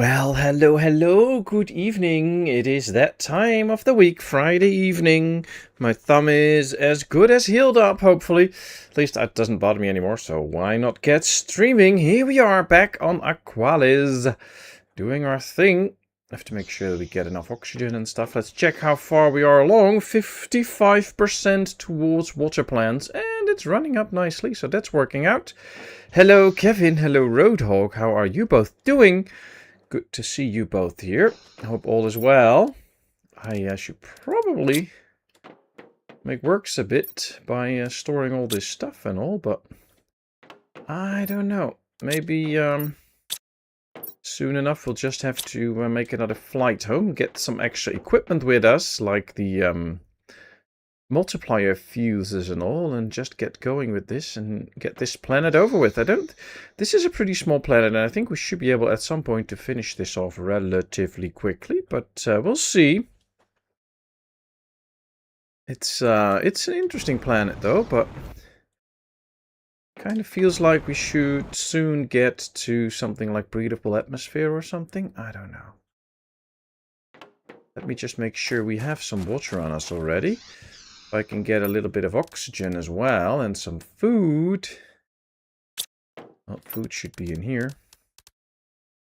Well, hello, good evening. It is that time of the week, Friday evening. My thumb is as good as healed up, hopefully. At least that doesn't bother me anymore, so why not get streaming? Here we are, back on Aqualis, doing our thing. I have to make sure that we get enough oxygen and stuff. Let's check how far we are along. 55% towards water plants, and it's running up nicely, so that's working out. Hello, Kevin. Hello, Roadhog. How are you both doing? Good to see you both here. I hope all is well. I should probably make works a bit by storing all this stuff and all, but I don't know. Maybe soon enough we'll just have to make another flight home, get some extra equipment with us, like the multiplier fuses and all, and just get going with this and get this planet over with. This is a pretty small planet, and I think we should be able at some point to finish this off relatively quickly, but we'll see. It's an interesting planet though, but kind of feels like we should soon get to something like breathable atmosphere or something. I don't know. Let me just make sure we have some water on us already. I can get a little bit of oxygen as well, and some food. Oh, food should be in here.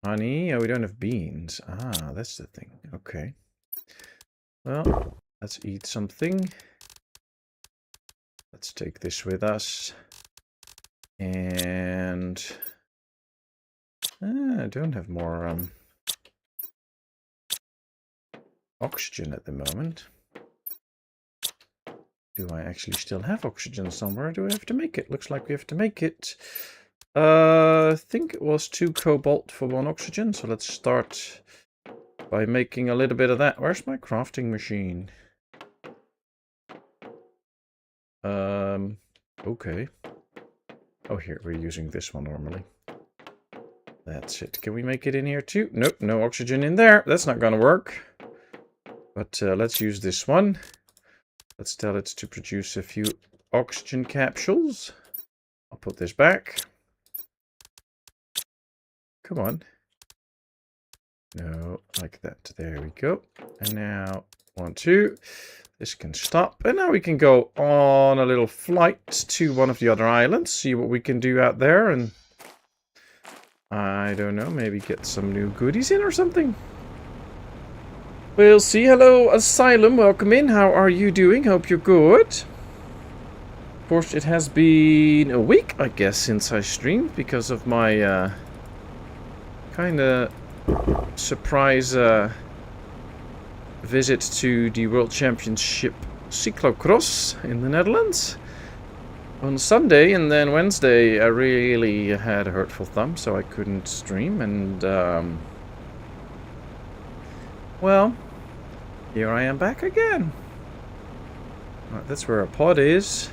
Honey, oh, we don't have beans. Ah, that's the thing. Okay. Well, let's eat something. Let's take this with us. And I don't have more oxygen at the moment. Do I actually still have oxygen somewhere? Do we have to make it? Looks like we have to make it. I think it was 2 cobalt for 1 oxygen. So let's start by making a little bit of that. Where's my crafting machine? Okay. Oh, here, we're using this one normally. That's it. Can we make it in here too? Nope, no oxygen in there. That's not gonna work. But let's use this one. Let's tell it to produce a few oxygen capsules. I'll put this back. Come on. No, like that. There we go. And now, 1, 2. This can stop. And now we can go on a little flight to one of the other islands. See what we can do out there. And I don't know, maybe get some new goodies in or something. We'll see. Hello, Asylum. Welcome in. How are you doing? Hope you're good. Of course, it has been a week, I guess, since I streamed because of my kind of surprise visit to the World Championship Cyclocross in the Netherlands on Sunday, and then Wednesday I really had a hurtful thumb, so I couldn't stream, and well, here I am back again. Right, that's where our pod is.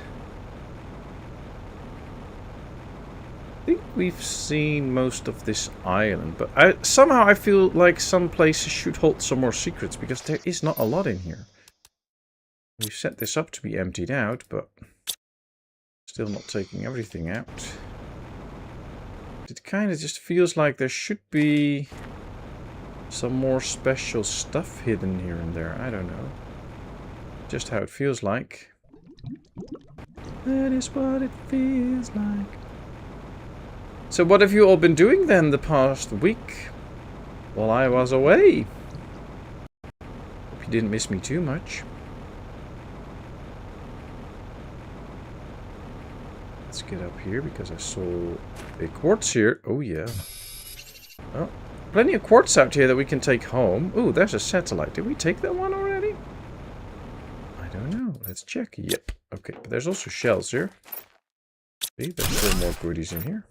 I think we've seen most of this island, but somehow I feel like some places should hold some more secrets, because there is not a lot in here. We've set this up to be emptied out, but still not taking everything out. It kind of just feels like there should be some more special stuff hidden here and there. I don't know. Just how it feels like. That is what it feels like. So what have you all been doing then the past week while I was away? Hope you didn't miss me too much. Let's get up here because I saw a quartz here. Oh yeah. Oh. Plenty of quartz out here that we can take home. Ooh, there's a satellite. Did we take that one already? I don't know. Let's check. Yep. Okay, but there's also shells here. See, there's still more goodies in here.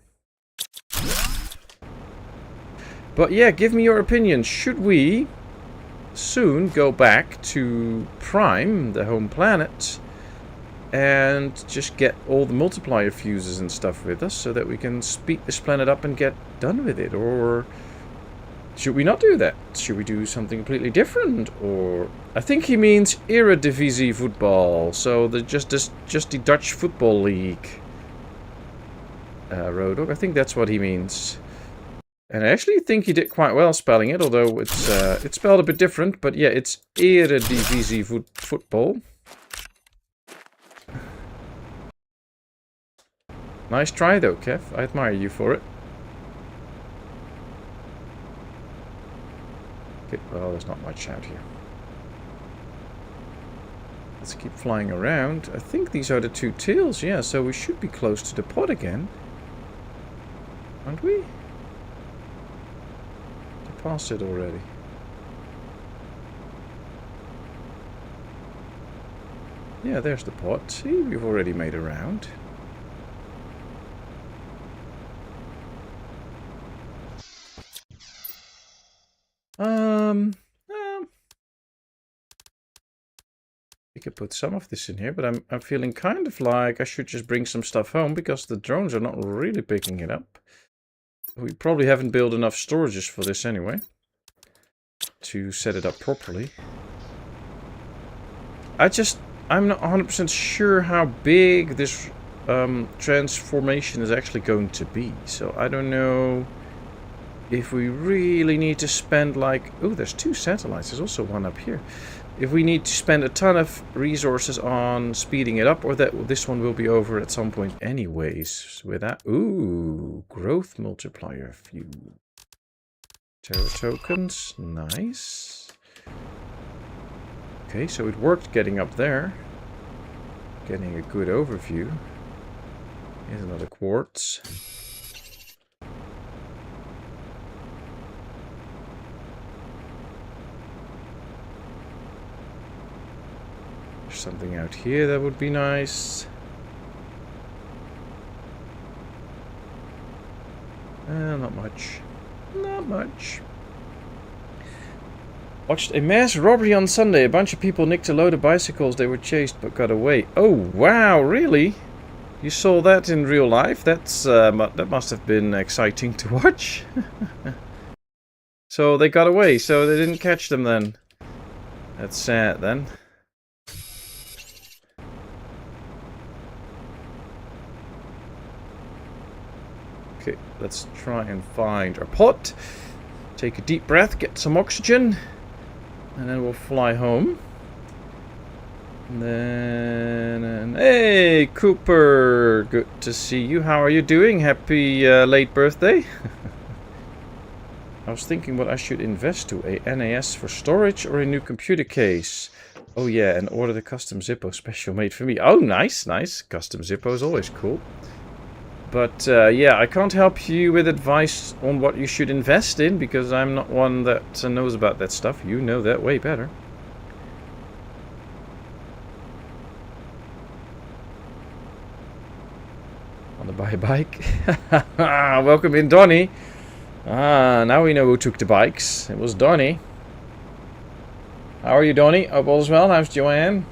But yeah, give me your opinion. Should we soon go back to Prime, the home planet, and just get all the multiplier fuses and stuff with us so that we can speed this planet up and get done with it? Or should we not do that? Should we do something completely different? Or I think he means Eredivisie football, so just the Dutch football league. Rodok, I think that's what he means. And I actually think he did quite well spelling it, although it's spelled a bit different. But yeah, it's Eredivisie football. Nice try though, Kev. I admire you for it. Okay, well, there's not much out here. Let's keep flying around. I think these are the two tails, yeah, so we should be close to the pod again. Aren't we? They passed it already. Yeah, there's the pod. See, we've already made a round. We could put some of this in here, but I'm feeling kind of like I should just bring some stuff home because the drones are not really picking it up. We probably haven't built enough storages for this anyway to set it up properly. I'm not 100% sure how big this transformation is actually going to be. So I don't know if we really need to spend like... Oh, there's 2 satellites. There's also one up here. If we need to spend a ton of resources on speeding it up, or that this one will be over at some point anyways. With that, ooh, growth multiplier few. Terra tokens, nice. Okay, so it worked getting up there. Getting a good overview. Here's another quartz. Something out here that would be nice. Not much. Not much. Watched a mass robbery on Sunday. A bunch of people nicked a load of bicycles. They were chased but got away. Oh, wow, really? You saw that in real life? That's that must have been exciting to watch. So they got away, so they didn't catch them then. That's sad then. Okay, let's try and find our pod. Take a deep breath, get some oxygen, and then we'll fly home. And then, hey, Cooper, good to see you. How are you doing? Happy late birthday. I was thinking what I should invest to, a NAS for storage or a new computer case. Oh yeah, and order the custom Zippo special made for me. Oh, nice, nice. Custom Zippo is always cool. But yeah, I can't help you with advice on what you should invest in, because I'm not one that knows about that stuff. You know that way better. Want to buy a bike? Welcome in, Donnie. Ah, now we know who took the bikes. It was Donnie. How are you, Donnie? Hope all is well. How's Joanne?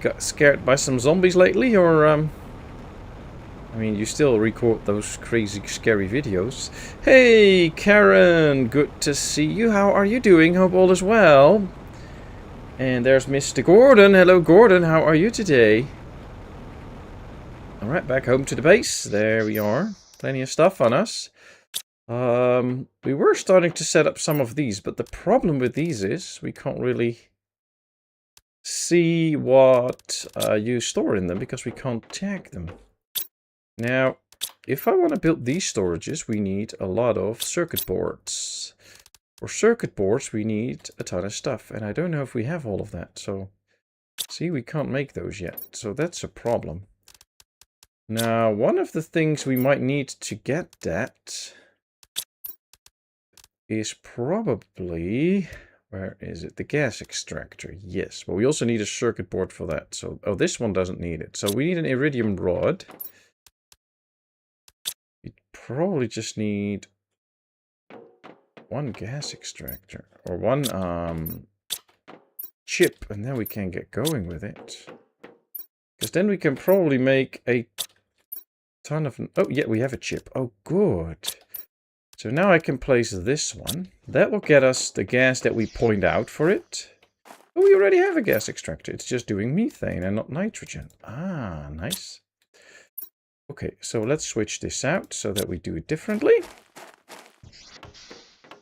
Got scared by some zombies lately, or I mean, you still record those crazy scary videos. Hey Karen, good to see you. How are you doing? Hope all is well. And there's Mr. Gordon. Hello Gordon, how are you today? Alright, back home to the base. There we are. Plenty of stuff on us. We were starting to set up some of these, but the problem with these is we can't really see what you store in them because we can't tag them. Now, if I want to build these storages, we need a lot of circuit boards. For circuit boards, we need a ton of stuff, and I don't know if we have all of that. So, see, we can't make those yet. So that's a problem. Now, one of the things we might need to get that is probably... Where is it? The gas extractor. Yes, but we also need a circuit board for that. So, oh, this one doesn't need it. So we need an iridium rod. We probably just need one gas extractor or one chip, and then we can get going with it. Because then we can probably make a ton of... Oh, yeah, we have a chip. Oh, good. So now I can place this one. That will get us the gas that we point out for it. Oh, we already have a gas extractor. It's just doing methane and not nitrogen. Ah, nice. Okay, so let's switch this out so that we do it differently.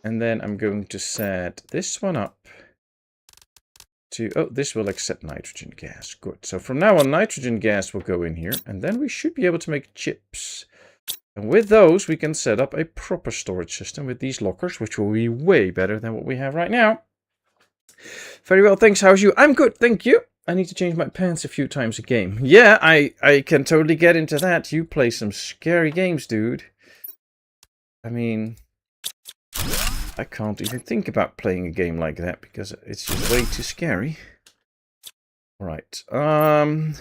And then I'm going to set this one up to... Oh, this will accept nitrogen gas. Good. So from now on, nitrogen gas will go in here. And then we should be able to make chips. And with those, we can set up a proper storage system with these lockers, which will be way better than what we have right now. Very well, thanks. How's you? I'm good, thank you. I need to change my pants a few times a game. Yeah, I can totally get into that. You play some scary games, dude. I mean, I can't even think about playing a game like that because it's just way too scary. Right. I'm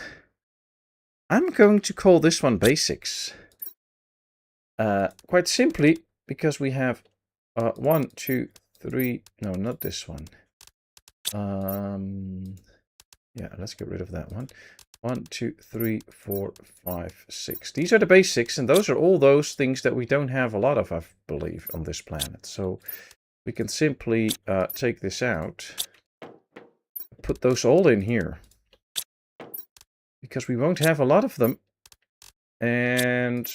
going to call this one Basics. Quite simply because we have 1, 2, 3. No, not this one. Yeah, let's get rid of that one. 1, 2, 3, 4, 5, 6. These are the basics, and those are all those things that we don't have a lot of, I believe, on this planet. So we can simply take this out, put those all in here, because we won't have a lot of them, and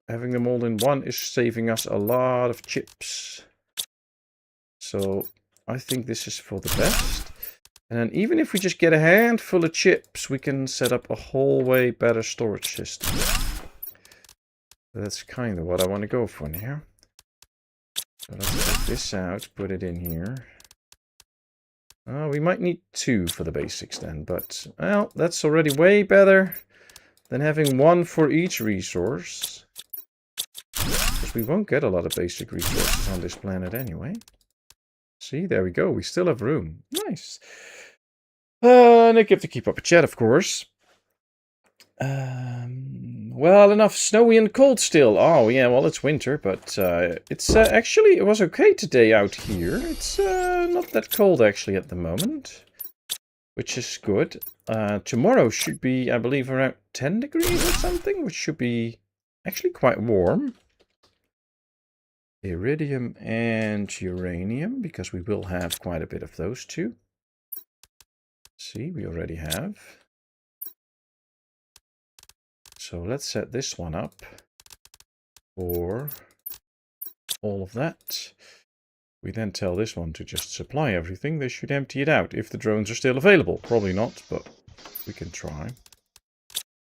having them all in one is saving us a lot of chips. So I think this is for the best. And even if we just get a handful of chips, we can set up a whole way better storage system. That's kind of what I want to go for now. So let's take this out, put it in here. We might need 2 for the basics then, but, well, that's already way better than having 1 for each resource. Because we won't get a lot of basic resources on this planet anyway. See, there we go. We still have room. Nice. And I have to keep up a chat, of course. Well, enough snowy and cold still. Oh, yeah, well, it's winter, but it's actually, it was okay today out here. It's not that cold, actually, at the moment, which is good. Tomorrow should be, I believe, around 10 degrees or something, which should be actually quite warm. Iridium and uranium, because we will have quite a bit of those too. See, we already have. So let's set this one up for all of that. We then tell this one to just supply everything. They should empty it out if the drones are still available. Probably not, but we can try.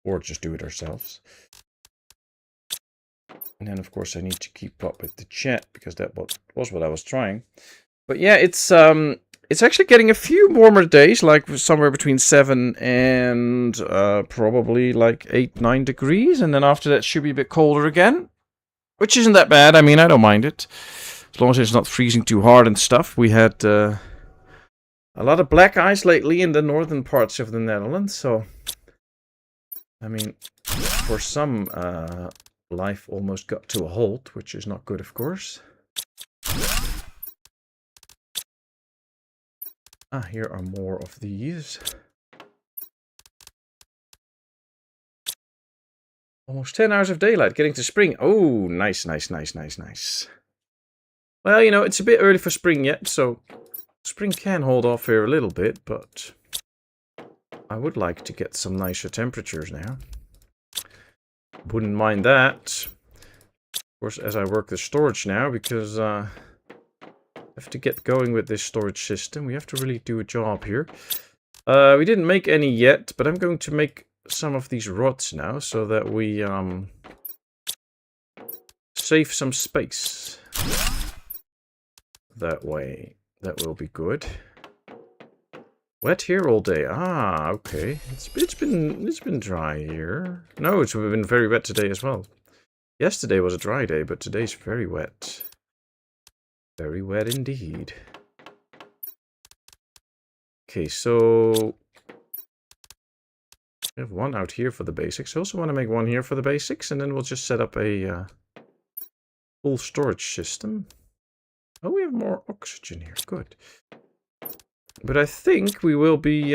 Or just do it ourselves. And then, of course, I need to keep up with the chat because that was what I was trying. But yeah, it's actually getting a few warmer days, like somewhere between 7 and probably like 8, 9 degrees. And then after that, it should be a bit colder again, which isn't that bad. I mean, I don't mind it. As long as it's not freezing too hard and stuff. We had a lot of black ice lately in the northern parts of the Netherlands. So, I mean, for some... life almost got to a halt, which is not good, of course. Here are more of these. Almost 10 hours of daylight, getting to spring. Oh, nice, nice, nice, nice, nice. Well, you know, it's a bit early for spring yet, so spring can hold off here a little bit, but I would like to get some nicer temperatures now. Wouldn't mind that. Of course, as I work the storage now, because I have to get going with this storage system. We have to really do a job here. We didn't make any yet, but I'm going to make some of these rods now so that we save some space. That way. That will be good. Wet here all day. Ah, okay. It's been dry here. No, it's been very wet today as well. Yesterday was a dry day, but today's very wet. Very wet indeed. Okay, so I have one out here for the basics. I also want to make one here for the basics, and then we'll just set up a full storage system. Oh, we have more oxygen here. Good. But I think we will be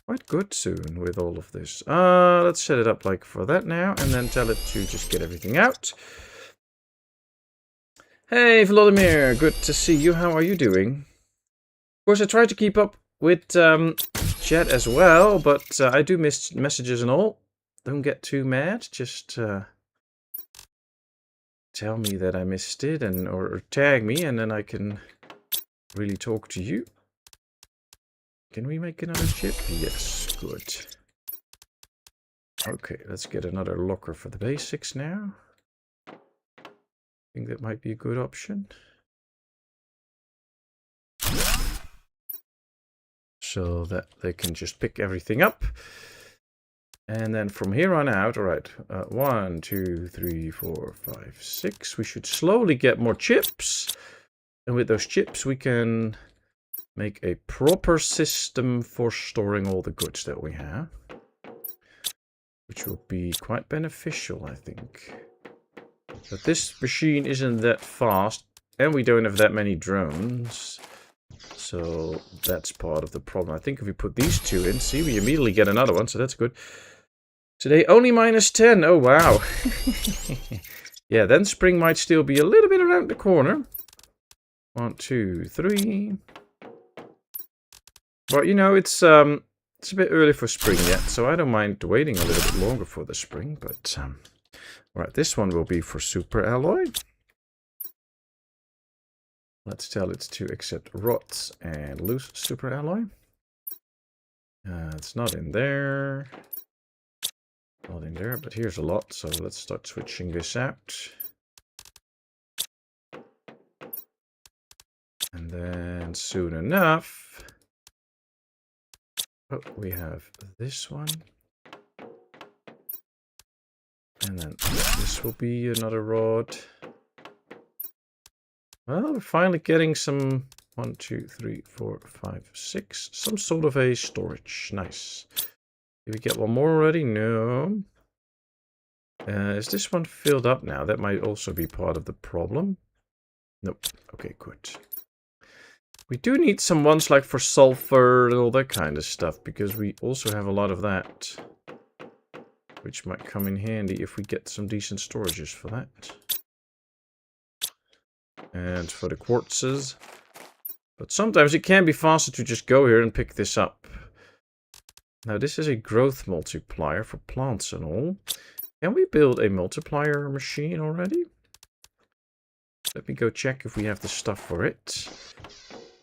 quite good soon with all of this. Let's set it up like for that now, and then tell it to just get everything out. Hey, Vladimir, good to see you. How are you doing? Of course, I try to keep up with chat as well, but I do miss messages and all. don't get too mad. Just tell me that I missed it, or tag me, and then I can really talk to you. Can we make another chip? Yes, good. Okay, let's get another locker for the basics now. I think that might be a good option. So that they can just pick everything up. And then from here on out, all right, 1, 2, 3, 4, 5, 6. We should slowly get more chips. And with those chips, we can make a proper system for storing all the goods that we have. Which will be quite beneficial, I think. But this machine isn't that fast. And we don't have that many drones. So that's part of the problem. I think if we put these two in, see, we immediately get another one, so that's good. Today only -10. Oh, wow. Yeah, then spring might still be a little bit around the corner. 1, 2, 3. But, you know, it's a bit early for spring yet, so I don't mind waiting a little bit longer for the spring. But, right, this one will be for super alloy. Let's tell it to accept rods and loose super alloy. It's not in there. Not in there, but here's a lot, so let's start switching this out. And then soon enough, oh, we have this one. And then this will be another rod. Well, we're finally getting some 1, 2, 3, 4, 5, 6. Some sort of a storage. Nice. Did we get one more already? No. Is this one filled up now? That might also be part of the problem. Nope. Okay, good. We do need some ones like for sulfur and all that kind of stuff, because we also have a lot of that. Which might come in handy if we get some decent storages for that. And for the quartzes. But sometimes it can be faster to just go here and pick this up. Now this is a growth multiplier for plants and all. Can we build a multiplier machine already? Let me go check if we have the stuff for it.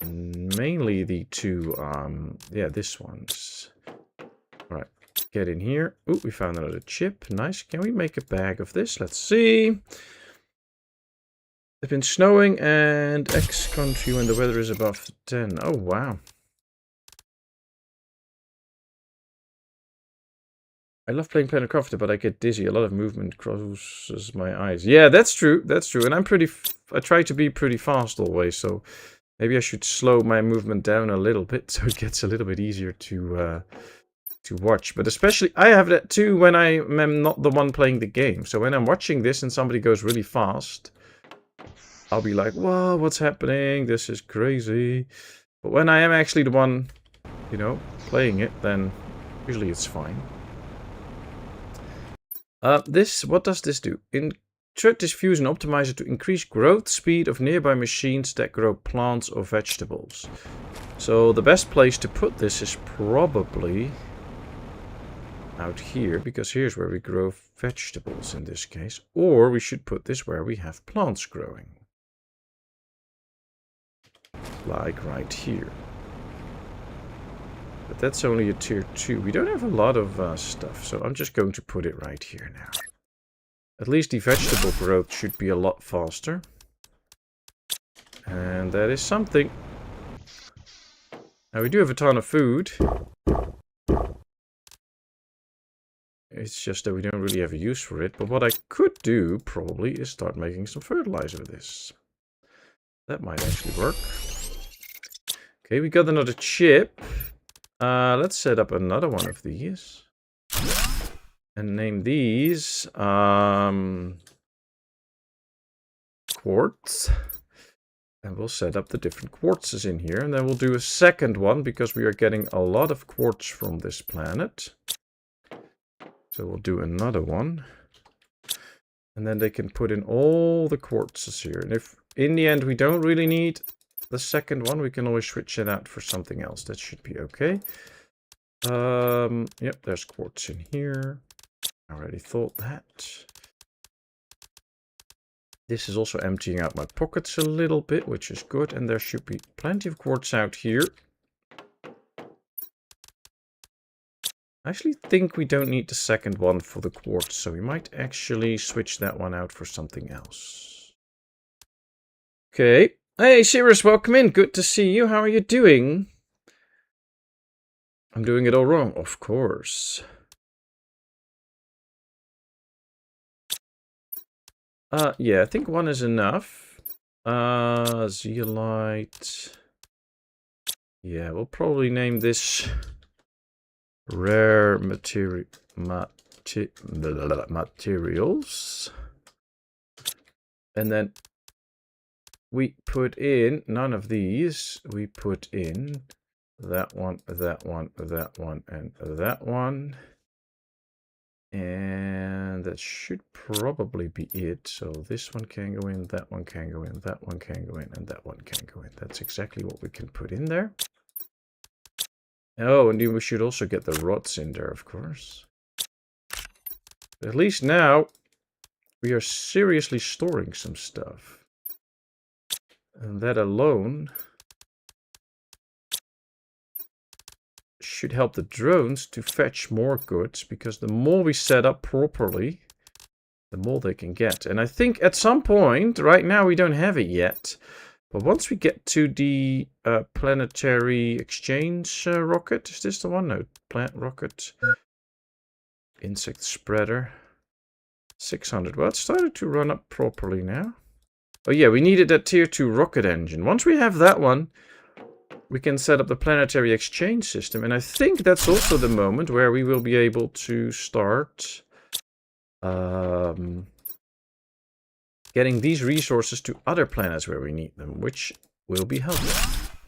Mainly the two, yeah, this one's. All right, get in here. Ooh, we found another chip. Nice. Can we make a bag of this? Let's see. It's been snowing and X country when the weather is above 10. Oh, wow. I love playing Planet Crafter, but I get dizzy. A lot of movement crosses my eyes. Yeah, that's true. That's true. And I try to be pretty fast always, so maybe I should slow my movement down a little bit so it gets a little bit easier to watch. But especially, I have that too when I am not the one playing the game. So when I'm watching this and somebody goes really fast, I'll be like, whoa, what's happening? This is crazy. But when I am actually the one, you know, playing it, then usually it's fine. What does this do? Insert this fusion optimizer to increase growth speed of nearby machines that grow plants or vegetables. So the best place to put this is probably out here, because here's where we grow vegetables in this case. Or we should put this where we have plants growing. Like right here. But that's only a tier 2. We don't have a lot of stuff, so I'm just going to put it right here now. At least the vegetable growth should be a lot faster. And that is something. Now we do have a ton of food. It's just that we don't really have a use for it. But what I could do, probably, is start making some fertilizer with this. That might actually work. Okay, we got another chip. Let's set up another one of these. And name these quartz. And we'll set up the different quartzes in here. And then we'll do a second one, because we are getting a lot of quartz from this planet. So we'll do another one. And then they can put in all the quartzes here. And if in the end we don't really need the second one, we can always switch it out for something else. That should be okay. Yep, there's quartz in here. I already thought that. This is also emptying out my pockets a little bit, which is good. And there should be plenty of quartz out here. I actually think we don't need the second one for the quartz, so we might actually switch that one out for something else. Okay. Hey, Sirius, welcome in. Good to see you. How are you doing? I'm doing it all wrong, of course. Yeah, I think one is enough. Zeolite. Yeah, we'll probably name this rare materials. And then we put in none of these. We put in that one, that one, that one, and that one. And that should probably be it. So this one can go in, that one can go in, that one can go in, and that one can go in. That's exactly what we can put in there. Oh, and we should also get the rods in there, of course. But at least now we are seriously storing some stuff. And that alone should help the drones to fetch more goods, because the more we set up properly, the more they can get. And I think at some point, right now we don't have it yet, but once we get to the planetary exchange rocket, is this the one? No, plant rocket, insect spreader, 600. Well, it started to run up properly now. Oh yeah, we needed that tier 2 rocket engine. Once we have that one, we can set up the planetary exchange system. And I think that's also the moment where we will be able to start getting these resources to other planets where we need them, which will be helpful.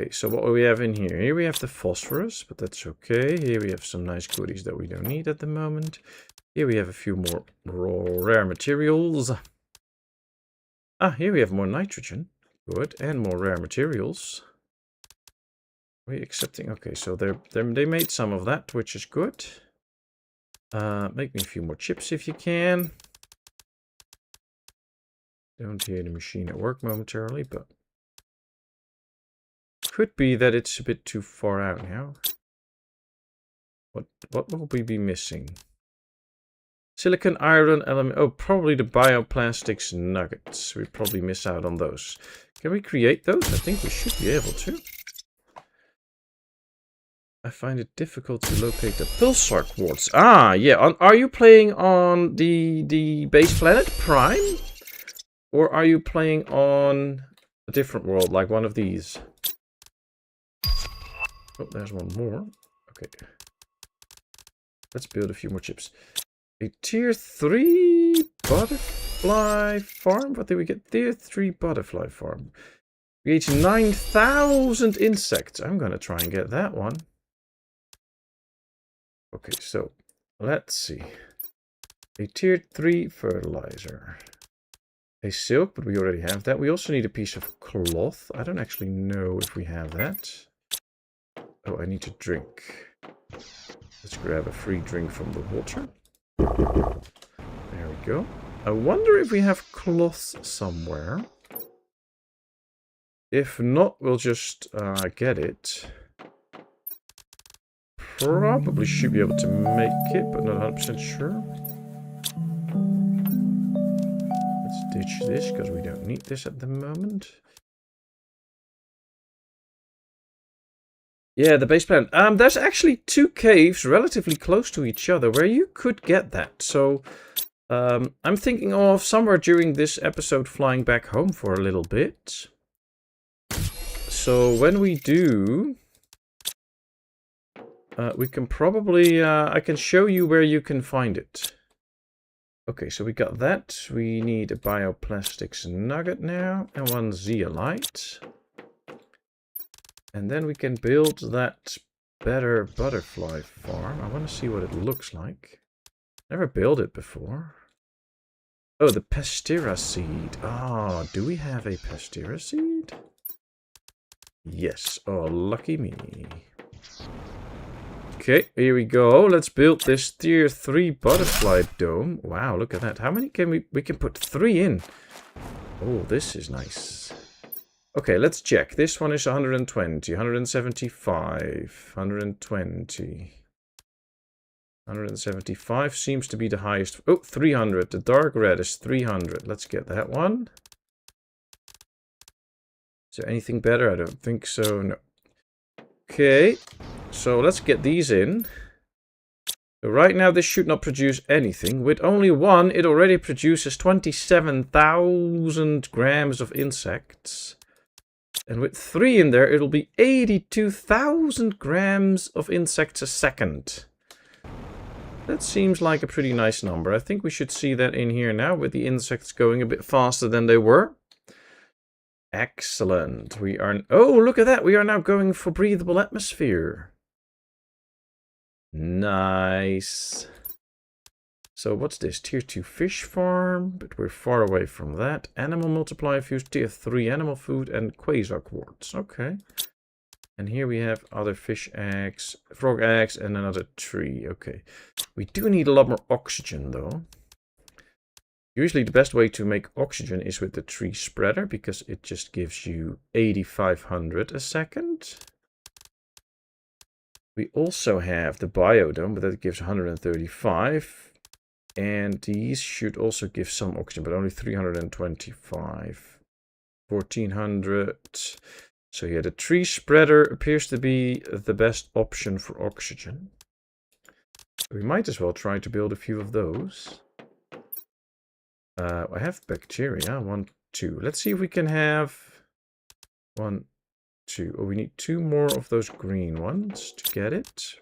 Okay, so what do we have in here? Here we have the phosphorus, but that's okay. Here we have some nice goodies that we don't need at the moment. Here we have a few more rare materials. Ah, here we have more nitrogen. Good, and more rare materials. Are we accepting? Okay, so they made some of that, which is good. Make me a few more chips if you can. Don't hear the machine at work momentarily, but could be that it's a bit too far out now. What will we be missing? Silicon, iron, element. Oh, probably the bioplastics nuggets. We probably miss out on those. Can we create those? I think we should be able to. I find it difficult to locate the pulsar quartz. Ah, yeah. Are you playing on the base planet Prime? Or are you playing on a different world, like one of these? Oh, there's one more. Okay. Let's build a few more chips. A tier 3 butterfly farm? What did we get? Tier 3 butterfly farm. Creates 9,000 insects. I'm going to try and get that one. Okay, so let's see. A tier 3 fertilizer. A silk, but we already have that. We also need a piece of cloth. I don't actually know if we have that. Oh, I need to drink. Let's grab a free drink from the water. There we go. I wonder if we have cloth somewhere. If not, we'll just get it. Probably should be able to make it, but not 100% sure. Let's ditch this, because we don't need this at the moment. Yeah, the base planet. There's actually 2 caves relatively close to each other where you could get that. So I'm thinking of somewhere during this episode flying back home for a little bit. So when we do, we can probably, I can show you where you can find it. Okay, so we got that. We need a bioplastics nugget now and 1 zeolite. And then we can build that better butterfly farm. I want to see what it looks like. Never built it before. Oh, the pastera seed. Oh, do we have a pastera seed? Yes. Oh, lucky me. Okay, here we go. Let's build this tier 3 butterfly dome. Wow, look at that. How many can we can put 3 in. Oh, this is nice. Okay, let's check. This one is 120, 175, 120. 175 seems to be the highest. Oh, 300. The dark red is 300. Let's get that one. Is there anything better? I don't think so. No. Okay, so let's get these in. So right now this should not produce anything. With only one, it already produces 27,000 grams of insects. And with 3 in there, it'll be 82,000 grams of insects a second. That seems like a pretty nice number. I think we should see that in here now, with the insects going a bit faster than they were. Excellent. We are... Oh, look at that. We are now going for breathable atmosphere. Nice. So what's this? Tier 2 fish farm, but we're far away from that. Animal multiplier fuse, tier 3 animal food, and quasar quartz. Okay. And here we have other fish eggs, frog eggs, and another tree. Okay. We do need a lot more oxygen, though. Usually the best way to make oxygen is with the tree spreader, because it just gives you 8,500 a second. We also have the biodome, but that gives 135. And these should also give some oxygen, but only 325. 1,400. So yeah, the tree spreader appears to be the best option for oxygen. We might as well try to build a few of those. I have bacteria. 1, 2. Let's see if we can have 1, 2. Oh, we need 2 more of those green ones to get it.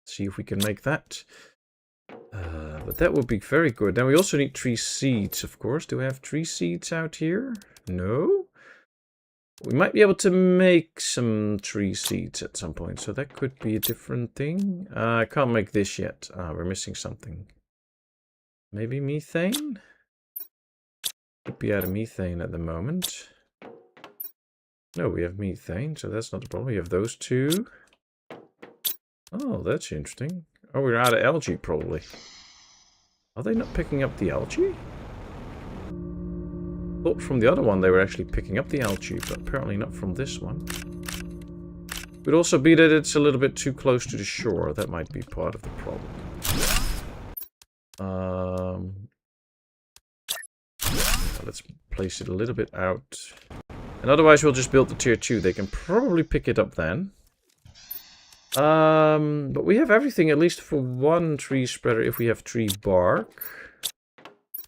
See if we can make that. But that would be very good. Then we also need tree seeds, of course. Do we have tree seeds out here? No. We might be able to make some tree seeds at some point. So that could be a different thing. I can't make this yet. We're missing something. Maybe methane? Could be out of methane at the moment. No, we have methane, so that's not a problem. We have those 2. Oh, that's interesting. Oh, we're out of algae, probably. Are they not picking up the algae? Thought from the other one they were actually picking up the algae, but apparently not from this one. Could also be that it's a little bit too close to the shore. That might be part of the problem. Let's place it a little bit out. And otherwise we'll just build the tier 2. They can probably pick it up then. But we have everything at least for 1 tree spreader if we have tree bark.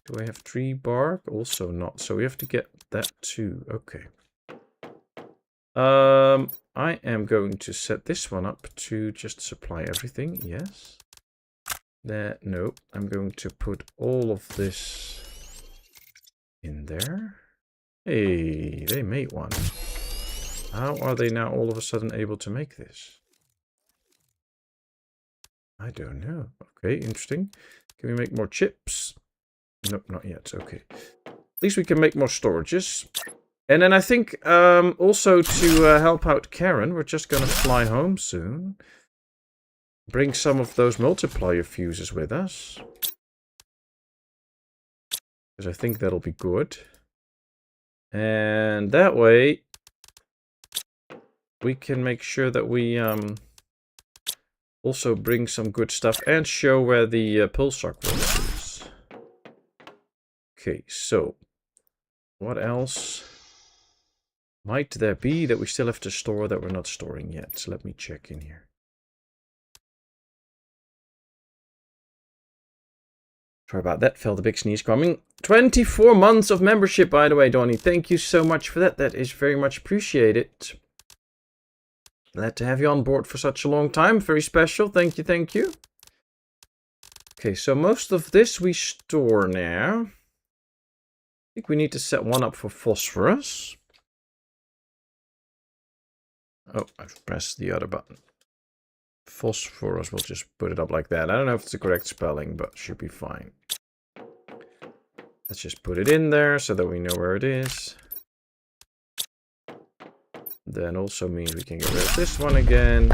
Do I have tree bark? Also not. So we have to get that too. Okay. I am going to set this one up to just supply everything. Yes. No. I'm going to put all of this in there. Hey, they made one. How are they now all of a sudden able to make this? I don't know. Okay, interesting. Can we make more chips? Nope, not yet. Okay. At least we can make more storages. And then I think also to help out Karen, we're just going to fly home soon. Bring some of those multiplier fuses with us. Because I think that'll be good. And that way, we can make sure that we also bring some good stuff and show where the pulsar quartz is. Okay, so what else might there be that we still have to store that we're not storing yet? So let me check in here. Sorry about that, felt a big sneeze coming. 24 months of membership, by the way, Donnie. Thank you so much for that. That is very much appreciated. Glad to have you on board for such a long time. Very special. Thank you, thank you. Okay, so most of this we store now. I think we need to set one up for phosphorus. Oh, I've pressed the other button. Phosphorus, we'll just put it up like that. I don't know if it's the correct spelling, but should be fine. Let's just put it in there so that we know where it is. Then also means we can get rid of this one again.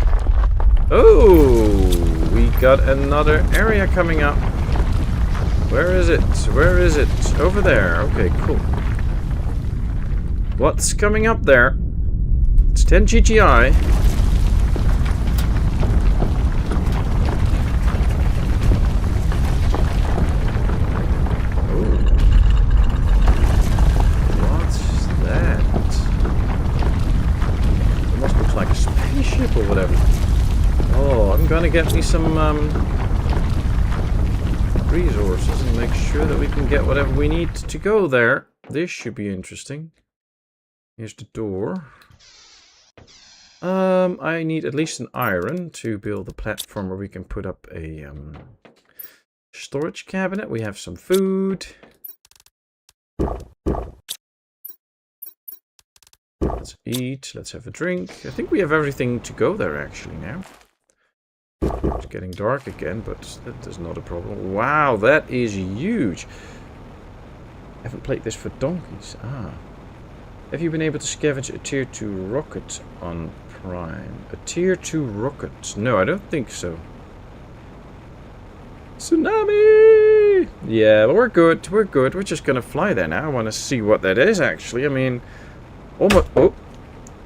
Oh, we got another area coming up. Where is it? Where is it? Over there. Okay, cool. What's coming up there? It's 10 GGI. Oh. What's that? It must look like a spaceship or whatever. Oh, I'm gonna get me some resources and make sure that we can get whatever we need to go there. This should be interesting. Here's the door. I need at least an iron to build a platform where we can put up a storage cabinet. We have some food. Let's eat. Let's have a drink. I think we have everything to go there actually now. It's getting dark again, but that is not a problem. Wow, that is huge. I haven't played this for donkeys. Ah. Have you been able to scavenge a tier 2 rocket on Prime? A tier 2 rocket? No, I don't think so. Tsunami! Yeah, well, we're good. We're good. We're just gonna fly there now. I want to see what that is, actually. I mean, almost... Oh!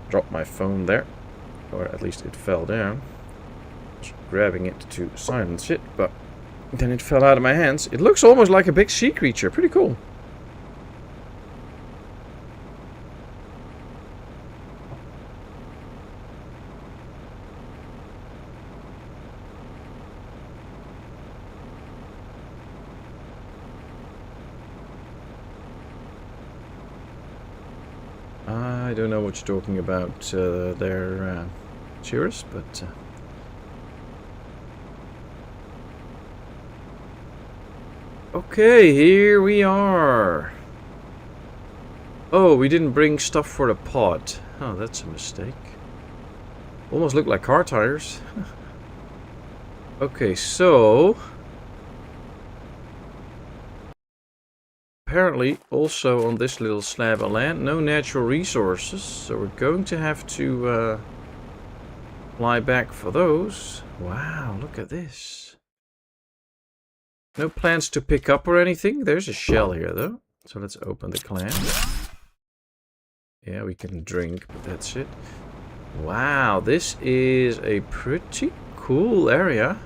Dropped my phone there. Or at least it fell down. Just grabbing it to silence it, but then it fell out of my hands. It looks almost like a big sea creature. Pretty cool. I don't know what you're talking about there, Cheers, but... Okay, here we are. Oh, we didn't bring stuff for the pod. Oh, that's a mistake. Almost look like car tires. Okay, so... Apparently, also on this little slab of land, no natural resources. So we're going to have to fly back for those. Wow, look at this. No plants to pick up or anything. There's a shell here, though. So let's open the clam. Yeah, we can drink, but that's it. Wow, this is a pretty cool area.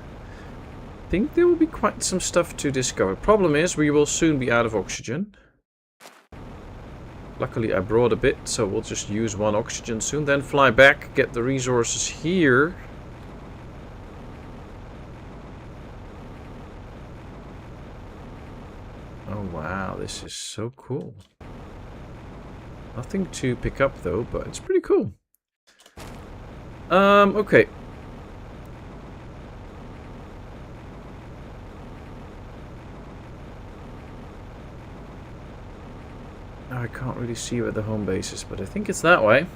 I think there will be quite some stuff to discover. Problem is, we will soon be out of oxygen. Luckily, I brought a bit, so we'll just use one oxygen soon. Then fly back, get the resources here. Oh wow, this is so cool. Nothing to pick up though, but it's pretty cool. Okay. I can't really see where the home base is, but I think it's that way.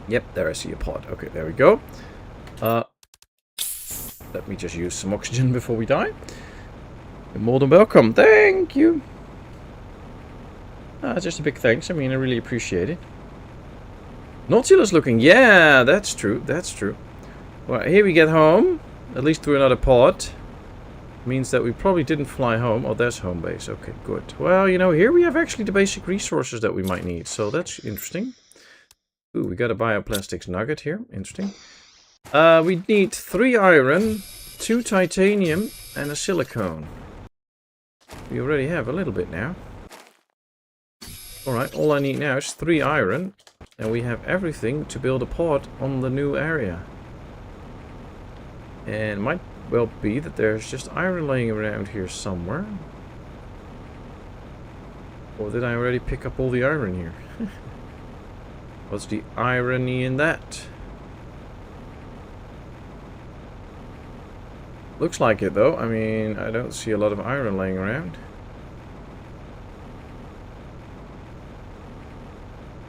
Yep, there I see a pod. Okay, there we go. Let me just use some oxygen before we die. You're more than welcome. Thank you. Just a big thanks. I mean, I really appreciate it. Nautilus looking. Yeah, that's true. That's true. Well, here we get home. At least through another pod. Means that we probably didn't fly home. Oh, there's home base. Okay, good. Well, you know, here we have actually the basic resources that we might need. So that's interesting. Ooh, we got a bioplastics nugget here. Interesting. We need 3 iron, 2 titanium, and a silicone. We already have a little bit now. Alright, all I need now is 3 iron. And we have everything to build a pod on the new area. And might well be that there's just iron laying around here somewhere. Or did I already pick up all the iron here? What's the irony in that? Looks like it though. I mean, I don't see a lot of iron laying around.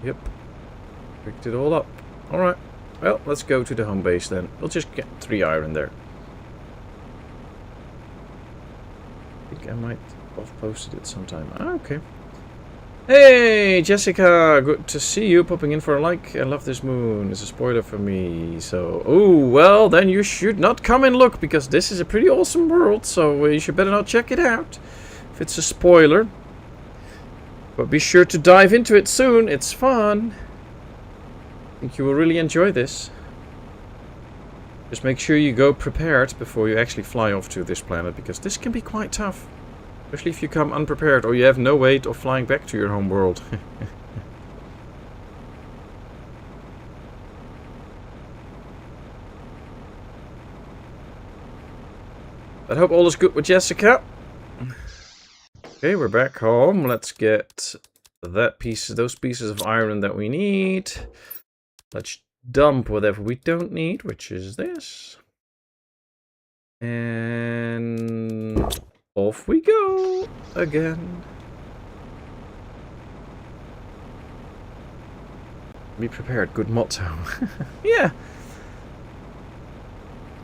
Yep. Picked it all up. Alright. Well, let's go to the home base then. We'll just get 3 iron there. I think I might have posted it sometime. Ah, okay. Hey, Jessica, good to see you. Popping in for a like. I love this moon. It's a spoiler for me. So, oh, well, then you should not come and look, because this is a pretty awesome world. So you should better not check it out if it's a spoiler. But be sure to dive into it soon. It's fun. I think you will really enjoy this. Just make sure you go prepared before you actually fly off to this planet, because this can be quite tough. Especially if you come unprepared or you have no way of flying back to your home world. I hope all is good with Jessica. Okay, we're back home. Let's get those pieces of iron that we need. Let's dump whatever we don't need, which is this. And off we go again. Be prepared, good motto. Yeah,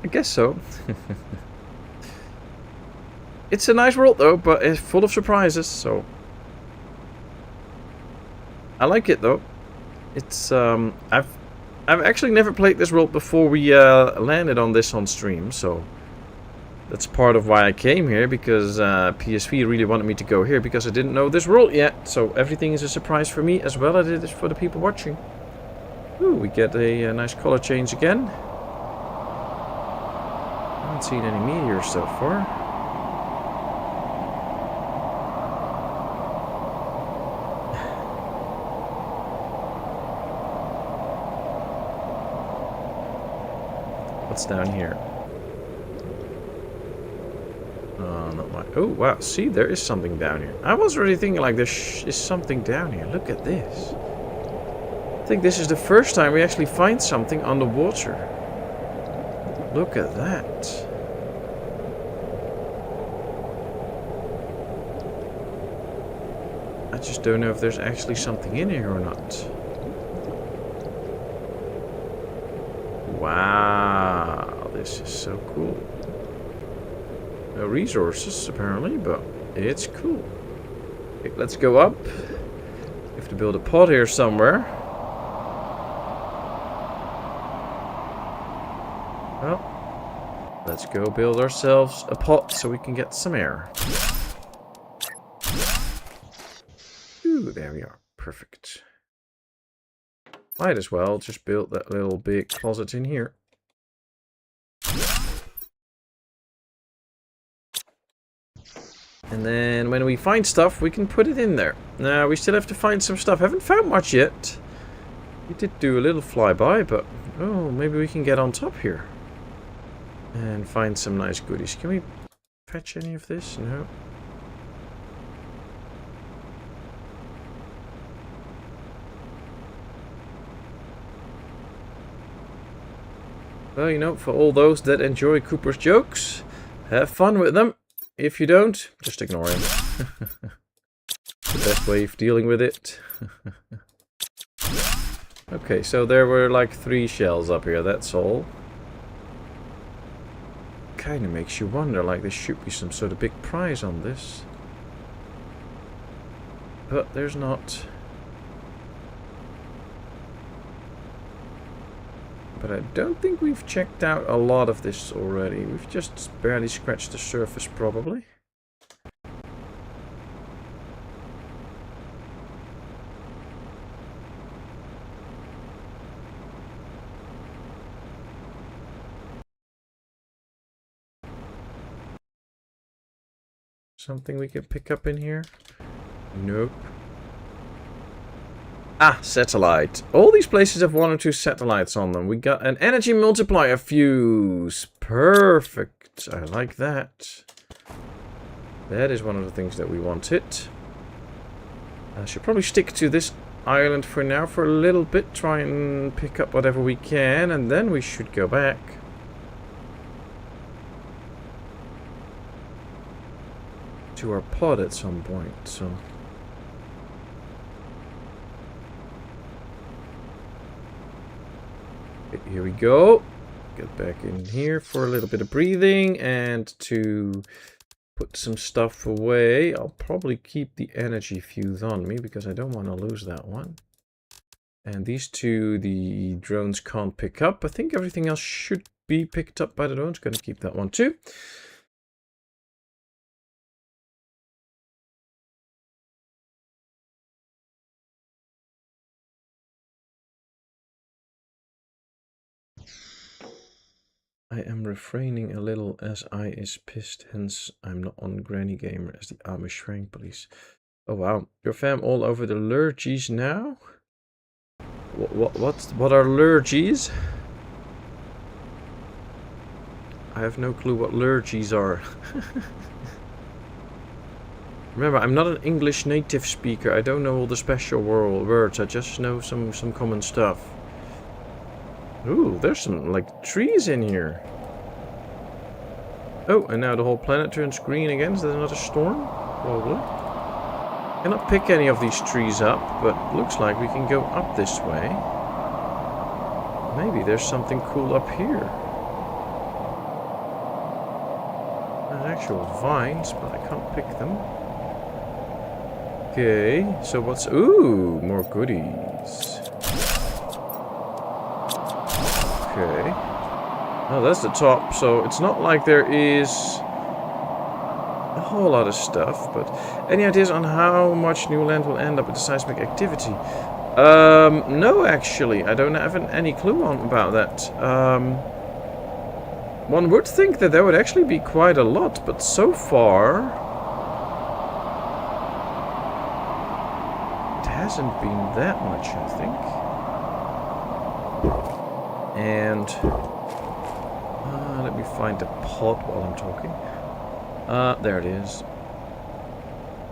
I guess so. It's a nice world though, but it's full of surprises, so I like it though. It's I've actually never played this world before we landed on this on stream, so that's part of why I came here, because PSV really wanted me to go here because I didn't know this world yet. So everything is a surprise for me as well as it is for the people watching. Ooh, we get a nice color change again. I haven't seen any meteors so far. What's down here? Oh, wow. See, there is something down here. I was already thinking, like, there is something down here. Look at this. I think this is the first time we actually find something underwater. Look at that. I just don't know if there's actually something in here or not. Wow. This is so cool. No resources, apparently, but it's cool. Okay, let's go up. We have to build a pod here somewhere. Well, let's go build ourselves a pod so we can get some air. Ooh, there we are. Perfect. Might as well just build that little big closet in here. And then when we find stuff, we can put it in there. Now, we still have to find some stuff. Haven't found much yet. We did do a little flyby, but oh, maybe we can get on top here. And find some nice goodies. Can we fetch any of this? No. Well, you know, for all those that enjoy Cooper's jokes, have fun with them. If you don't, just ignore him. The best way of dealing with it. Okay, so there were like 3 shells up here, that's all. Kinda makes you wonder, like there should be some sort of big prize on this. But there's not. But I don't think we've checked out a lot of this already. We've just barely scratched the surface, probably. Something we can pick up in here? Nope. Ah, satellite. All these places have 1 or 2 satellites on them. We got an energy multiplier fuse. Perfect. I like that. That is one of the things that we wanted. I should probably stick to this island for now for a little bit. Try and pick up whatever we can, and then we should go back. To our pod at some point, so... Here we go. Get back in here for a little bit of breathing and to put some stuff away. I'll probably keep the energy fuse on me because I don't want to lose that one. And these two, the drones can't pick up. I think everything else should be picked up by the drones. Going to keep that one too. I am refraining a little as I is pissed, hence I'm not on Granny Gamer as the Amish Shrink Police. Oh wow, your fam all over the lurgies now? What are lurgies? I have no clue what lurgies are. Remember, I'm not an English native speaker. I don't know all the special words. I just know some common stuff. Ooh, there's some, like, trees in here. Oh, and now the whole planet turns green again. Is that another storm? Probably. Cannot pick any of these trees up, but looks like we can go up this way. Maybe there's something cool up here. There's actual vines, but I can't pick them. Okay, so what's... Ooh, more goodies. Okay. Oh, that's the top, so it's not like there is a whole lot of stuff, but any ideas on how much new land will end up with the seismic activity? No, actually, I don't have any clue about that. One would think that there would actually be quite a lot, but so far it hasn't been that much, I think. And let me find the pot while I'm talking. There it is.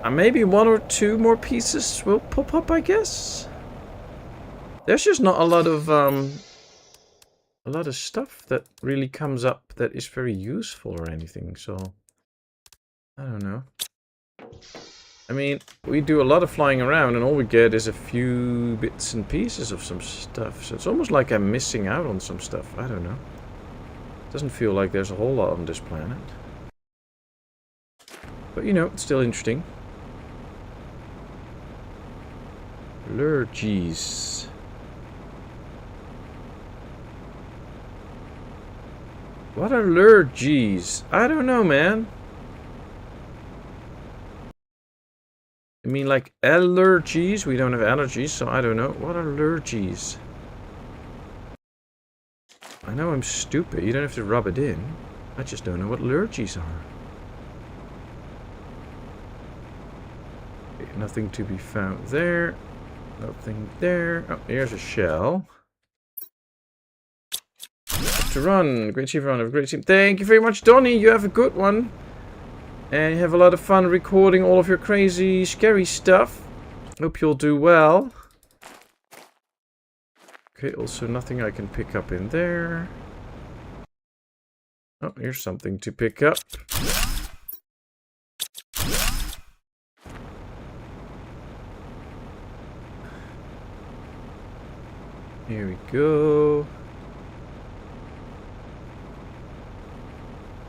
Maybe one or two more pieces will pop up, I guess. There's just not a lot of stuff that really comes up that is very useful or anything. So I don't know. I mean, we do a lot of flying around and all we get is a few bits and pieces of some stuff. So it's almost like I'm missing out on some stuff. I don't know. Doesn't feel like there's a whole lot on this planet. But you know, it's still interesting. Lurgies. What are lurgies? I don't know, man. I mean, like allergies? We don't have allergies, so I don't know. What are lurgies? I know I'm stupid. You don't have to rub it in. I just don't know what lurgies are. Okay, nothing to be found there. Nothing there. Oh, here's a shell. Have to run. Great chief, run. Have a great team. Thank you very much, Donnie. You have a good one. And you have a lot of fun recording all of your crazy, scary stuff. Hope you'll do well. Okay, also nothing I can pick up in there. Oh, here's something to pick up. Here we go.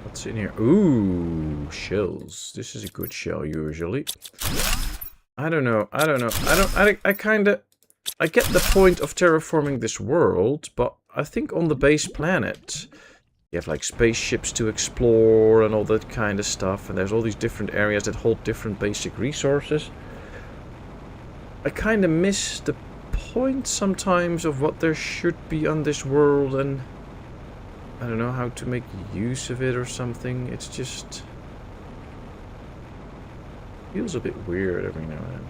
What's in here? Ooh, shells. This is a good shell usually. I don't know. I get the point of terraforming this world, but I think on the base planet you have like spaceships to explore and all that kind of stuff, and there's all these different areas that hold different basic resources. I kind of miss the point sometimes of what there should be on this world, and I don't know how to make use of it or something. It's just feels a bit weird every now and then.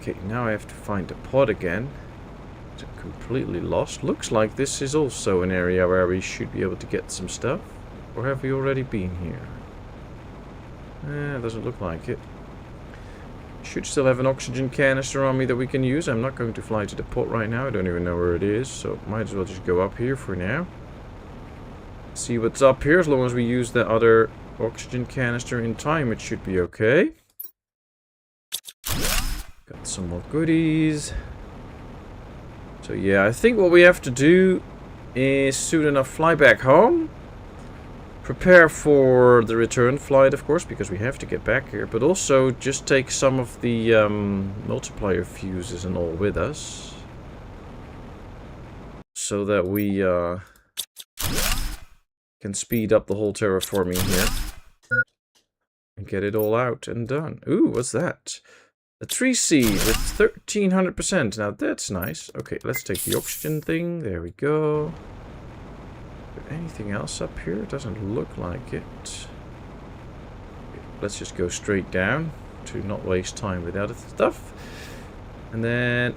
Okay, now I have to find the pod again. It's completely lost. Looks like this is also an area where we should be able to get some stuff. Or have we already been here? Doesn't look like it. Should still have an oxygen canister on me that we can use. I'm not going to fly to the pot right now. I don't even know where it is. So might as well just go up here for now. See what's up here. As long as we use the other oxygen canister in time, it should be okay. Got some more goodies. So yeah, I think what we have to do is soon enough fly back home. Prepare for the return flight, of course, because we have to get back here. But also just take some of the multiplier fuses and all with us. So that we can speed up the whole terraforming here. And get it all out and done. Ooh, what's that? A tree seed with 1300%. Now that's nice. Okay, let's take the oxygen thing. There we go. Anything else up here? It doesn't look like it. Let's just go straight down to not waste time with other stuff. And then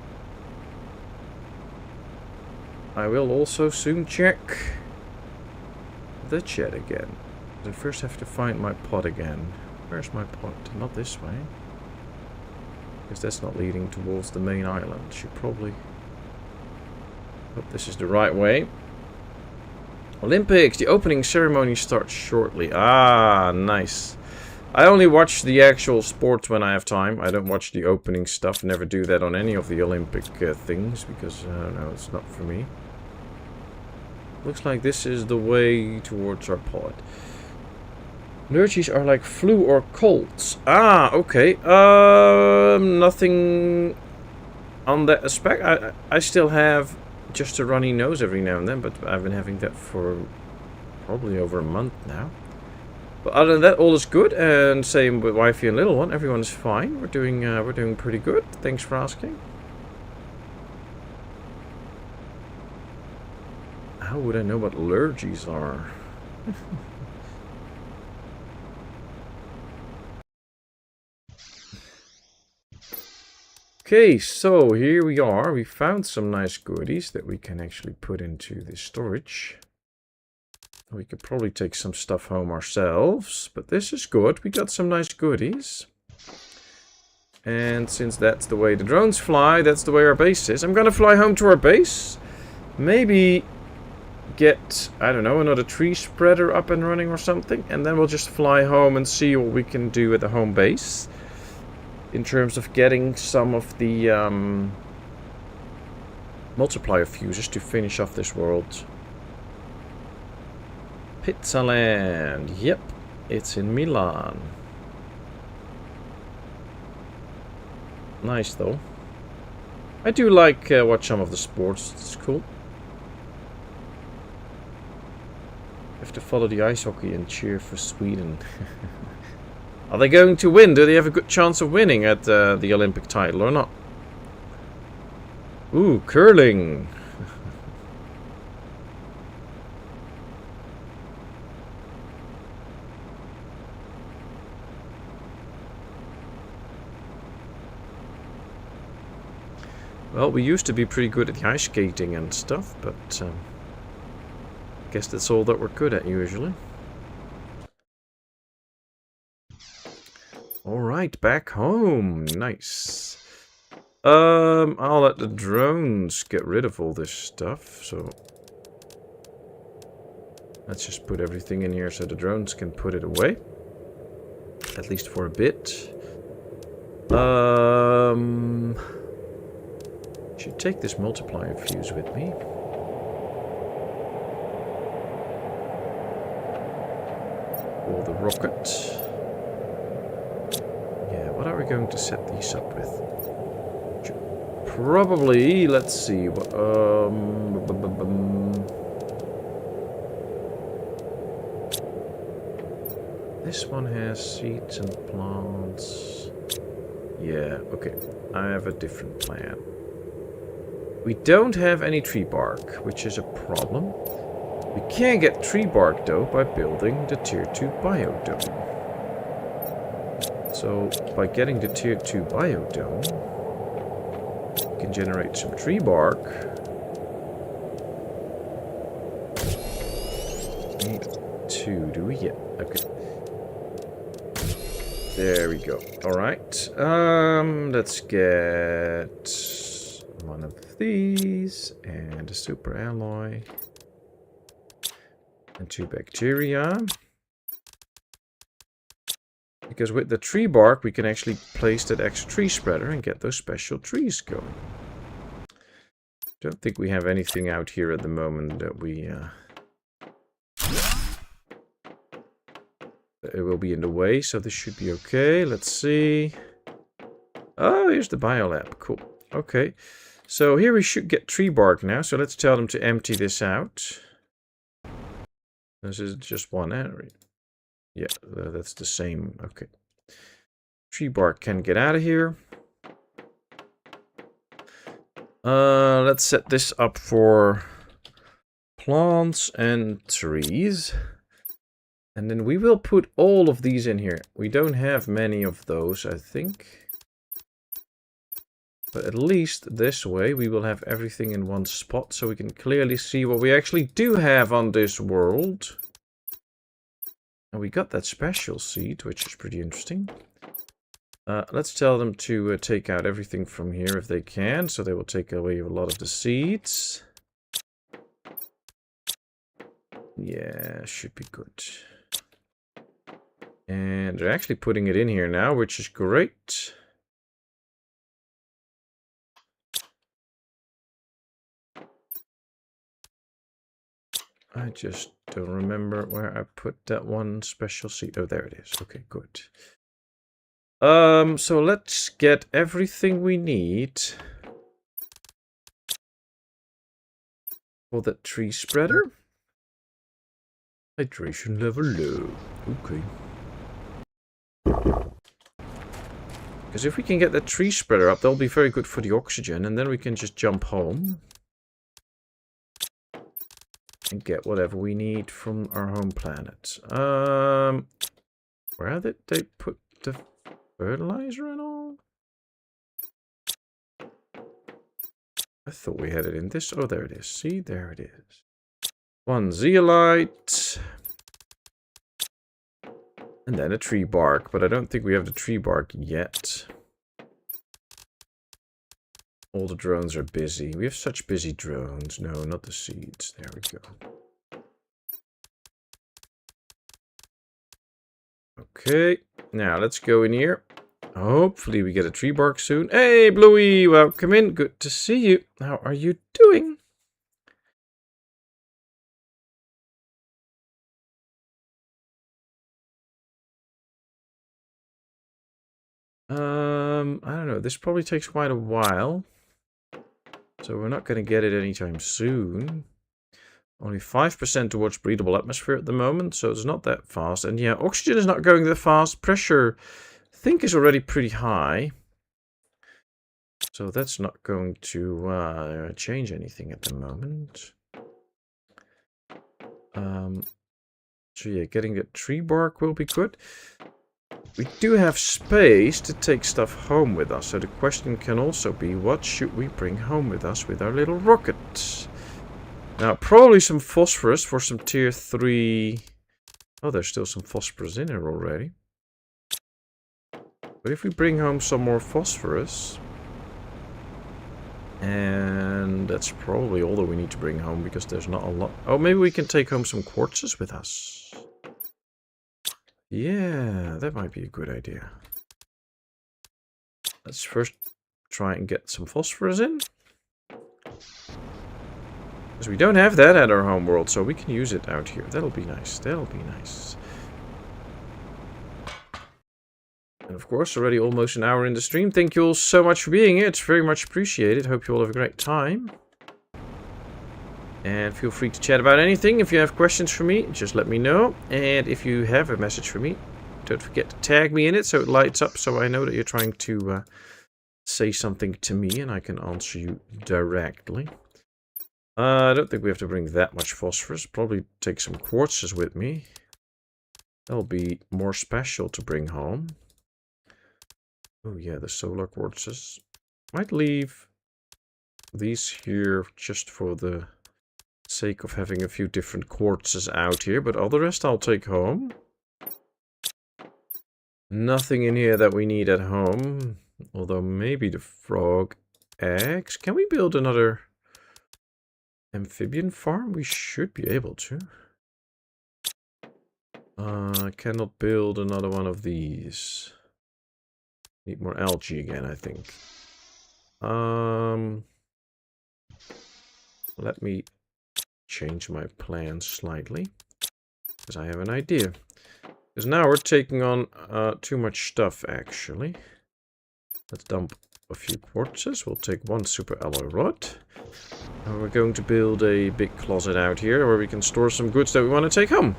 I will also soon check the chat again. But I first have to find my pot again. Where's my pot? Not this way. Because that's not leading towards the main island. Should probably... Hope this is the right way. Olympics! The opening ceremony starts shortly. Ah, nice. I only watch the actual sports when I have time. I don't watch the opening stuff. Never do that on any of the Olympic things. Because, I don't know, it's not for me. Looks like this is the way towards our pod. Lurgies are like flu or colds. Ah, okay. Nothing on that aspect. I still have just a runny nose every now and then, but I've been having that for probably over a month now. But other than that, all is good, and same with wifey and little one. Everyone is fine. We're doing pretty good. Thanks for asking. How would I know what allergies are? Okay, so here we are. We found some nice goodies that we can actually put into the storage. We could probably take some stuff home ourselves, but this is good. We got some nice goodies. And since that's the way the drones fly, that's the way our base is. I'm gonna fly home to our base. Maybe get, I don't know, another tree spreader up and running or something. And then we'll just fly home and see what we can do at the home base. In terms of getting some of the multiplier fuses to finish off this world. Pizza Land. Yep, it's in Milan. Nice though. I do like watch some of the sports. It's cool. Have to follow the ice hockey and cheer for Sweden. Are they going to win? Do they have a good chance of winning at the Olympic title or not? Ooh, curling. Well, we used to be pretty good at the ice skating and stuff, but I guess that's all that we're good at usually. Alright, back home. Nice. I'll let the drones get rid of all this stuff, so let's just put everything in here so the drones can put it away. At least for a bit. Should take this multiplier fuse with me. Or the rocket. What are we going to set these up with? Probably, let's see, what, this one has seeds and plants. Yeah, okay. I have a different plan. We don't have any tree bark, which is a problem. We can get tree bark, though, by building the Tier 2 biodome. So, by getting the Tier 2 biodome, we can generate some tree bark. Need 2, do we? Yeah, okay. There we go. Alright. Let's get one of these, and a super alloy, and 2 bacteria. Because with the tree bark, we can actually place that extra tree spreader and get those special trees going. Don't think we have anything out here at the moment that we... it will be in the way, so this should be okay. Let's see. Oh, here's the biolab. Cool. Okay. So here we should get tree bark now. So let's tell them to empty this out. This is just one area. Yeah, that's the same. Okay. Tree bark can get out of here. Let's set this up for plants and trees. And then we will put all of these in here. We don't have many of those, I think. But at least this way we will have everything in one spot so we can clearly see what we actually do have on this world. And we got that special seed, which is pretty interesting. Let's tell them to take out everything from here if they can. So they will take away a lot of the seeds. Yeah, should be good. And they're actually putting it in here now, which is great. I just don't remember where I put that one special seed. Oh, there it is. Okay, good. So let's get everything we need for that tree spreader. Hydration level low. Okay. Because if we can get that tree spreader up, that'll be very good for the oxygen, and then we can just jump home and get whatever we need from our home planet. Where did they put the fertilizer and all? I thought we had it in this. Oh, there it is. See, there it is. One zeolite. And then a tree bark, but I don't think we have the tree bark yet. All the drones are busy. We have such busy drones. No, not the seeds. There we go. Okay, now let's go in here. Hopefully we get a tree bark soon. Hey, Bluey, welcome in. Good to see you. How are you doing? I don't know. This probably takes quite a while. So we're not going to get it anytime soon. Only 5% towards breathable atmosphere at the moment, so it's not that fast. And yeah, oxygen is not going that fast. Pressure, I think, is already pretty high. So that's not going to change anything at the moment. So yeah, getting that tree bark will be good. We do have space to take stuff home with us, so the question can also be, what should we bring home with us with our little rocket? Now, probably some phosphorus for some tier 3... Oh, there's still some phosphorus in here already. But if we bring home some more phosphorus... And that's probably all that we need to bring home, because there's not a lot... Oh, maybe we can take home some quartzes with us. Yeah, that might be a good idea. Let's first try and get some phosphorus in. Because we don't have that at our home world, so we can use it out here. That'll be nice. That'll be nice. And of course, already almost an hour in the stream. Thank you all so much for being here. It's very much appreciated. Hope you all have a great time. And feel free to chat about anything. If you have questions for me, just let me know. And if you have a message for me, don't forget to tag me in it so it lights up so I know that you're trying to say something to me and I can answer you directly. I don't think we have to bring that much phosphorus. Probably take some quartzes with me. That'll be more special to bring home. Oh yeah, the solar quartzes. Might leave these here just for the sake of having a few different quartzes out here, but all the rest I'll take home. Nothing in here that we need at home, although maybe the frog eggs. Can we build another amphibian farm? We should be able to. I cannot build another one of these. Need more algae again, I think. let me change my plan slightly. Because I have an idea. Because now we're taking on too much stuff, actually. Let's dump a few quartzes. We'll take one super alloy rod. And we're going to build a big closet out here where we can store some goods that we want to take home.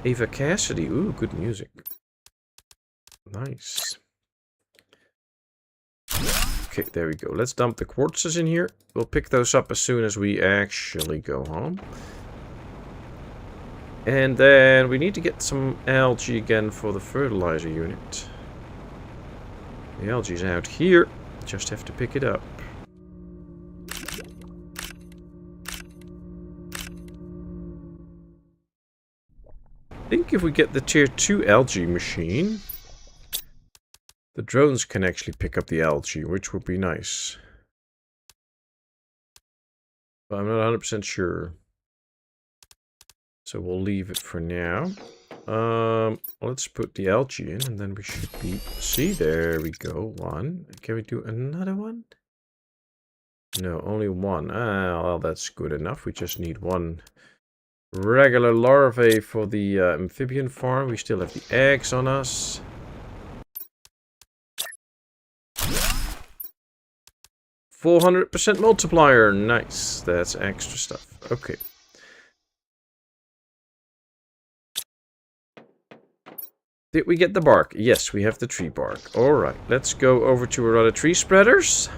Ava Cassidy. Ooh, good music. Nice. Okay, there we go. Let's dump the quartzes in here. We'll pick those up as soon as we actually go home. And then we need to get some algae again for the fertilizer unit. The algae's out here. Just have to pick it up. I think if we get the tier 2 algae machine, the drones can actually pick up the algae, which would be nice. But I'm not 100% sure. So we'll leave it for now. Let's put the algae in and then we should be... See, there we go. One. Can we do another one? No, only one. Ah, well, that's good enough. We just need one regular larvae for the amphibian farm. We still have the eggs on us. $400% multiplier. Nice. That's extra stuff. Okay. Did we get the bark? Yes, we have the tree bark. Alright, let's go over to our other tree spreaders.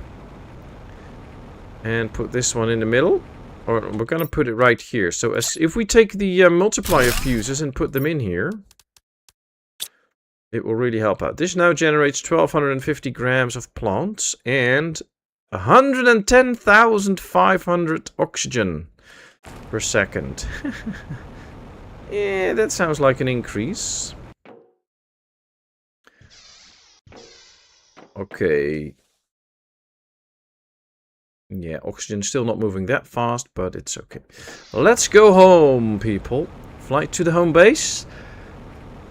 And put this one in the middle. Or we're going to put it right here. So if we take the multiplier fuses and put them in here, it will really help out. This now generates 1,250 grams of plants and 110,500 oxygen per second. Yeah, that sounds like an increase. Okay. Yeah, oxygen's still not moving that fast, but it's okay. Let's go home, people. Fly to the home base.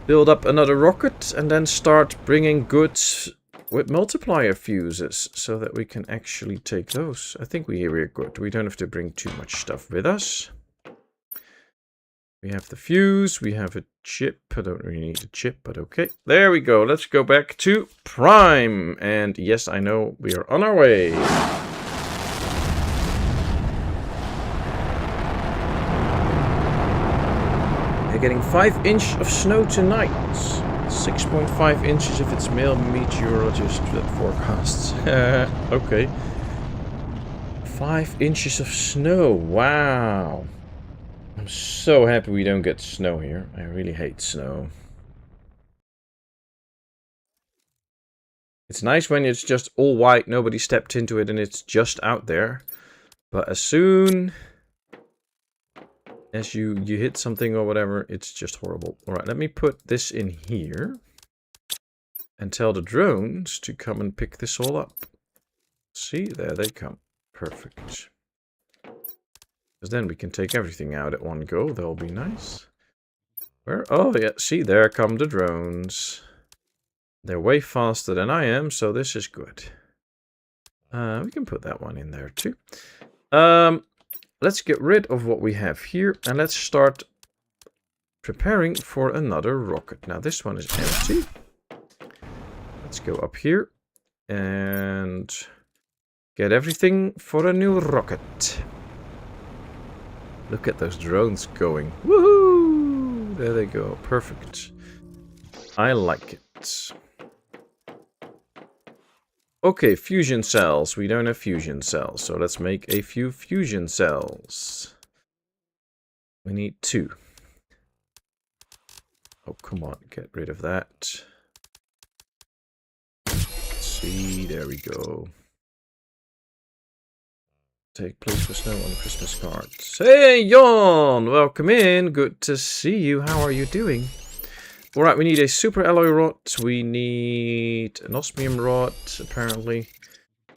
Build up another rocket, and then start bringing goods with multiplier fuses, so that we can actually take those. I think we're good. We don't have to bring too much stuff with us. We have the fuse, we have a chip. I don't really need a chip, but okay. There we go. Let's go back to Prime. And yes, I know we are on our way. We're getting 5 inches of snow tonight. 6.5 inches if it's male meteorologist forecasts. Okay. 5 inches of snow. Wow. I'm so happy we don't get snow here. I really hate snow. It's nice when it's just all white, nobody stepped into it, and it's just out there. But as soon as you hit something or whatever, it's just horrible. Alright, let me put this in here. And tell the drones to come and pick this all up. See, there they come. Perfect. Because then we can take everything out at one go. That'll be nice. Where? Oh, yeah. See, there come the drones. They're way faster than I am, so this is good. We can put that one in there too. Let's get rid of what we have here. And let's start preparing for another rocket. Now, this one is empty. Let's go up here. And get everything for a new rocket. Look at those drones going. Woohoo! There they go. Perfect. I like it. Okay, fusion cells. We don't have fusion cells, so let's make a few fusion cells. We need 2. Oh, come on. Get rid of that. Let's see. There we go. Take place with snow on Christmas cards. Hey, Jon! Welcome in. Good to see you. How are you doing? Alright, we need a super alloy rod. We need an osmium rod, apparently.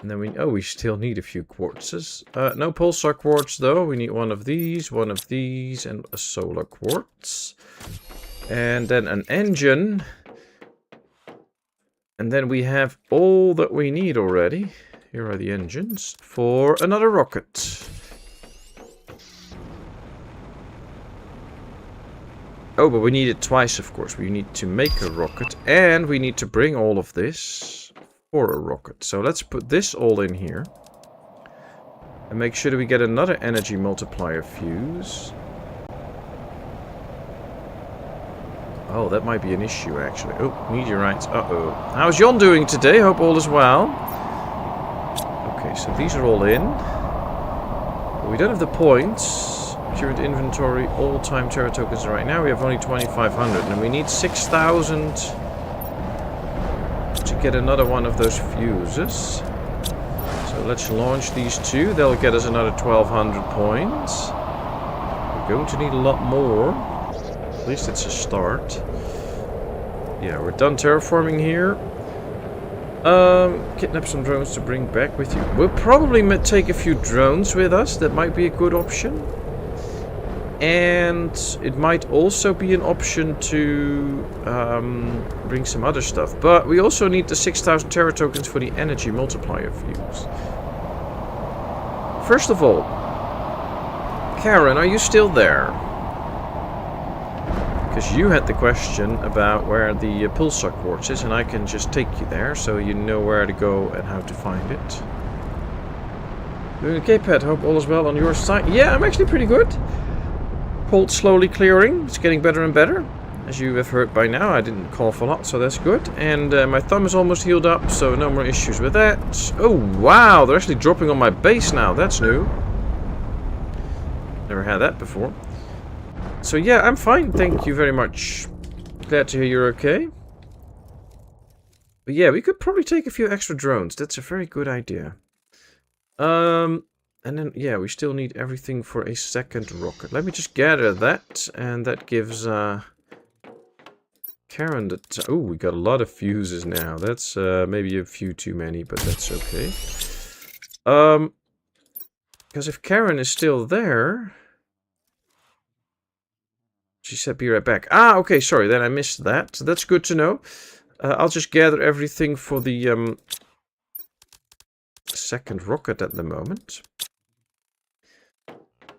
And then we still need a few quartzes. No pulsar quartz, though. We need one of these, and a solar quartz. And then an engine. And then we have all that we need already. Here are the engines for another rocket. Oh, but we need it twice, of course. We need to make a rocket, and we need to bring all of this for a rocket. So let's put this all in here. And make sure that we get another energy multiplier fuse. Oh, that might be an issue, actually. Oh, meteorites. Uh-oh. How's Jon doing today? Hope all is well. Okay, so these are all in. We don't have the points. Current inventory, all-time Terra tokens right now. We have only 2,500, and we need 6,000 to get another one of those fuses. So let's launch these two. They'll get us another 1,200 points. We're going to need a lot more. At least it's a start. Yeah, we're done terraforming here. Kidnap some drones to bring back with you. We'll probably take a few drones with us. That might be a good option. And it might also be an option to bring some other stuff. But we also need the 6,000 Terra tokens for the energy multiplier fuse. First of all, Karen, are you still there? Because you had the question about where the pulsar quartz is, and I can just take you there, so you know where to go and how to find it. Doing okay, Pat? Hope all is well on your side. Yeah, I'm actually pretty good. Cold slowly clearing. It's getting better and better. As you have heard by now, I didn't cough a lot, so that's good. And my thumb is almost healed up, so no more issues with that. Oh, wow, they're actually dropping on my base now. That's new. Never had that before. So yeah, I'm fine. Thank you very much. Glad to hear you're okay. But yeah, we could probably take a few extra drones. That's a very good idea. And then, yeah, we still need everything for a second rocket. Let me just gather that, and that gives Karen the... Oh, we got a lot of fuses now. That's maybe a few too many, but that's okay. Because if Karen is still there... She said be right back. Ah, okay, sorry, then I missed that. So that's good to know. I'll just gather everything for the second rocket at the moment.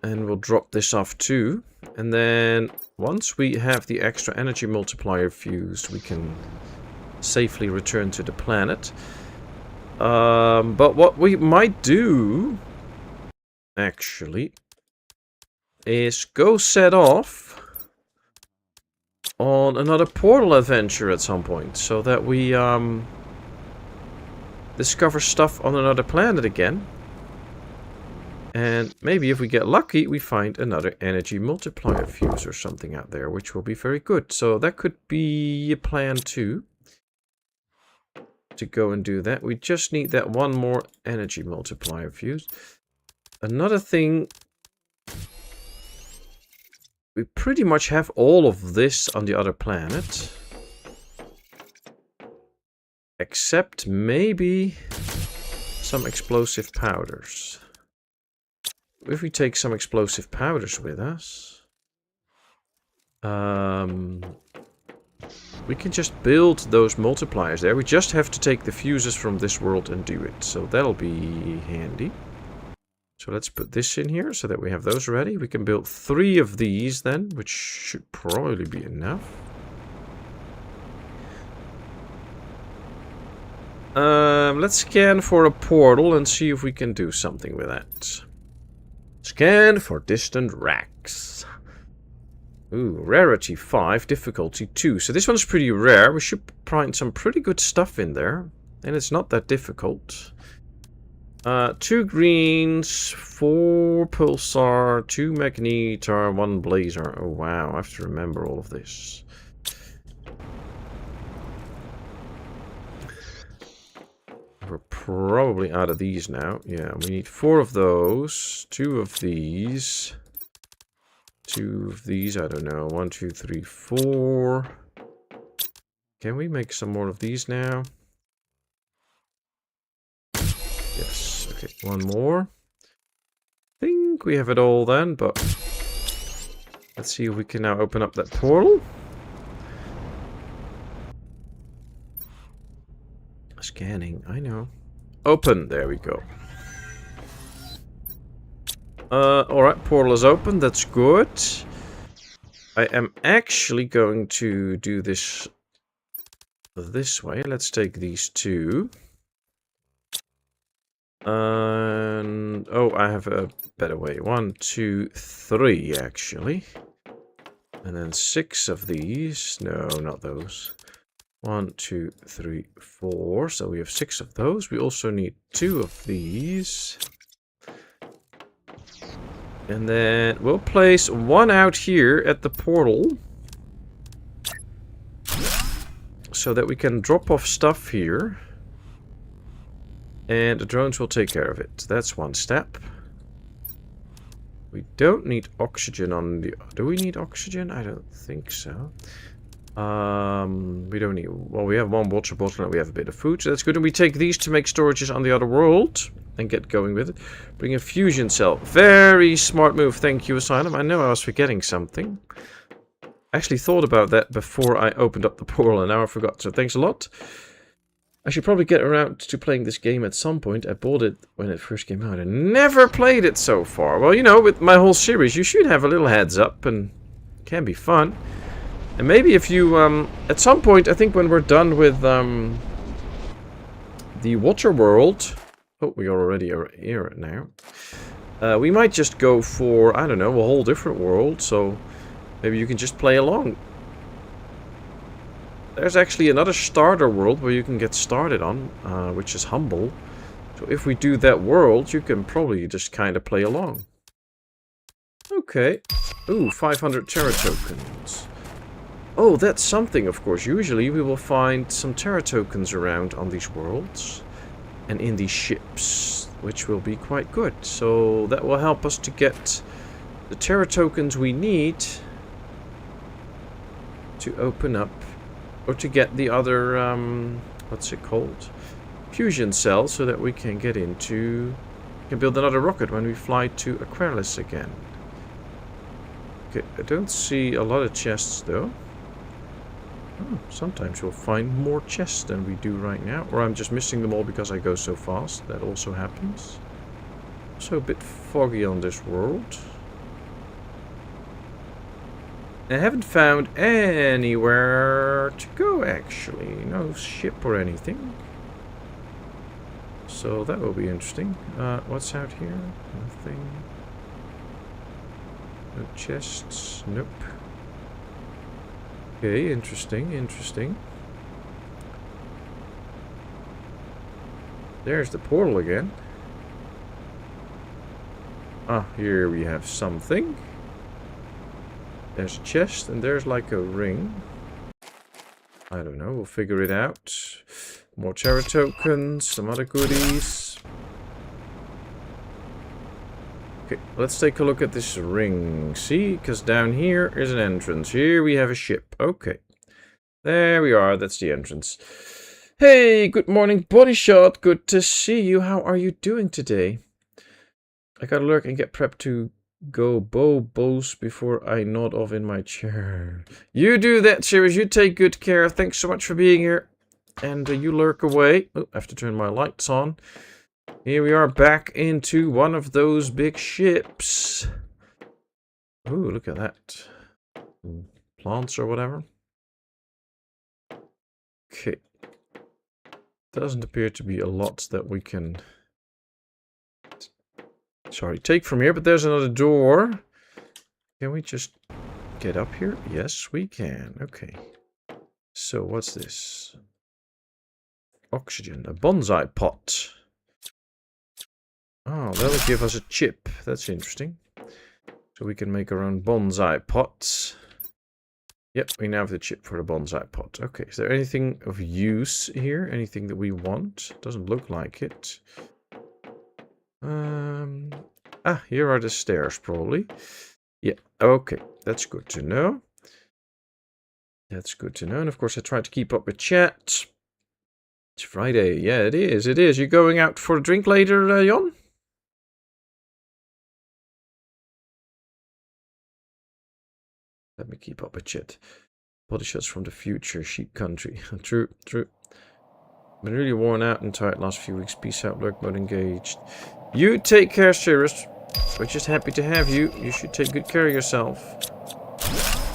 And we'll drop this off too. And then once we have the extra energy multiplier fused, we can safely return to the planet. But what we might do, actually, is go set off on another portal adventure at some point, so that we discover stuff on another planet again. And maybe if we get lucky, we find another energy multiplier fuse or something out there, which will be very good. So that could be a plan too, to go and do that. We just need that one more energy multiplier fuse. Another thing, we pretty much have all of this on the other planet. Except maybe some explosive powders. If we take some explosive powders with us, we can just build those multipliers there. We just have to take the fuses from this world and do it. So that'll be handy. So let's put this in here so that we have those ready. We can build 3 of these then, which should probably be enough. Let's scan for a portal and see if we can do something with that. Scan for distant racks. Ooh, rarity 5, difficulty 2. So this one's pretty rare. We should find some pretty good stuff in there. And it's not that difficult. 2 greens, 4 pulsar, 2 magnetar, 1 blazer. Oh wow, I have to remember all of this. We're probably out of these now. Yeah, we need 4 of those, 2 of these, 2 of these, I don't know, 1, 2, 3, 4. Can we make some more of these now? Yes, okay, 1 more. I think we have it all then, but let's see if we can now open up that portal. Scanning, I know. Open, there we go. Alright, portal is open, that's good. I am actually going to do this way. Let's take these two. And oh, I have a better way. 1, 2, 3 actually. And then 6 of these. No, not those. 1, 2, 3, 4. So we have 6 of those. We also need 2 of these. And then we'll place 1 out here at the portal. So that we can drop off stuff here. And the drones will take care of it. That's 1 step. We don't need oxygen on the... Do we need oxygen? I don't think so. We don't need... Well, we have 1 water bottle and we have a bit of food, so that's good. And we take these to make storages on the other world and get going with it. Bring a fusion cell. Very smart move. Thank you, Asylum. I know I was forgetting something. I actually thought about that before I opened up the portal and now I forgot, so thanks a lot. I should probably get around to playing this game at some point. I bought it when it first came out. I never played it so far. Well, you know, with my whole series, you should have a little heads up, and it can be fun. And maybe if you, at some point, I think when we're done with the Water World... Oh, we are already here now. We might just go for, I don't know, a whole different world. So maybe you can just play along. There's actually another starter world where you can get started on, which is Humble. So if we do that world, you can probably just kind of play along. Okay. Ooh, 500 Terra tokens. Oh, that's something, of course. Usually we will find some Terra tokens around on these worlds and in these ships, which will be quite good. So that will help us to get the Terra tokens we need to open up. Or to get the other, what's it called? Fusion cell, so that we can get into... can build another rocket when we fly to Aquarius again. Okay, I don't see a lot of chests, though. Oh, sometimes we'll find more chests than we do right now. Or I'm just missing them all because I go so fast. That also happens. So a bit foggy on this world. I haven't found anywhere to go, actually. No ship or anything. So that will be interesting. What's out here? Nothing. No chests. Nope. Okay, interesting, interesting. There's the portal again. Ah, here we have something. There's a chest, and there's like a ring. I don't know, we'll figure it out. More Terra tokens, some other goodies. Okay, let's take a look at this ring. See, because down here is an entrance. Here we have a ship. Okay. There we are, that's the entrance. Hey, good morning, Body Shot. Good to see you. How are you doing today? I gotta lurk and get prepped to go bows before I nod off in my chair. You do that, Sirius. You take good care. Thanks so much for being here. And you lurk away. Oh, I have to turn my lights on. Here we are back into one of those big ships. Ooh, look at that. Plants or whatever. Okay. Doesn't appear to be a lot that we can... take from here, but there's another door. Can we just get up here? Yes, we can. Okay. So, what's this? Oxygen. A bonsai pot. Oh, that'll give us a chip. That's interesting. So we can make our own bonsai pots. Yep, we now have the chip for the bonsai pot. Okay, is there anything of use here? Anything that we want? Doesn't look like it. Here are the stairs, probably. Yeah, okay. That's good to know. That's good to know. And of course, I try to keep up with chat. It's Friday. Yeah, it is. It is. You going out for a drink later, Jon? Let me keep up with chat. Body shots from the future. Sheep country. True, true. Been really worn out and tired last few weeks. Peace out, lurk mode engaged. You take care, Cirrus. We're just happy to have you. You should take good care of yourself.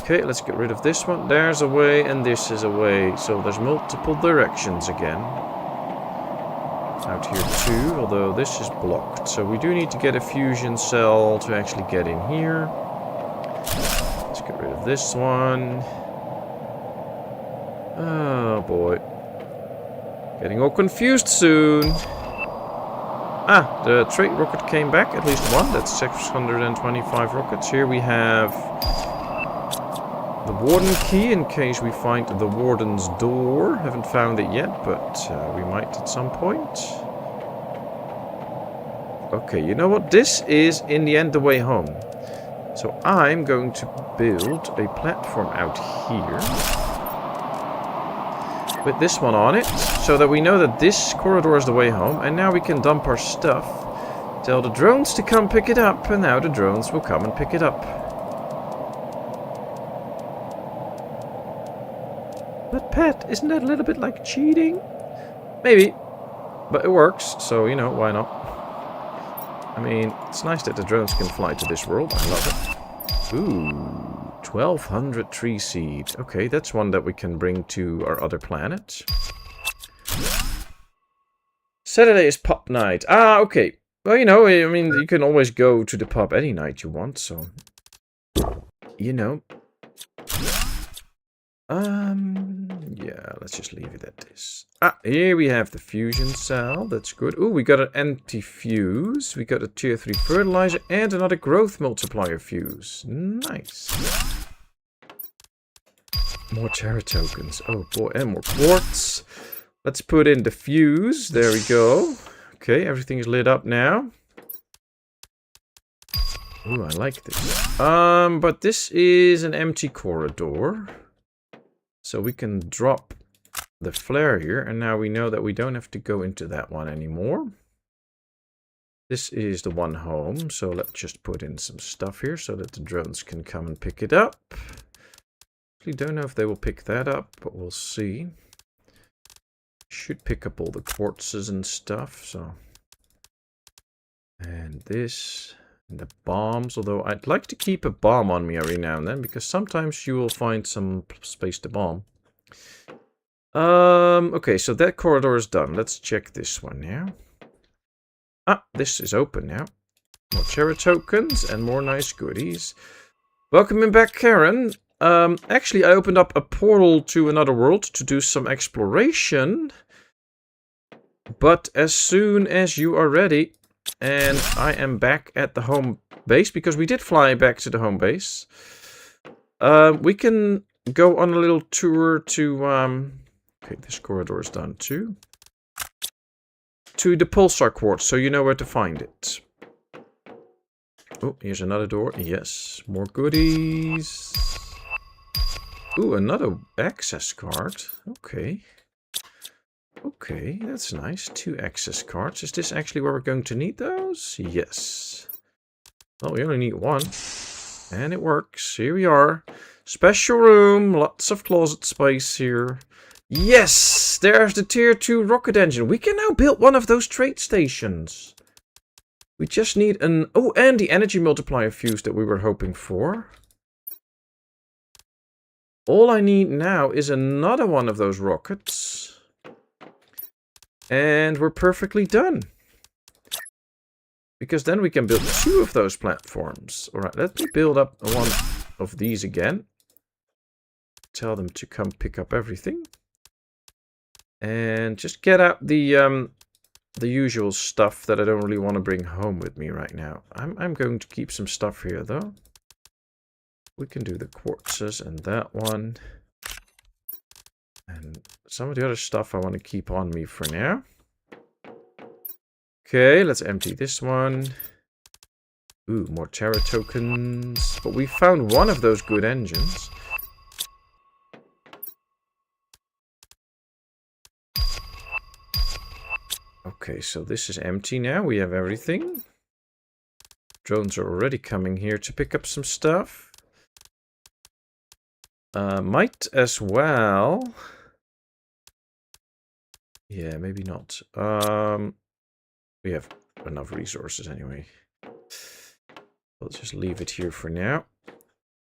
Okay, let's get rid of this one. There's a way, and this is a way. So there's multiple directions again. Out here too, although this is blocked. So we do need to get a fusion cell to actually get in here. Let's get rid of this one. Oh boy. Getting all confused soon. Ah, the trade rocket came back, at least one. That's 625 rockets. Here we have the warden key in case we find the warden's door. Haven't found it yet, but we might at some point. Okay, you know what? This is in the end the way home. So I'm going to build a platform out here with this one on it, so that we know that this corridor is the way home, and now we can dump our stuff. Tell the drones to come pick it up, and now the drones will come and pick it up. But Pat, isn't that a little bit like cheating? Maybe, but it works, so you know, why not? I mean, it's nice that the drones can fly to this world, I love it. Ooh. 1200 tree seed. Okay, that's one that we can bring to our other planet. Saturday is pub night. Ah, okay. Well, you know, I mean, you can always go to the pub any night you want, so... You know. Yeah, let's just leave it at this. Ah, here we have the fusion cell. That's good. Ooh, we got an empty fuse. We got a tier 3 fertilizer and another growth multiplier fuse. Nice. More terra tokens. Oh boy, and more quartz. Let's put in the fuse. There we go. Okay, everything is lit up now. Ooh, I like this. But this is an empty corridor. So we can drop the flare here, and now we know that we don't have to go into that one anymore. This is the one home, so let's just put in some stuff here so that the drones can come and pick it up. Actually, don't know if they will pick that up, but we'll see. Should pick up all the quartzes and stuff, so. And this, and the bombs, although I'd like to keep a bomb on me every now and then, because sometimes you will find some space to bomb. Okay, so that corridor is done. Let's check this one now. Ah, this is open now. More terra tokens and more nice goodies. Welcome back, Karen. Actually, I opened up a portal to another world to do some exploration. But as soon as you are ready, and I am back at the home base, because we did fly back to the home base, we can go on a little tour to... Okay, this corridor is done too. To the pulsar quartz, so you know where to find it. Oh, here's another door. Yes, more goodies. Ooh, another access card. Okay. Okay, that's nice. 2 access cards. Is this actually where we're going to need those? Yes. Well, we only need 1. And it works. Here we are. Special room. Lots of closet space here. Yes! There's the tier 2 rocket engine. We can now build one of those trade stations. We just need an... Oh, and the energy multiplier fuse that we were hoping for. All I need now is another one of those rockets. And we're perfectly done. Because then we can build 2 of those platforms. Alright, let me build up one of these again. Tell them to come pick up everything. And just get out the usual stuff that I don't really want to bring home with me right now. I'm going to keep some stuff here, though. We can do the quartzes and that one. And some of the other stuff I want to keep on me for now. Okay, let's empty this one. Ooh, more terra tokens. But we found one of those good engines. Okay, so this is empty now. We have everything. Drones are already coming here to pick up some stuff. Might as well. Yeah, maybe not. We have enough resources anyway. We'll just leave it here for now.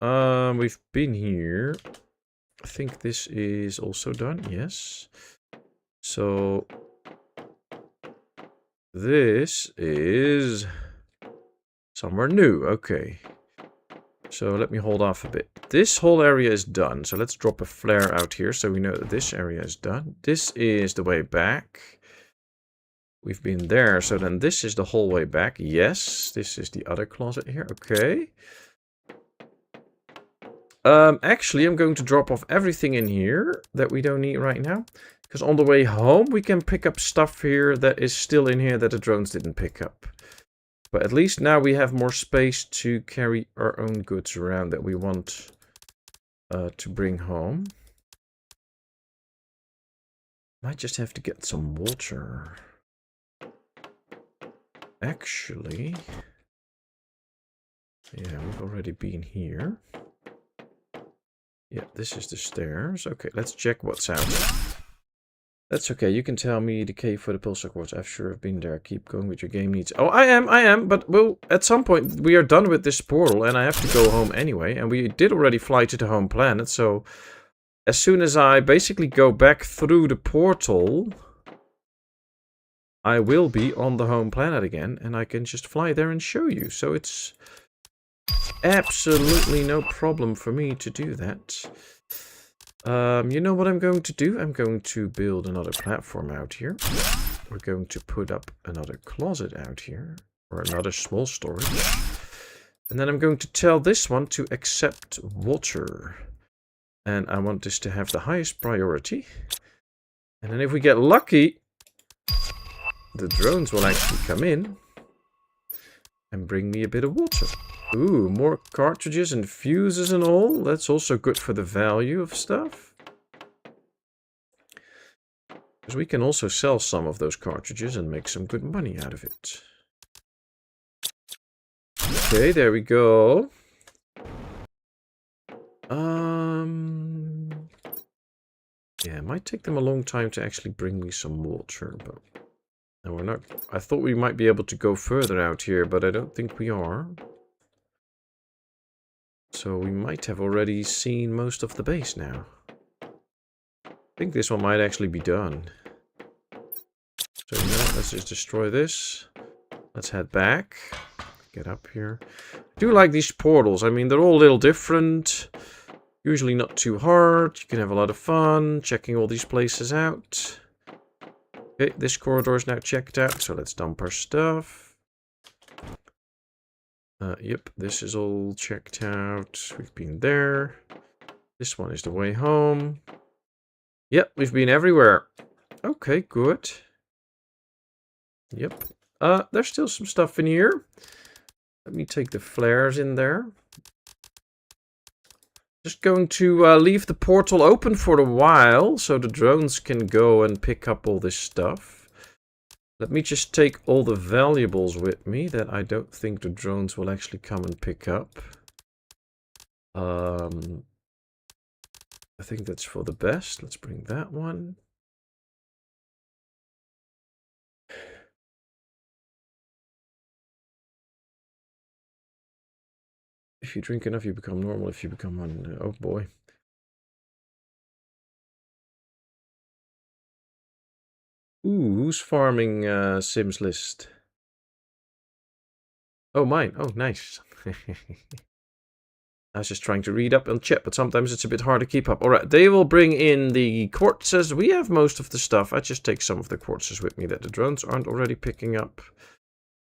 We've been here. I think this is also done, yes. So this is somewhere new, okay. So let me hold off a bit. This whole area is done, so let's drop a flare out here so we know that this area is done. This is the way back. We've been there, so then this is the whole way back. Yes, this is the other closet here, okay. Actually, I'm going to drop off everything in here that we don't need right now. Because on the way home, we can pick up stuff here that is still in here that the drones didn't pick up. But at least now we have more space to carry our own goods around that we want to bring home. Might just have to get some water. Actually, yeah, we've already been here. Yeah, this is the stairs. Okay, let's check what's out. That's okay. You can tell me the cave for the pulsar quartz. I've sure have been there. Keep going with your game needs. Oh, I am. But well, at some point we are done with this portal, and I have to go home anyway. And we did already fly to the home planet, so as soon as I basically go back through the portal, I will be on the home planet again, and I can just fly there and show you. So it's absolutely no problem for me to do that. You know what I'm going to do? I'm going to build another platform out here. We're going to put up another closet out here, or another small storage. And then I'm going to tell this one to accept water. And I want this to have the highest priority. And then if we get lucky, the drones will actually come in and bring me a bit of water. Ooh, more cartridges and fuses and all. That's also good for the value of stuff. Because we can also sell some of those cartridges and make some good money out of it. Okay, there we go. Yeah, it might take them a long time to actually bring me some water, but... And we're not... I thought we might be able to go further out here, but I don't think we are. So we might have already seen most of the base now. I think this one might actually be done. So you know what, let's just destroy this. Let's head back. Get up here. I do like these portals. I mean, they're all a little different. Usually not too hard. You can have a lot of fun checking all these places out. Okay, this corridor is now checked out, so let's dump our stuff. Yep, this is all checked out. We've been there. This one is the way home. Yep, we've been everywhere. Okay, good. Yep. There's still some stuff in here. Let me take the flares in there. Just going to leave the portal open for a while, so the drones can go and pick up all this stuff. Let me just take all the valuables with me that I don't think the drones will actually come and pick up. I think that's for the best. Let's bring that one. If you drink enough, you become normal. If you become one, oh boy. Ooh, who's farming Sims list? Oh, mine. Oh, nice. I was just trying to read up on chat, but sometimes it's a bit hard to keep up. Alright, they will bring in the quartzes. We have most of the stuff. I just take some of the quartzes with me that the drones aren't already picking up.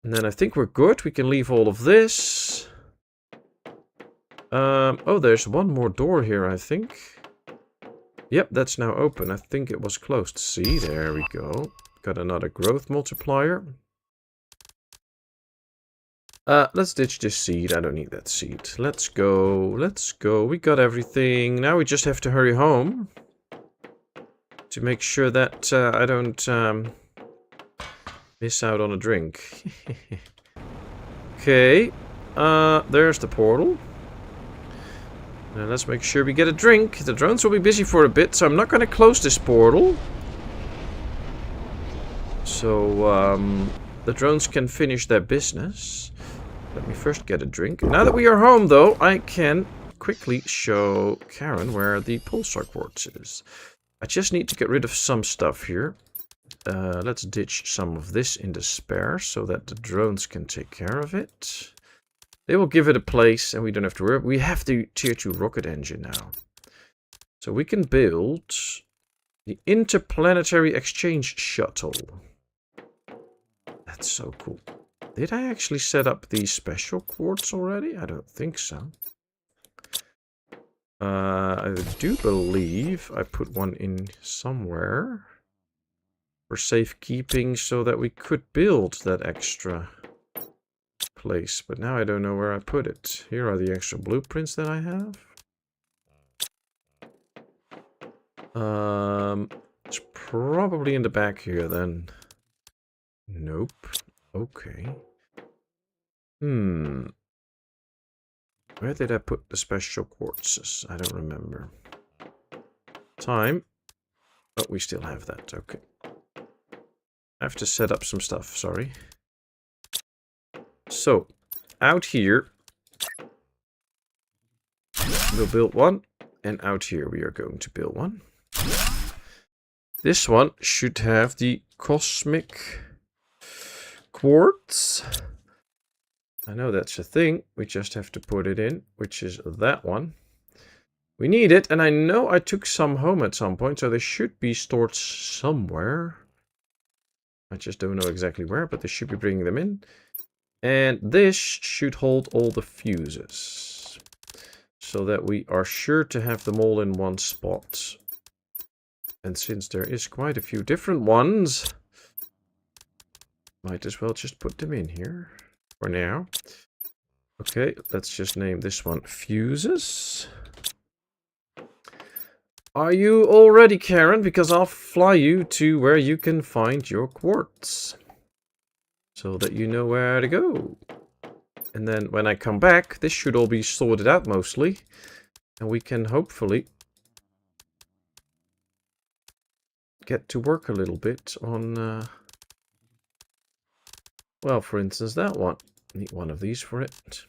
And then I think we're good. We can leave all of this. Oh, there's one more door here, I think. Yep, that's now open. I think it was closed. See, there we go. Got another growth multiplier. Let's ditch this seed. I don't need that seed. Let's go. Let's go. We got everything. Now we just have to hurry home. To make sure that I don't miss out on a drink. Okay. There's the portal. Now let's make sure we get a drink. The drones will be busy for a bit, so I'm not going to close this portal. So the drones can finish their business. Let me first get a drink. Now that we are home, though, I can quickly show Karen where the pulsar quartz is. I just need to get rid of some stuff here. Let's ditch some of this in the spare so that the drones can take care of it. They will give it a place and we don't have to worry. We have the tier 2 rocket engine now. So we can build the Interplanetary Exchange Shuttle. That's so cool. Did I actually set up the special quartz already? I don't think so. I do believe I put one in somewhere for safekeeping so that we could build that extra place. But now I don't know where I put it. Here are the extra blueprints that I have. It's probably in the back here then. Nope. Okay. Where did I put the special quartzes? I don't remember. Time. Oh, we still have that. Okay. I have to set up some stuff, sorry. So, out here, we'll build one. And out here we are going to build one. This one should have the cosmic quartz. I know that's a thing. We just have to put it in, which is that one. We need it, and I know I took some home at some point, so they should be stored somewhere. I just don't know exactly where, but they should be bringing them in. And this should hold all the fuses, so that we are sure to have them all in one spot. And since there is quite a few different ones, might as well just put them in here for now. Okay, let's just name this one Fuses. Are you all ready, Karen? Because I'll fly you to where you can find your quartz, so that you know where to go. And then when I come back, this should all be sorted out mostly. And we can hopefully get to work a little bit on, well, for instance, that one. Need one of these for it.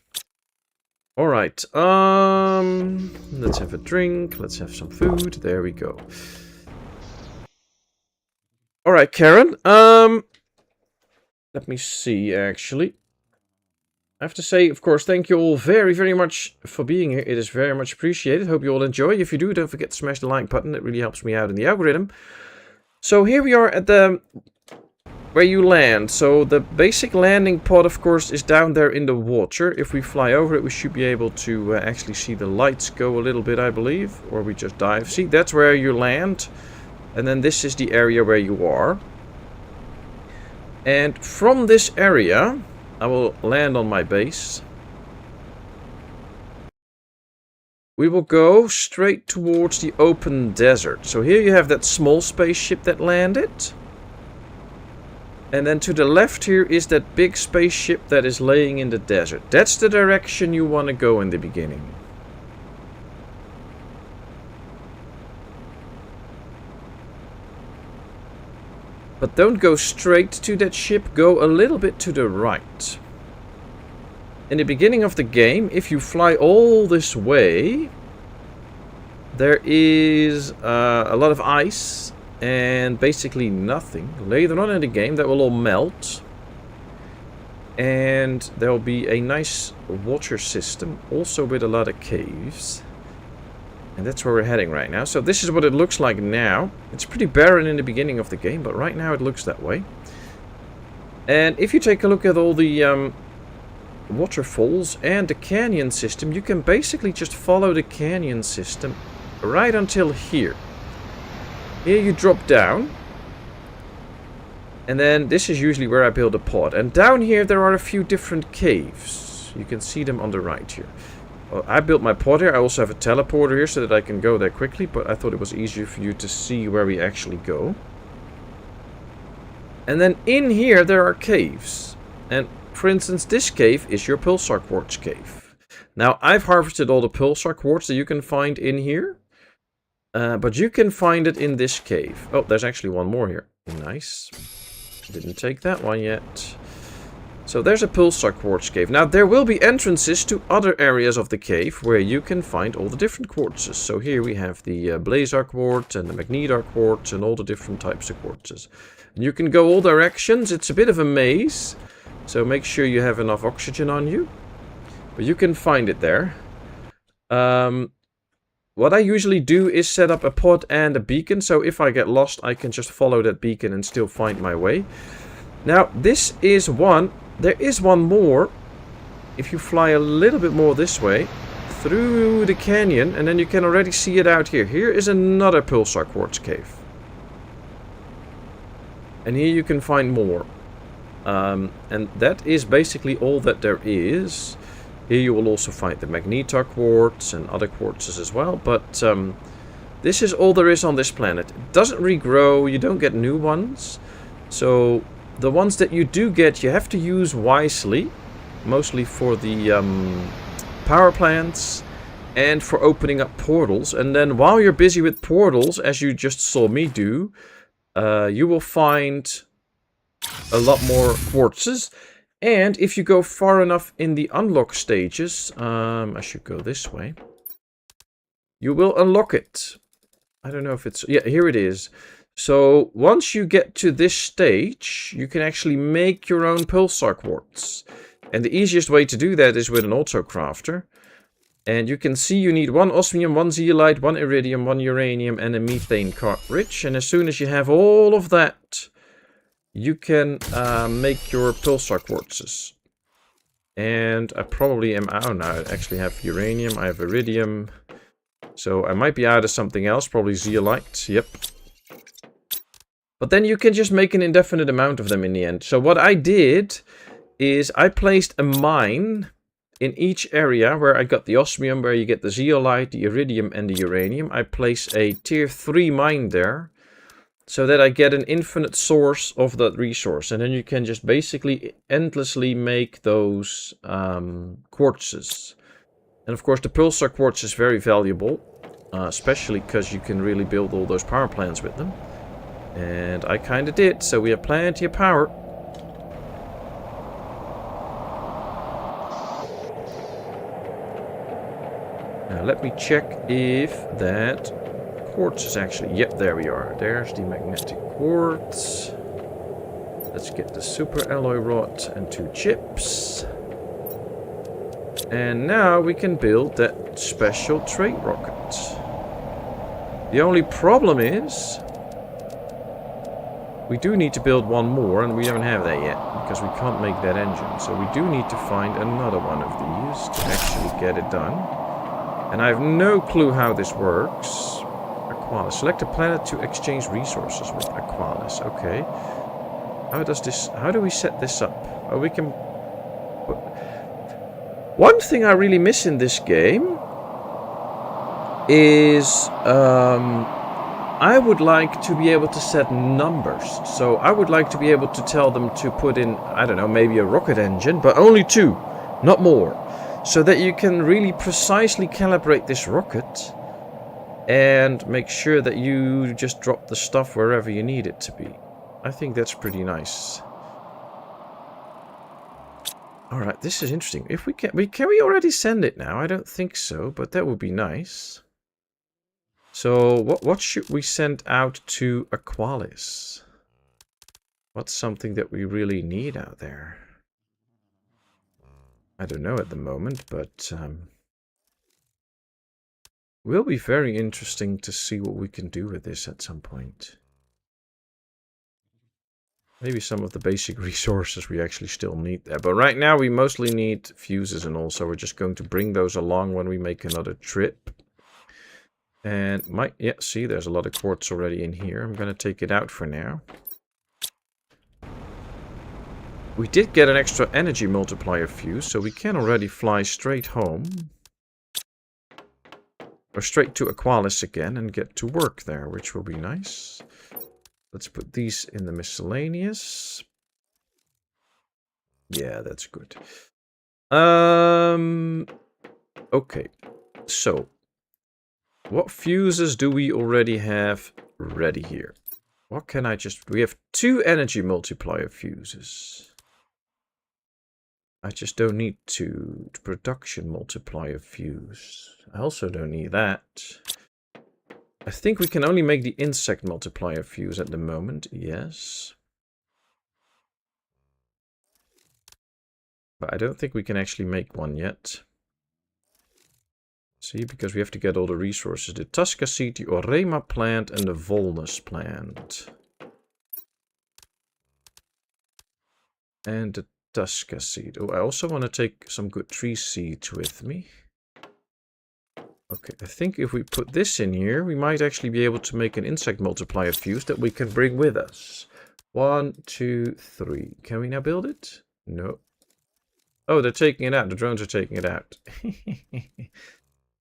Alright, let's have a drink, let's have some food, there we go. Alright, Karen, let me see, actually. I have to say, of course, thank you all very, very much for being here. It is very much appreciated. Hope you all enjoy. If you do, don't forget to smash the like button. It really helps me out in the algorithm. So here we are at the where you land. So the basic landing pod, of course, is down there in the water. If we fly over it, we should be able to actually see the lights go a little bit, I believe. Or we just dive. See, that's where you land. And then this is the area where you are. And from this area, I will land on my base. We will go straight towards the open desert. So here you have that small spaceship that landed. And then to the left here is that big spaceship that is laying in the desert. That's the direction you want to go in the beginning. But don't go straight to that ship, go a little bit to the right. In the beginning of the game, if you fly all this way, there is a lot of ice and basically nothing. Later on in the game, that will all melt. And there will be a nice water system, also with a lot of caves. And that's where we're heading right now. So this is what it looks like now. It's pretty barren in the beginning of the game, but right now it looks that way. And if you take a look at all the waterfalls and the canyon system, you can basically just follow the canyon system right until here. Here you drop down. And then this is usually where I build a pod. And down here there are a few different caves. You can see them on the right here. I built my pod here. I also have a teleporter here so that I can go there quickly, but I thought it was easier for you to see where we actually go. And then in here there are caves. And for instance, this cave is your pulsar quartz cave. Now I've harvested all the pulsar quartz that you can find in here. But you can find it in this cave. Oh, there's actually one more here. Nice. Didn't take that one yet. So there's a pulsar quartz cave. Now there will be entrances to other areas of the cave where you can find all the different quartzes. So here we have the blazar quartz and the magnetar quartz and all the different types of quartzes. And you can go all directions. It's a bit of a maze. So make sure you have enough oxygen on you. But you can find it there. What I usually do is set up a pod and a beacon. So if I get lost, I can just follow that beacon and still find my way. Now this is one. There is one more, if you fly a little bit more this way, through the canyon, and then you can already see it out here. Here is another pulsar quartz cave. And here you can find more. And that is basically all that there is. Here you will also find the magnetar quartz and other quartzes as well, but this is all there is on this planet. It doesn't regrow, you don't get new ones, so the ones that you do get, you have to use wisely, mostly for the power plants and for opening up portals. And then while you're busy with portals, as you just saw me do, you will find a lot more quartzes. And if you go far enough in the unlock stages, I should go this way, you will unlock it. I don't know if it's... yeah, here it is. So once you get to this stage, you can actually make your own pulsar quartz. And the easiest way to do that is with an auto crafter. And you can see you need 1 osmium, 1 zeolite, 1 iridium, 1 uranium, and a methane cartridge. And as soon as you have all of that, you can make your pulsar quartzes. And I probably am out now. I actually have uranium, I have iridium. So I might be out of something else, probably zeolite. Yep. But then you can just make an indefinite amount of them in the end. So what I did is I placed a mine in each area where I got the osmium, where you get the zeolite, the iridium, and the uranium. I place a tier 3 mine there so that I get an infinite source of that resource. And then you can just basically endlessly make those quartzes. And of course the pulsar quartz is very valuable, especially because you can really build all those power plants with them. And I kind of did, so we have plenty of power. Now let me check if that quartz is actually... yep, there we are. There's the magnetic quartz. Let's get the super alloy rod and 2 chips. And now we can build that special trade rocket. The only problem is... we do need to build one more, and we don't have that yet, because we can't make that engine. So we do need to find another one of these to actually get it done. And I have no clue how this works. Aqualis. Select a planet to exchange resources with Aqualis. Okay. How does this... how do we set this up? Oh, we can... one thing I really miss in this game is... I would like to be able to set numbers. So I would like to be able to tell them to put in, I don't know, maybe a rocket engine, but only 2, not more. So that you can really precisely calibrate this rocket and make sure that you just drop the stuff wherever you need it to be. I think that's pretty nice. Alright, this is interesting. If we can we already send it now? I don't think so, but that would be nice. So, what should we send out to Aqualis? What's something that we really need out there? I don't know at the moment, but will be very interesting to see what we can do with this at some point. Maybe some of the basic resources we actually still need there. But right now we mostly need fuses and all, so we're just going to bring those along when we make another trip. And yeah, see, there's a lot of quartz already in here. I'm going to take it out for now. We did get an extra energy multiplier fuse, so we can already fly straight home. Or straight to Aqualis again and get to work there, which will be nice. Let's put these in the miscellaneous. Yeah, that's good. Okay, so... what fuses do we already have ready here? What can I just... we have 2 energy multiplier fuses. I just don't need to production multiplier fuse. I also don't need that. I think we can only make the insect multiplier fuse at the moment, yes. But I don't think we can actually make one yet. See, because we have to get all the resources. The Tusca seed, the Orema plant, and the Volnus plant. And the Tusca seed. Oh, I also want to take some good tree seeds with me. Okay, I think if we put this in here, we might actually be able to make an insect multiplier fuse that we can bring with us. 1, 2, 3. Can we now build it? No. Oh, they're taking it out. The drones are taking it out.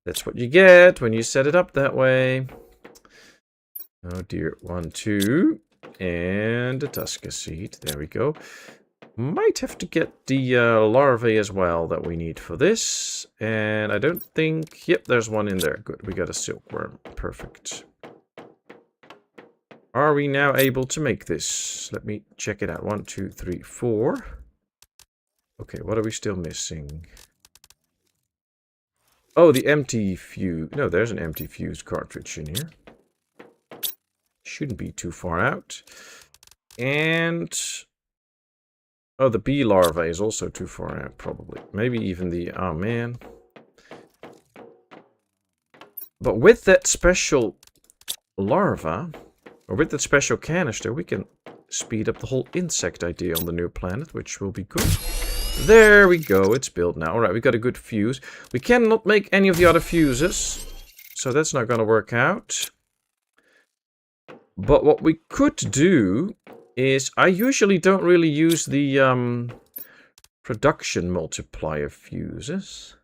That's what you get when you set it up that way. Oh dear. 1, 2. And the Tusca seed. There we go. Might have to get the larvae as well that we need for this. And I don't think... Yep, there's one in there. Good, we got a silkworm. Perfect. Are we now able to make this? Let me check it out. 1, 2, 3, 4. Okay, what are we still missing? Oh, the empty fuse. No, there's an empty fuse cartridge in here. Shouldn't be too far out. And... Oh, the bee larvae is also too far out, probably. Maybe even the... Oh, man. But with that special larva, or with that special canister, we can speed up the whole insect idea on the new planet, which will be good. There we go, it's built now. Alright, we got a good fuse. We cannot make any of the other fuses, so that's not going to work out. But what we could do is, I usually don't really use the production multiplier fuses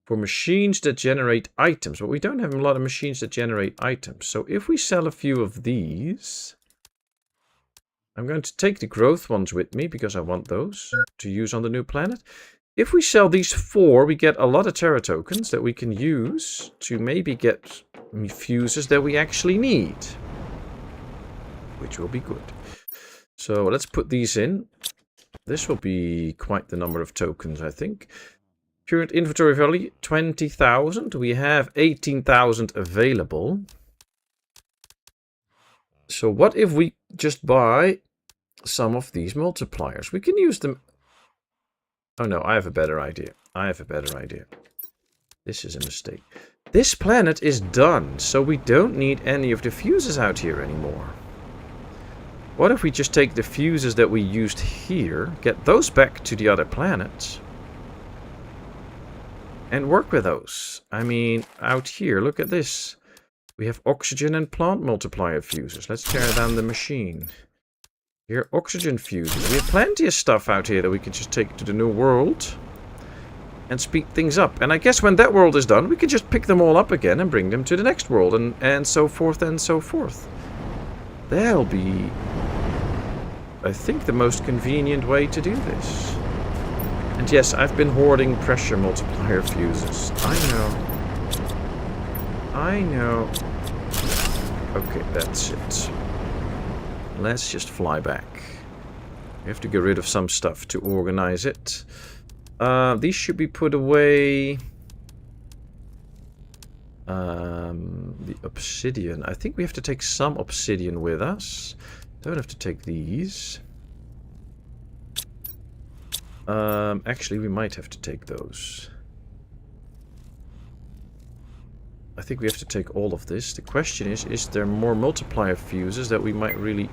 for machines that generate items. But we don't have a lot of machines that generate items. So if we sell a few of these... I'm going to take the growth ones with me, because I want those to use on the new planet. If we sell these 4, we get a lot of Terra tokens that we can use to maybe get fuses that we actually need. Which will be good. So let's put these in. This will be quite the number of tokens, I think. Current inventory value, 20,000. We have 18,000 available. So what if we just buy some of these multipliers? We can use them... Oh no, I have a better idea. I have a better idea. This is a mistake. This planet is done, so we don't need any of the fuses out here anymore. What if we just take the fuses that we used here, get those back to the other planets, and work with those? I mean, out here, look at this. We have oxygen and plant multiplier fuses. Let's tear down the machine. Here are oxygen fuses. We have plenty of stuff out here that we can just take to the new world and speed things up. And I guess when that world is done, we can just pick them all up again and bring them to the next world, and so forth and so forth. That'll be, I think, the most convenient way to do this. And yes, I've been hoarding pressure multiplier fuses. I know. I know. Okay, that's it. Let's just fly back. We have to get rid of some stuff to organize it. These should be put away. The obsidian. I think we have to take some obsidian with us. Don't have to take these. Actually, we might have to take those. I think we have to take all of this. The question is there more multiplier fuses that we might really...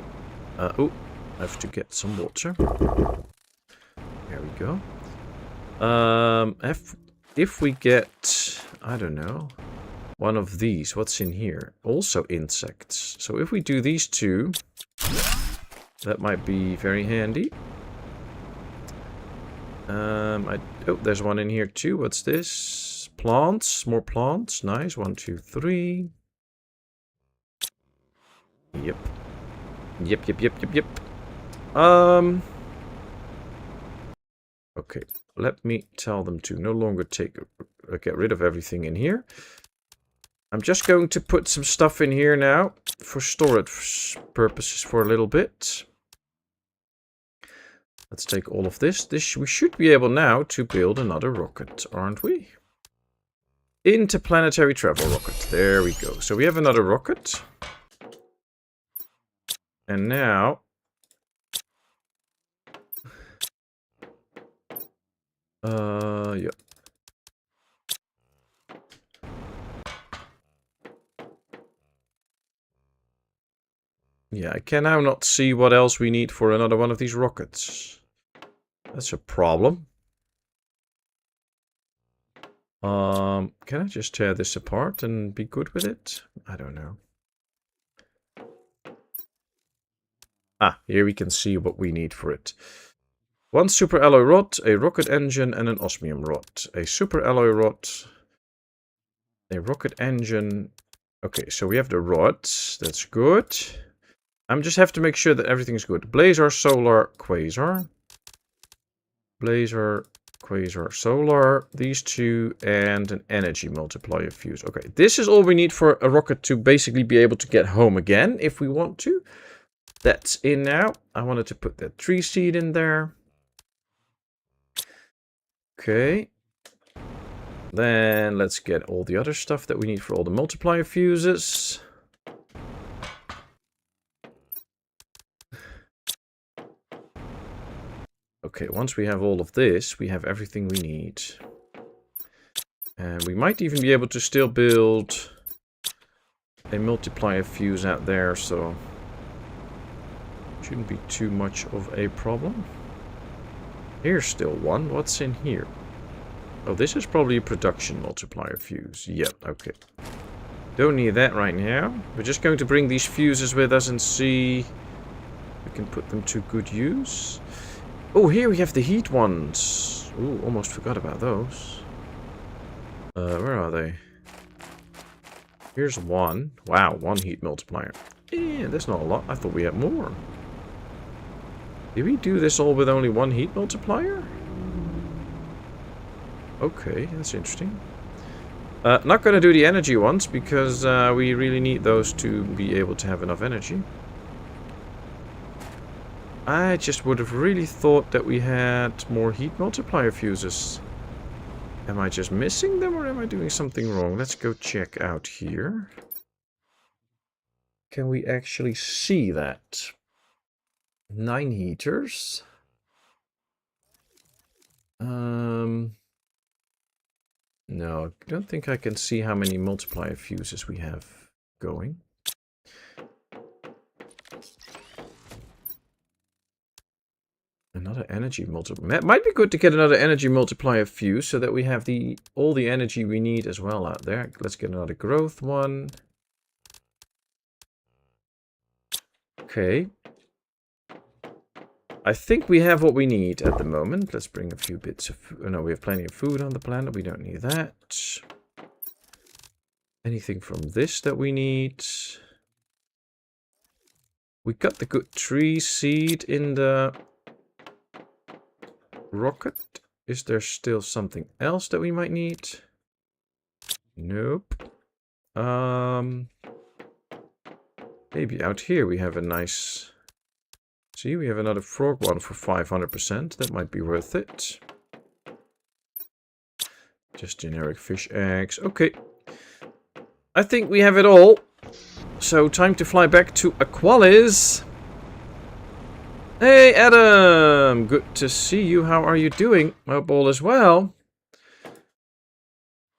oh, I have to get some water. There we go. If we get, I don't know, one of these, what's in here? Also insects. So if we do these 2, that might be very handy. Oh, there's one in here too. What's this? Plants, more plants. Nice. 1, 2, 3. Yep. Yep. Okay. Let me tell them to no longer get rid of everything in here. I'm just going to put some stuff in here now for storage purposes for a little bit. Let's take all of this. We should be able now to build another rocket, aren't we? Interplanetary travel rocket. There we go. So we have another rocket. And now... yeah. Yeah, I can now not see what else we need for another one of these rockets. That's a problem. Can I just tear this apart and be good with it? I don't know. Ah, here we can see what we need for it. One super alloy rod, a rocket engine, and an osmium rod. A super alloy rod, a rocket engine. Okay, so we have the rods. That's good. I just have to make sure that everything's good. Blazer, solar, quasar. Blazer, quasar, solar. These two, and an energy multiplier fuse. Okay, this is all we need for a rocket to basically be able to get home again, if we want to. That's in now. I wanted to put that tree seed in there. Okay. Then let's get all the other stuff that we need for all the multiplier fuses. Okay, once we have all of this, we have everything we need. And we might even be able to still build a multiplier fuse out there, so shouldn't be too much of a problem. Here's still one. What's in here? Oh, this is probably a production multiplier fuse. Yep, okay. Don't need that right now. We're just going to bring these fuses with us and see if we can put them to good use. Oh, here we have the heat ones. Ooh, almost forgot about those. Where are they? Here's one. Wow, one heat multiplier. Yeah, that's not a lot. I thought we had more. Did we do this all with only one heat multiplier? Okay, that's interesting. Not going to do the energy ones because we really need those to be able to have enough energy. I just would have really thought that we had more heat multiplier fuses. Am I just missing them or am I doing something wrong? Let's go check out here. Can we actually see that? 9 heaters. No, I don't think I can see how many multiplier fuses we have going. Another energy multiplier. It might be good to get another energy multiplier fuse so that we have all the energy we need as well out there. Let's get another growth one. Okay. I think we have what we need at the moment. Let's bring a few bits of food. Oh, no, we have plenty of food on the planet. We don't need that. Anything from this that we need? We got the good tree seed in the rocket. Is there still something else that we might need? Nope. Maybe out here we have a nice... See, we have another frog one for 500%. That might be worth it. Just generic fish eggs. Okay. I think we have it all. So, time to fly back to Aqualis. Hey, Adam! Good to see you. How are you doing? Hope all is well.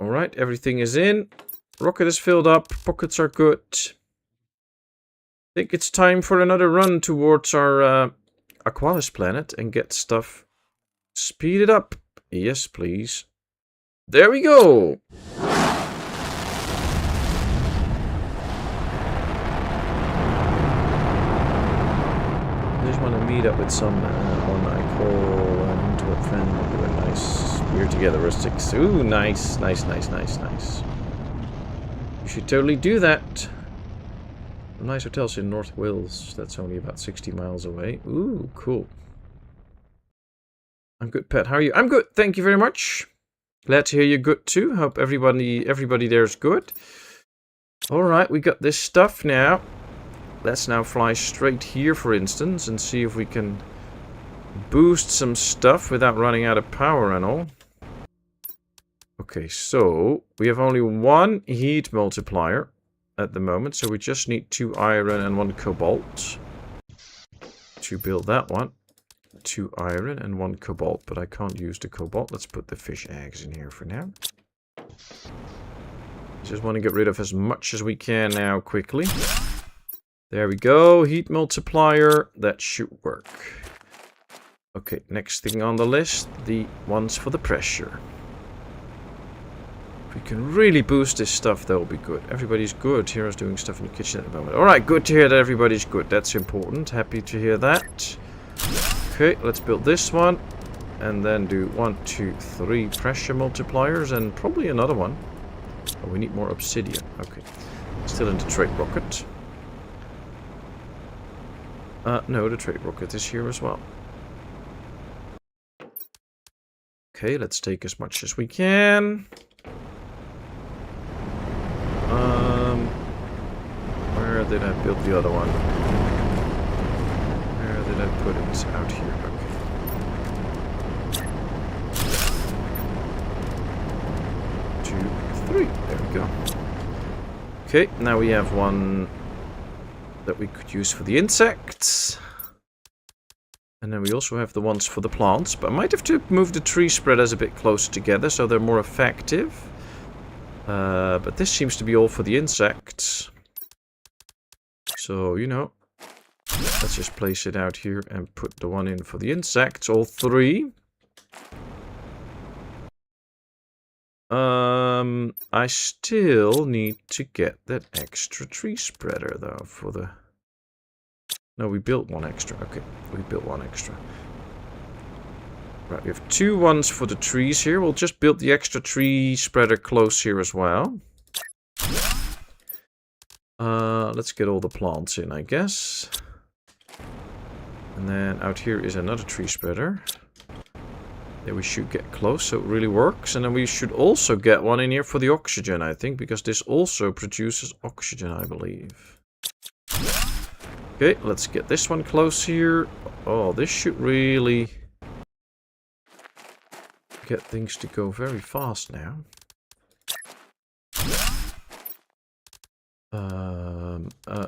Alright, everything is in. Rocket is filled up. Pockets are good. I think it's time for another run towards our Aqualis planet and get stuff speeded up. Yes, please. There we go! I just want to meet up with someone I call into a friend and do a nice beer together rustics. Ooh, nice, nice, nice, nice, nice. You should totally do that. Nice hotels in North Wales. That's only about 60 miles away. Ooh, cool. I'm good, Pat. How are you? I'm good. Thank you very much. Glad to hear you're good too. Hope everybody there is good. All right, we got this stuff now. Let's now fly straight here, for instance, and see if we can boost some stuff without running out of power and all. Okay, so we have only one heat multiplier at the moment, so we just need 2 iron and 1 cobalt to build that one. 2 iron and 1 cobalt, but I can't use the cobalt. Let's put the fish eggs in here for now. Just want to get rid of as much as we can now quickly. There we go, heat multiplier. That should work. Okay, next thing on the list, the ones for the pressure. If we can really boost this stuff, that will be good. Everybody's good. Hero's doing stuff in the kitchen at the moment. Alright, good to hear that everybody's good. That's important. Happy to hear that. Okay, let's build this one. And then do 1, 2, 3 pressure multipliers. And probably another one. Oh, we need more obsidian. Okay. Still in the trade rocket. No, the trade rocket is here as well. Okay, let's take as much as we can. Where did I build the other one? Where did I put it? Out here, okay. 2, 3, there we go. Okay, now we have one that we could use for the insects. And then we also have the ones for the plants, but I might have to move the tree spreaders a bit closer together so they're more effective. But this seems to be all for the insects. So, you know, let's just place it out here and put the one in for the insects, all 3. I still need to get that extra tree spreader though for the... No, we built one extra. Okay, we built one extra. Right, we have 2 ones for the trees here. We'll just build the extra tree spreader close here as well. Let's get all the plants in, I guess. And then out here is another tree spreader. There we should get close, so it really works. And then we should also get one in here for the oxygen, I think, because this also produces oxygen, I believe. Okay, let's get this one close here. Oh, this should really get things to go very fast now.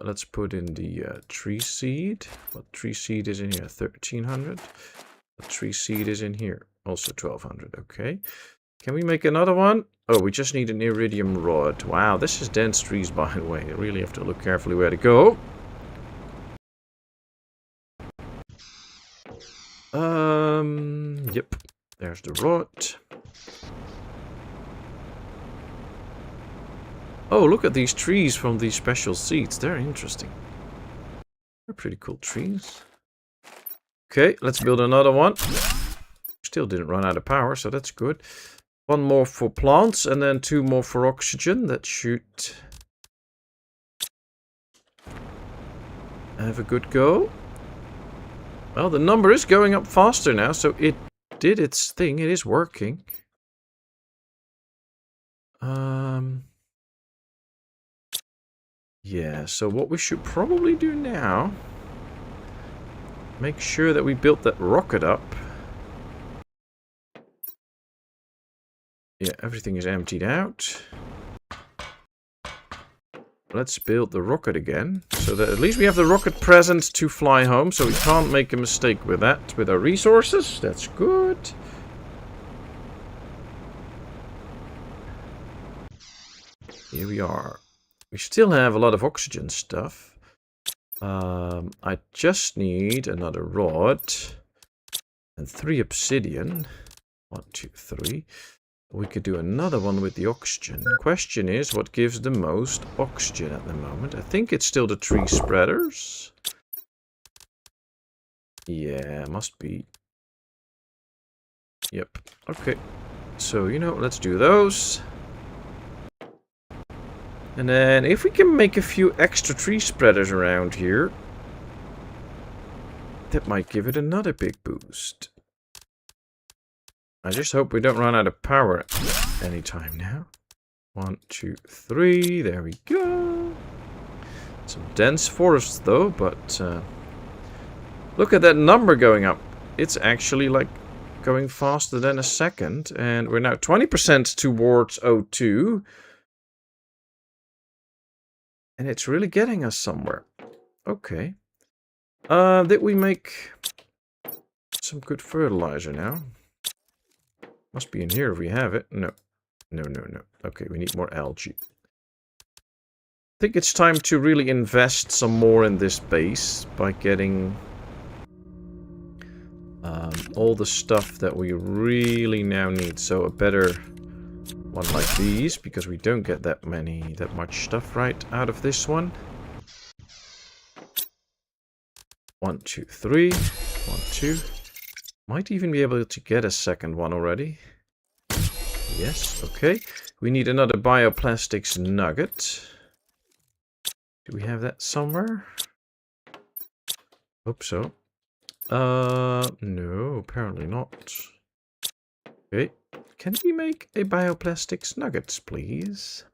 Let's put in the tree seed. What tree seed is in here? 1300. What tree seed is in here? Also 1200. Okay. Can we make another one? Oh, we just need an iridium rod. Wow, this is dense trees, by the way. You really have to look carefully where to go. Yep. There's the rod. Oh, look at these trees from these special seeds. They're interesting. They're pretty cool trees. Okay, let's build another one. Still didn't run out of power, so that's good. 1 more for plants, and then 2 more for oxygen. That should have a good go. Well, the number is going up faster now, so it did its thing. It is working. Yeah, so what we should probably do now... Make sure that we built that rocket up. Yeah, everything is emptied out. Let's build the rocket again. So that at least we have the rocket present to fly home. So we can't make a mistake with that. With our resources. That's good. Here we are. We still have a lot of oxygen stuff. I just need another rod. And 3 obsidian. 1, 2, 3. We could do another one with the oxygen. Question is, what gives the most oxygen at the moment? I think it's still the tree spreaders. Yeah, must be. Yep. Okay. So, you know, let's do those. And then, if we can make a few extra tree spreaders around here, that might give it another big boost. I just hope we don't run out of power anytime now. 1, 2, 3. There we go. Some dense forests, though, but look at that number going up. it's actually like going faster than a second. And we're now 20% towards O2. And it's really getting us somewhere. Okay. Did we make some good fertilizer now? Must be in here if we have it. No. No. Okay, we need more algae. I think it's time to really invest some more in this base by getting all the stuff that we really now need. So a better one like these, because we don't get that much stuff right out of this one. 1, 2, 3. 1, 2. Might even be able to get a second one already. Yes, okay. We need another bioplastics nugget. Do we have that somewhere? Hope so. No, apparently not. Okay. Can we make a bioplastics nuggets, please?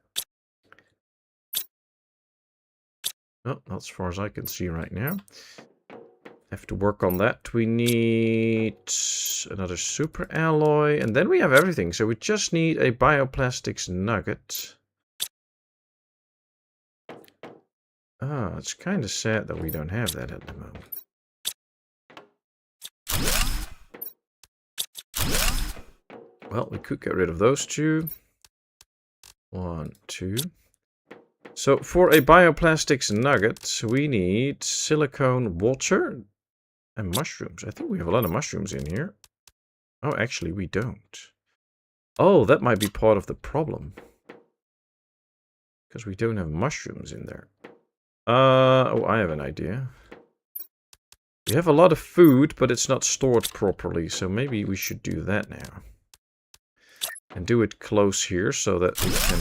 Oh, not as far as I can see right now. Have to work on that. We need another super alloy, and then we have everything. So we just need a bioplastics nugget. Ah, it's kind of sad that we don't have that at the moment. Well, we could get rid of those two. 1, 2. So for a bioplastics nugget, we need silicone, water, and mushrooms. I think we have a lot of mushrooms in here. Oh, actually, we don't. Oh, that might be part of the problem. Because we don't have mushrooms in there. Oh, I have an idea. We have a lot of food, but it's not stored properly. So maybe we should do that now. And do it close here so that we can...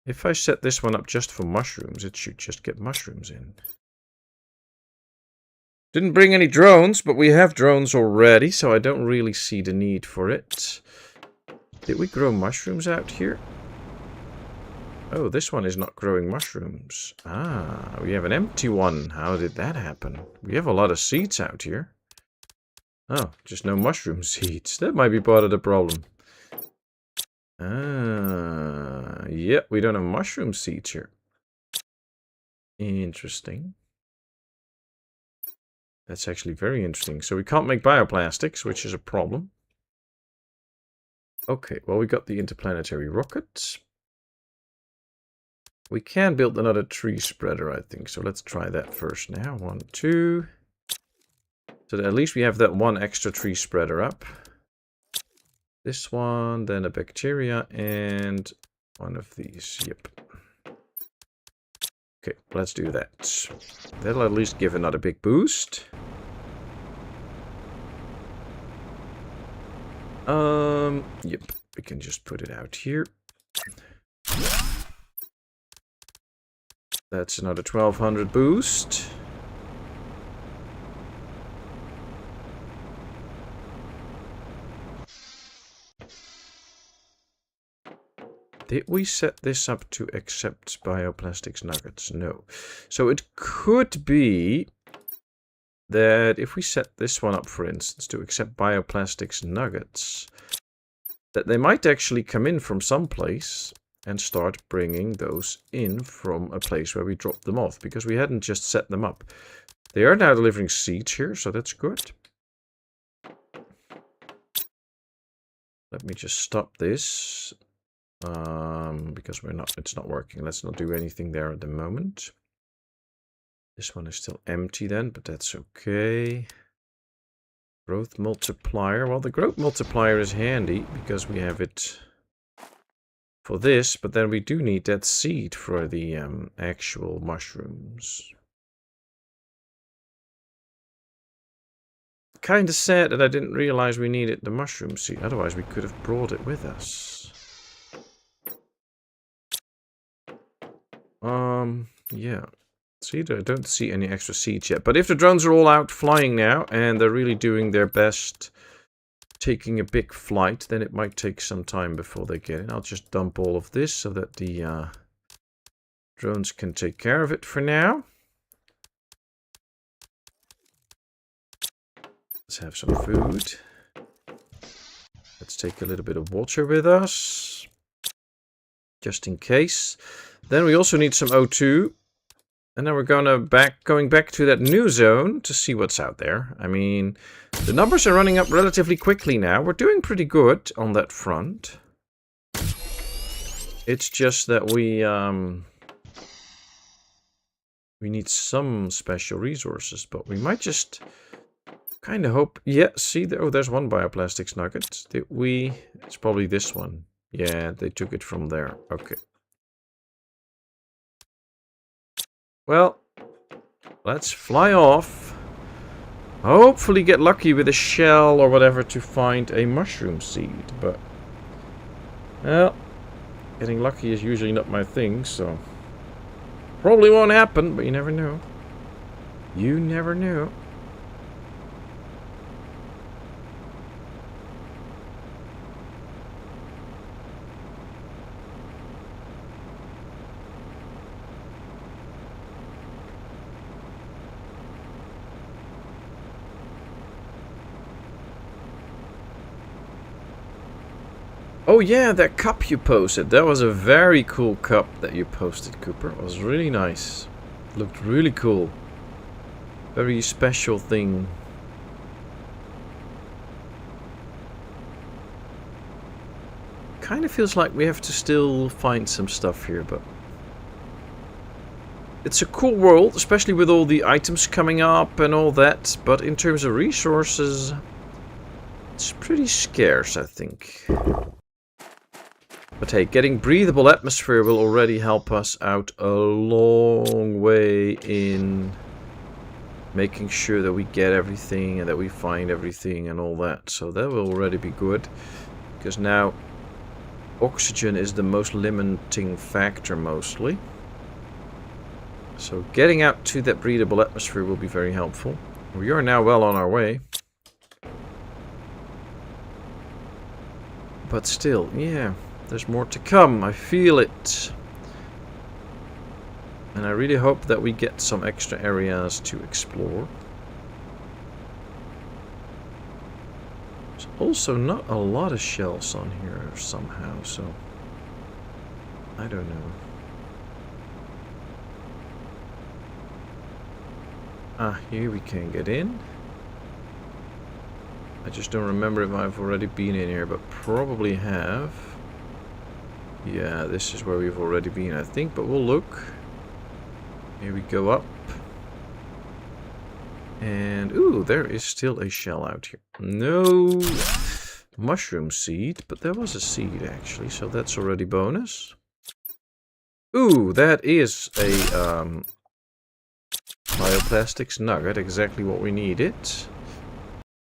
If I set this one up just for mushrooms, it should just get mushrooms in. Didn't bring any drones, but we have drones already, so I don't really see the need for it. Did we grow mushrooms out here? Oh, this one is not growing mushrooms. Ah, we have an empty one. How did that happen? We have a lot of seeds out here. Oh, just no mushroom seeds. That might be part of the problem. Ah, yeah, we don't have mushroom seeds here. Interesting. That's actually very interesting. So we can't make bioplastics, which is a problem. Okay, well, we got the interplanetary rocket. We can build another tree spreader, I think. So let's try that first now. 1, 2. So that at least we have that one extra tree spreader up. This one, then a bacteria, and one of these. Yep. Okay, let's do that. That'll at least give another big boost. Yep, we can just put it out here. That's another 1200 boost. Did we set this up to accept bioplastics nuggets? No. So it could be that if we set this one up, for instance, to accept bioplastics nuggets, that they might actually come in from someplace and start bringing those in from a place where we dropped them off, because we hadn't just set them up. They are now delivering seeds here, so that's good. Let me just stop this. Because it's not working. Let's not do anything there at the moment. This one is still empty then, but that's okay. Growth multiplier. Well, the growth multiplier is handy because we have it for this, but then we do need that seed for the actual mushrooms. Kind of sad that I didn't realize we needed the mushroom seed. Otherwise, we could have brought it with us. Yeah. See, I don't see any extra seeds yet. But if the drones are all out flying now, and they're really doing their best, taking a big flight, then it might take some time before they get in. I'll just dump all of this so that the drones can take care of it for now. Let's have some food. Let's take a little bit of water with us, just in case. Then we also need some O2. And then we're going back to that new zone to see what's out there. I mean, the numbers are running up relatively quickly now. We're doing pretty good on that front. It's just that we need some special resources, but we might just kind of hope. Yeah, see, oh, there's one bioplastics nugget. It's probably this one. Yeah, they took it from there. Okay. Well, let's fly off. Hopefully get lucky with a shell or whatever to find a mushroom seed. But, well, getting lucky is usually not my thing, so probably won't happen, but you never know. You never know. Oh yeah, that cup you posted. That was a very cool cup that you posted, Cooper. It was really nice. Looked really cool. Very special thing. Kind of feels like we have to still find some stuff here, but it's a cool world, especially with all the items coming up and all that. But in terms of resources, it's pretty scarce, I think. But hey, getting breathable atmosphere will already help us out a long way in making sure that we get everything and that we find everything and all that. So that will already be good. Because now oxygen is the most limiting factor mostly. So getting out to that breathable atmosphere will be very helpful. We are now well on our way. But still, yeah. There's more to come. I feel it. And I really hope that we get some extra areas to explore. There's also not a lot of shells on here somehow, so I don't know. Ah, here we can get in. I just don't remember if I've already been in here, but probably have. Yeah, this is where we've already been, I think, but we'll look. Here we go up. And, ooh, there is still a shell out here. No mushroom seed, but there was a seed, actually, so that's already bonus. Ooh, that is a bioplastics nugget, exactly what we needed.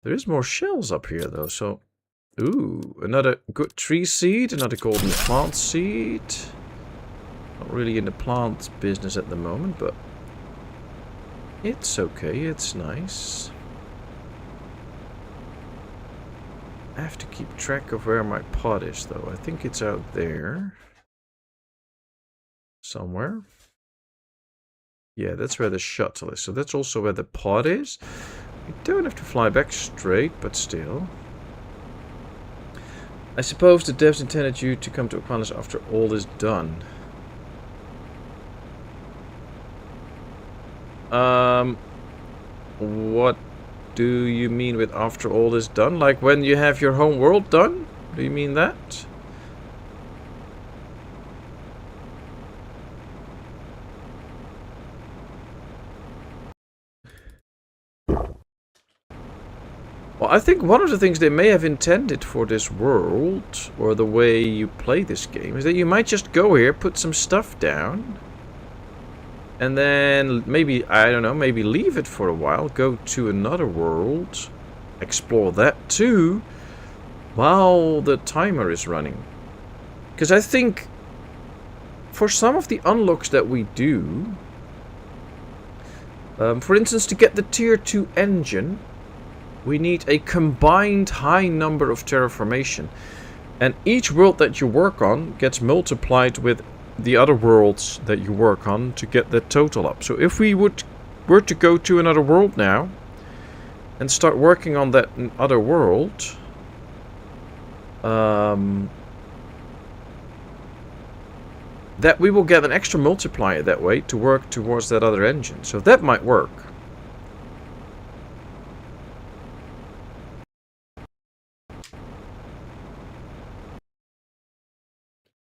There is more shells up here, though, so... Ooh, another good tree seed, another golden plant seed. Not really in the plant business at the moment, but it's okay, it's nice. I have to keep track of where my pot is, though. I think it's out there. Somewhere. Yeah, that's where the shuttle is. So that's also where the pot is. We don't have to fly back straight, but still. I suppose the devs intended you to come to Aquanis after all is done. What do you mean with after all is done? Like when you have your home world done? Do you mean that? Well, I think one of the things they may have intended for this world, or the way you play this game, is that you might just go here, put some stuff down, and then maybe, I don't know, maybe leave it for a while, go to another world, explore that too, while the timer is running. Because I think, for some of the unlocks that we do, for instance, to get the tier 2 engine, we need a combined high number of terraformation. And each world that you work on gets multiplied with the other worlds that you work on to get the total up. So if we were to go to another world now, and start working on that other world, that we will get an extra multiplier that way to work towards that other engine. So that might work.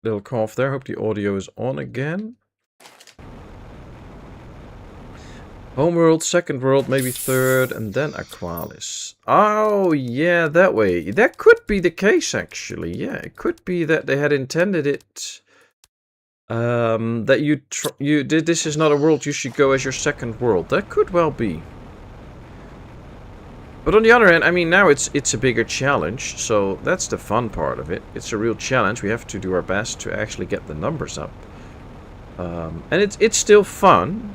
Little cough there. Hope the audio is on again. Homeworld, second world, maybe third, and then Aqualis. Oh, yeah, that way. That could be the case, actually. Yeah, it could be that they had intended it. That you did. This is not a world you should go as your second world. That could well be. But on the other hand, I mean, now it's a bigger challenge, so that's the fun part of it. It's a real challenge. We have to do our best to actually get the numbers up, and it's still fun.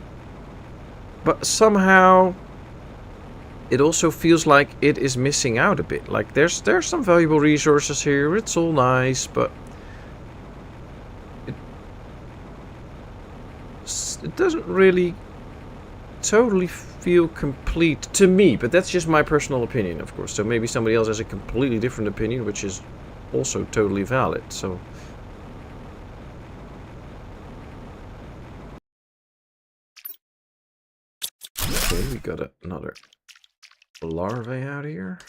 But somehow, it also feels like it is missing out a bit. Like there's some valuable resources here. It's all nice, but it doesn't really totally feel complete to me. But that's just my personal opinion, of course. So maybe somebody else has a completely different opinion, which is also totally valid. So. Okay, we got another larvae out here.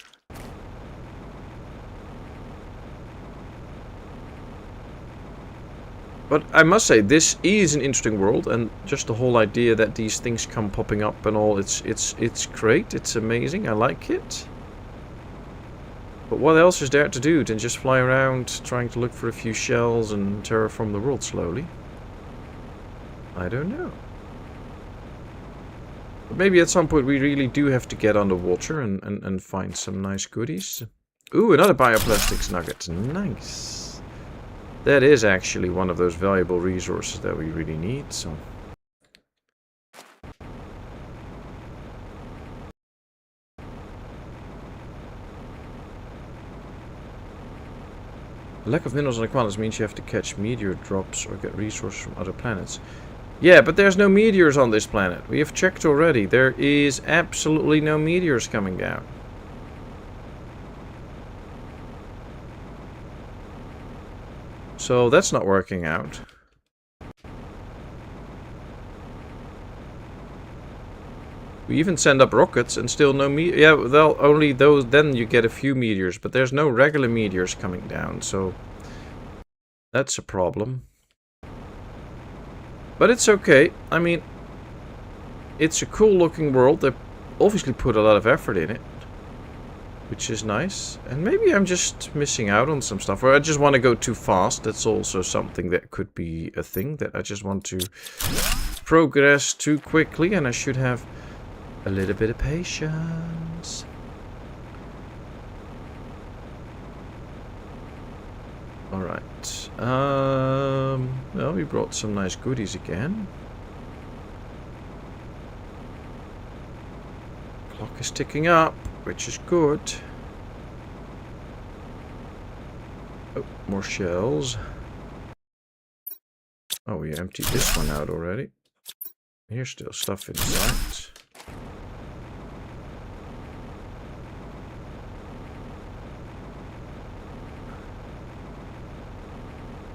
But I must say, this is an interesting world, and just the whole idea that these things come popping up and all, it's great, it's amazing, I like it. But what else is there to do than just fly around trying to look for a few shells and terraform the world slowly? I don't know. But maybe at some point we really do have to get underwater and find some nice goodies. Ooh, another bioplastics nugget. Nice. That is actually one of those valuable resources that we really need, so. The lack of minerals on Aqualis means you have to catch meteor drops or get resources from other planets. Yeah, but there's no meteors on this planet. We have checked already. There is absolutely no meteors coming down. So that's not working out. We even send up rockets and still no meteors. Yeah, well, only those, then you get a few meteors, but there's no regular meteors coming down, so that's a problem. But it's okay. I mean, it's a cool looking world. They obviously put a lot of effort in it, which is nice. And maybe I'm just missing out on some stuff, or I just want to go too fast. That's also something that could be a thing, that I just want to progress too quickly, and I should have a little bit of patience. Alright. Well, we brought some nice goodies again. Clock is ticking up, which is good. Oh, more shells. Oh, we emptied this one out already. Here's still stuff inside.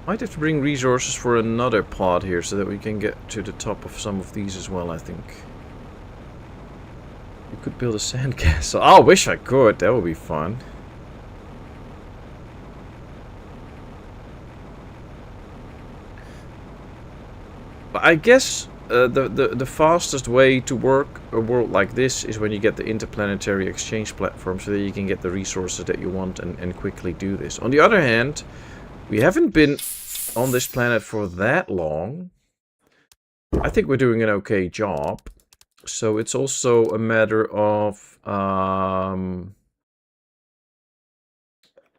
Might have to bring resources for another pod here so that we can get to the top of some of these as well, I think. We could build a sandcastle. Oh, I wish I could. That would be fun. But I guess the fastest way to work a world like this is when you get the interplanetary exchange platform so that you can get the resources that you want and quickly do this. On the other hand, we haven't been on this planet for that long. I think we're doing an okay job. So it's also a matter of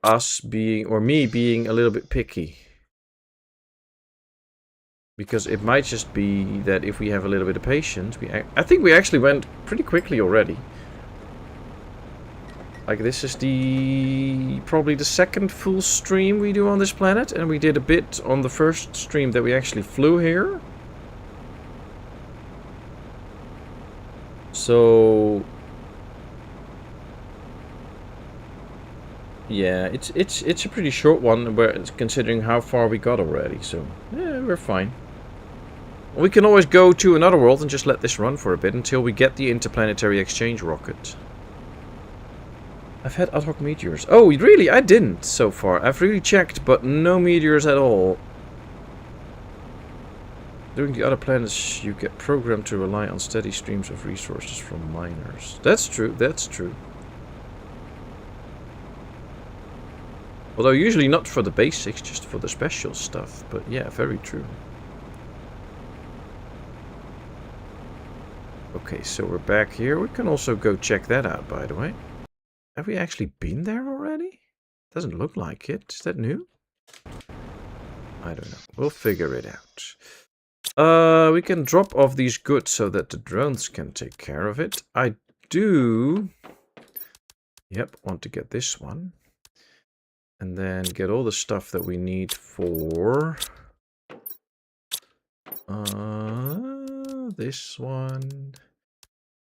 us being, or me being a little bit picky. Because it might just be that if we have a little bit of patience, I think we actually went pretty quickly already. Like, this is probably the second full stream we do on this planet, and we did a bit on the first stream that we actually flew here. So Yeah, it's a pretty short one, considering how far we got already. So yeah, we're fine. We can always go to another world and just let this run for a bit until we get the interplanetary exchange rocket. I've had ad hoc meteors. Oh, really? I didn't so far. I've really checked, but no meteors at all. During the other planets, you get programmed to rely on steady streams of resources from miners. That's true, that's true. Although usually not for the basics, just for the special stuff. But yeah, very true. Okay, so we're back here. We can also go check that out, by the way. Have we actually been there already? Doesn't look like it. Is that new? I don't know. We'll figure it out. We can drop off these goods so that the drones can take care of it. I do... Yep, want to get this one. And then get all the stuff that we need for... this one...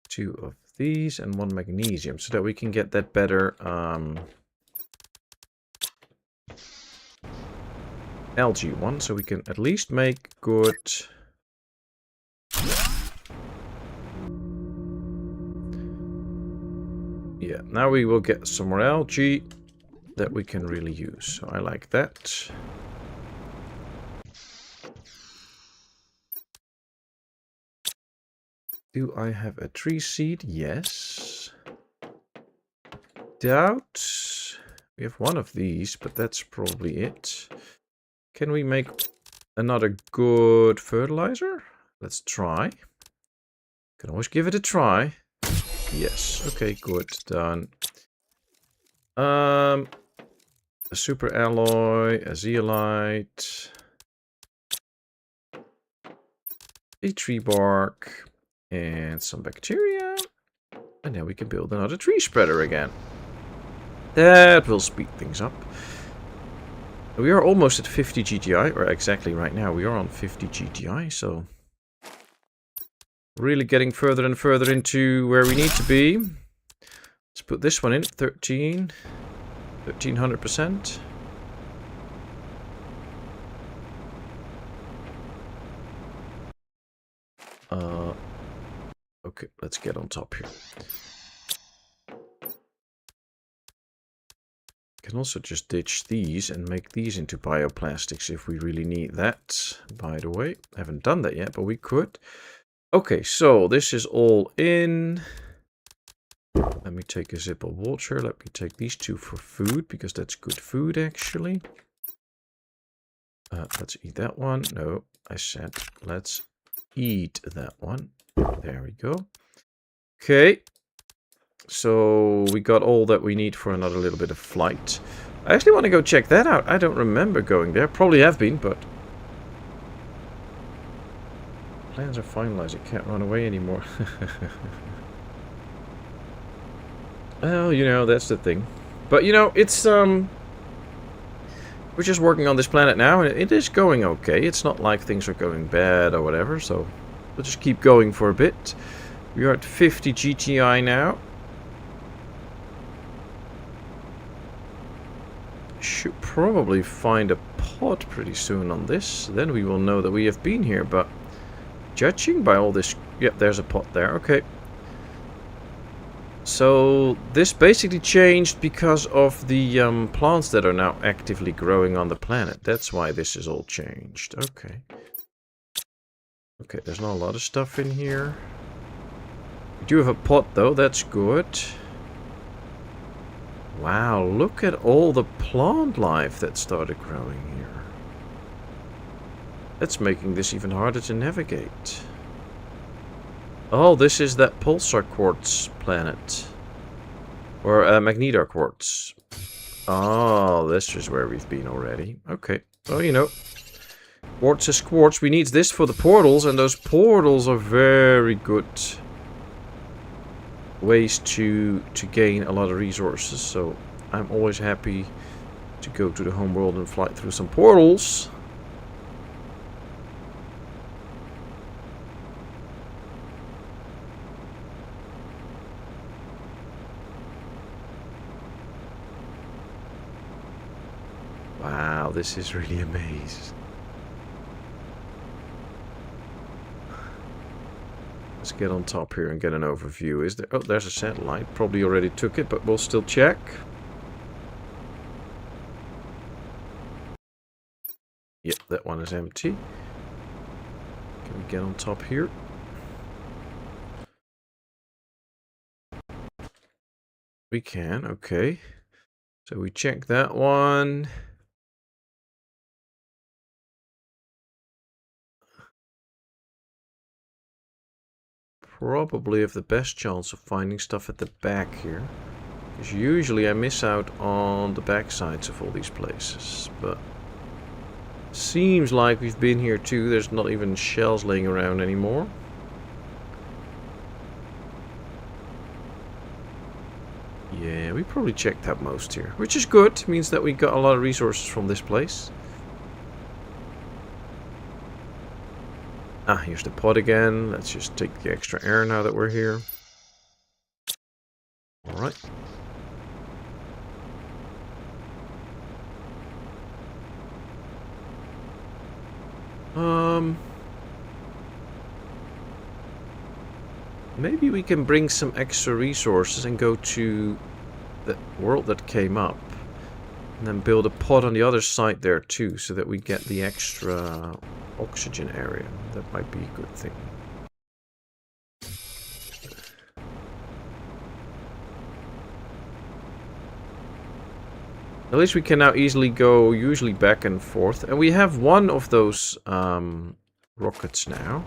2 of these and 1 magnesium, so that we can get that better algae one, so we can at least make good... Yeah, now we will get some more algae that we can really use, so I like that. Do I have a tree seed? Yes. Doubt. We have one of these, but that's probably it. Can we make another good fertilizer? Let's try. Can always give it a try. Yes. Okay, good. Done. A super alloy, a zeolite, a tree bark, and some bacteria. And now we can build another tree spreader again. That will speed things up. We are almost at 50 GTI, or exactly right now we are on 50 GTI, so really getting further and further into where we need to be. Let's put this one in, 1300%. Okay, let's get on top here. Can also just ditch these and make these into bioplastics if we really need that. By the way, haven't done that yet, but we could. Okay, so this is all in. Let me take a sip of water. Let me take these 2 for food, because that's good food, actually. Let's eat that one. No, I said let's eat that one. There we go. Okay. So we got all that we need for another little bit of flight. I actually want to go check that out. I don't remember going there. Probably have been, but... Plans are finalized. It can't run away anymore. Well, you know, that's the thing. But, you know, it's, we're just working on this planet now, and it is going okay. It's not like things are going bad or whatever, so we'll just keep going for a bit. We are at 50 GTI now. Should probably find a pod pretty soon on this. Then we will know that we have been here, but judging by all this... Yep, there's a pod there. Okay. So this basically changed because of the plants that are now actively growing on the planet. That's why this is all changed. Okay. Okay, there's not a lot of stuff in here. We do have a pot though, that's good. Wow, look at all the plant life that started growing here. That's making this even harder to navigate. Oh, this is that pulsar quartz planet. Or magnetar quartz. Oh, this is where we've been already. Okay. Well, you know. Quartz is quartz. We need this for the portals, and those portals are very good ways to gain a lot of resources. So I'm always happy to go to the home world and fly through some portals. Wow, this is really a maze. Let's get on top here and get an overview. Is there? Oh, there's a satellite. Probably already took it, but we'll still check. Yep, that one is empty. Can we get on top here? We can, okay. So we check that one. Probably have the best chance of finding stuff at the back here. Because usually I miss out on the back sides of all these places. But seems like we've been here too. There's not even shells laying around anymore. Yeah, we probably checked out most here. Which is good. Means that we got a lot of resources from this place. Ah, here's the pod again. Let's just take the extra air now that we're here. Alright. Maybe we can bring some extra resources and go to the world that came up. And then build a pod on the other side there too, so that we get the extra oxygen area. That might be a good thing. At least we can now easily go usually back and forth. And we have one of those rockets now.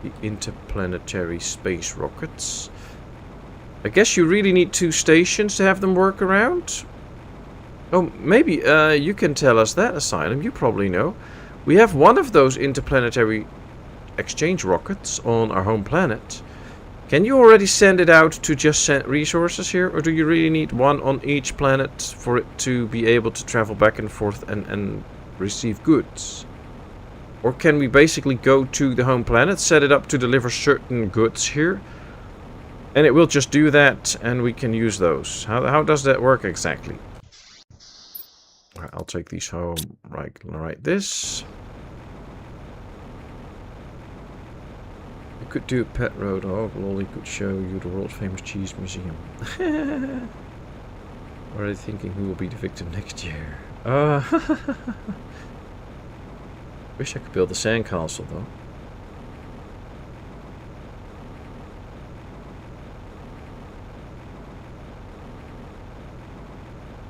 The interplanetary space rockets. I guess you really need 2 stations to have them work around. Oh, maybe you can tell us that, Asylum. You probably know. We have one of those interplanetary exchange rockets on our home planet. Can you already send it out to just send resources here? Or do you really need one on each planet for it to be able to travel back and forth and receive goods? Or can we basically go to the home planet, set it up to deliver certain goods here, and it will just do that, and we can use those? How does that work exactly? Alright, I'll take these home right this. You could do a pet road. Oh, Lolly could show you the world famous cheese museum. Already thinking who will be the victim next year. Wish I could build a sandcastle though.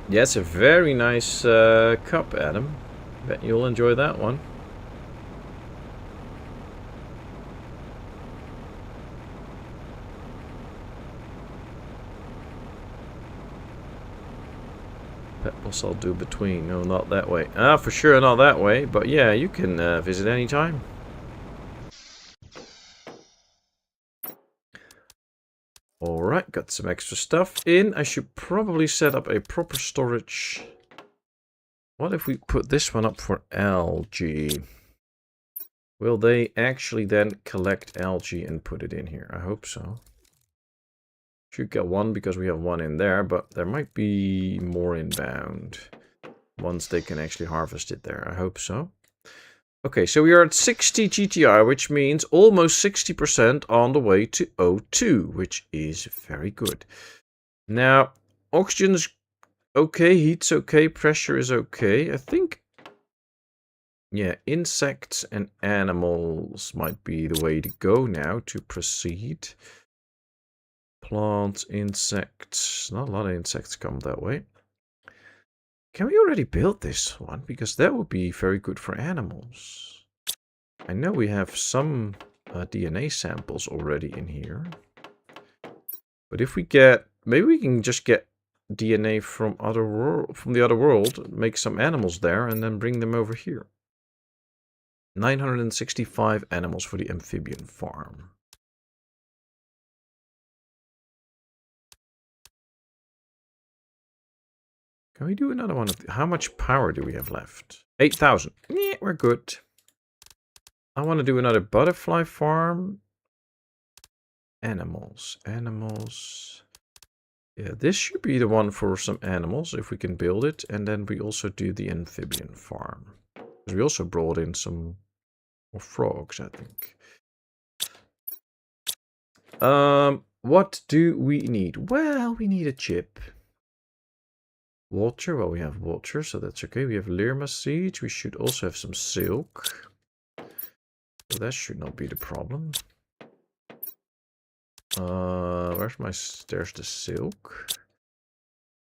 Yeah, it's a very nice cup, Adam. Bet you'll enjoy that one. Patmos I'll do between. No, not that way. Ah, for sure not that way. But yeah, you can visit anytime. Alright, got some extra stuff in. I should probably set up a proper storage. What if we put this one up for algae? Will they actually then collect algae and put it in here? I hope so. Should get one because we have one in there, but there might be more inbound once they can actually harvest it there. I hope so. Okay, so we are at 60 GTR, which means almost 60% on the way to O2, which is very good. Now, oxygen's okay, heat's okay, pressure is okay. I think, yeah, insects and animals might be the way to go now to proceed. Plants, insects. Not a lot of insects come that way. Can we already build this one? Because that would be very good for animals. I know we have some DNA samples already in here. But if we get... Maybe we can just get DNA from the other world, make some animals there, and then bring them over here. 965 animals for the amphibian farm. Can we do another one of how much power do we have left? 8,000. Yeah, we're good. I want to do another butterfly farm. Animals. Yeah, this should be the one for some animals, if we can build it. And then we also do the amphibian farm. We also brought in some more frogs, I think. What do we need? Well, we need a chip. Water, well, we have water, so that's okay. We have Lirma seeds. We should also have some silk. So that should not be the problem. There's the silk.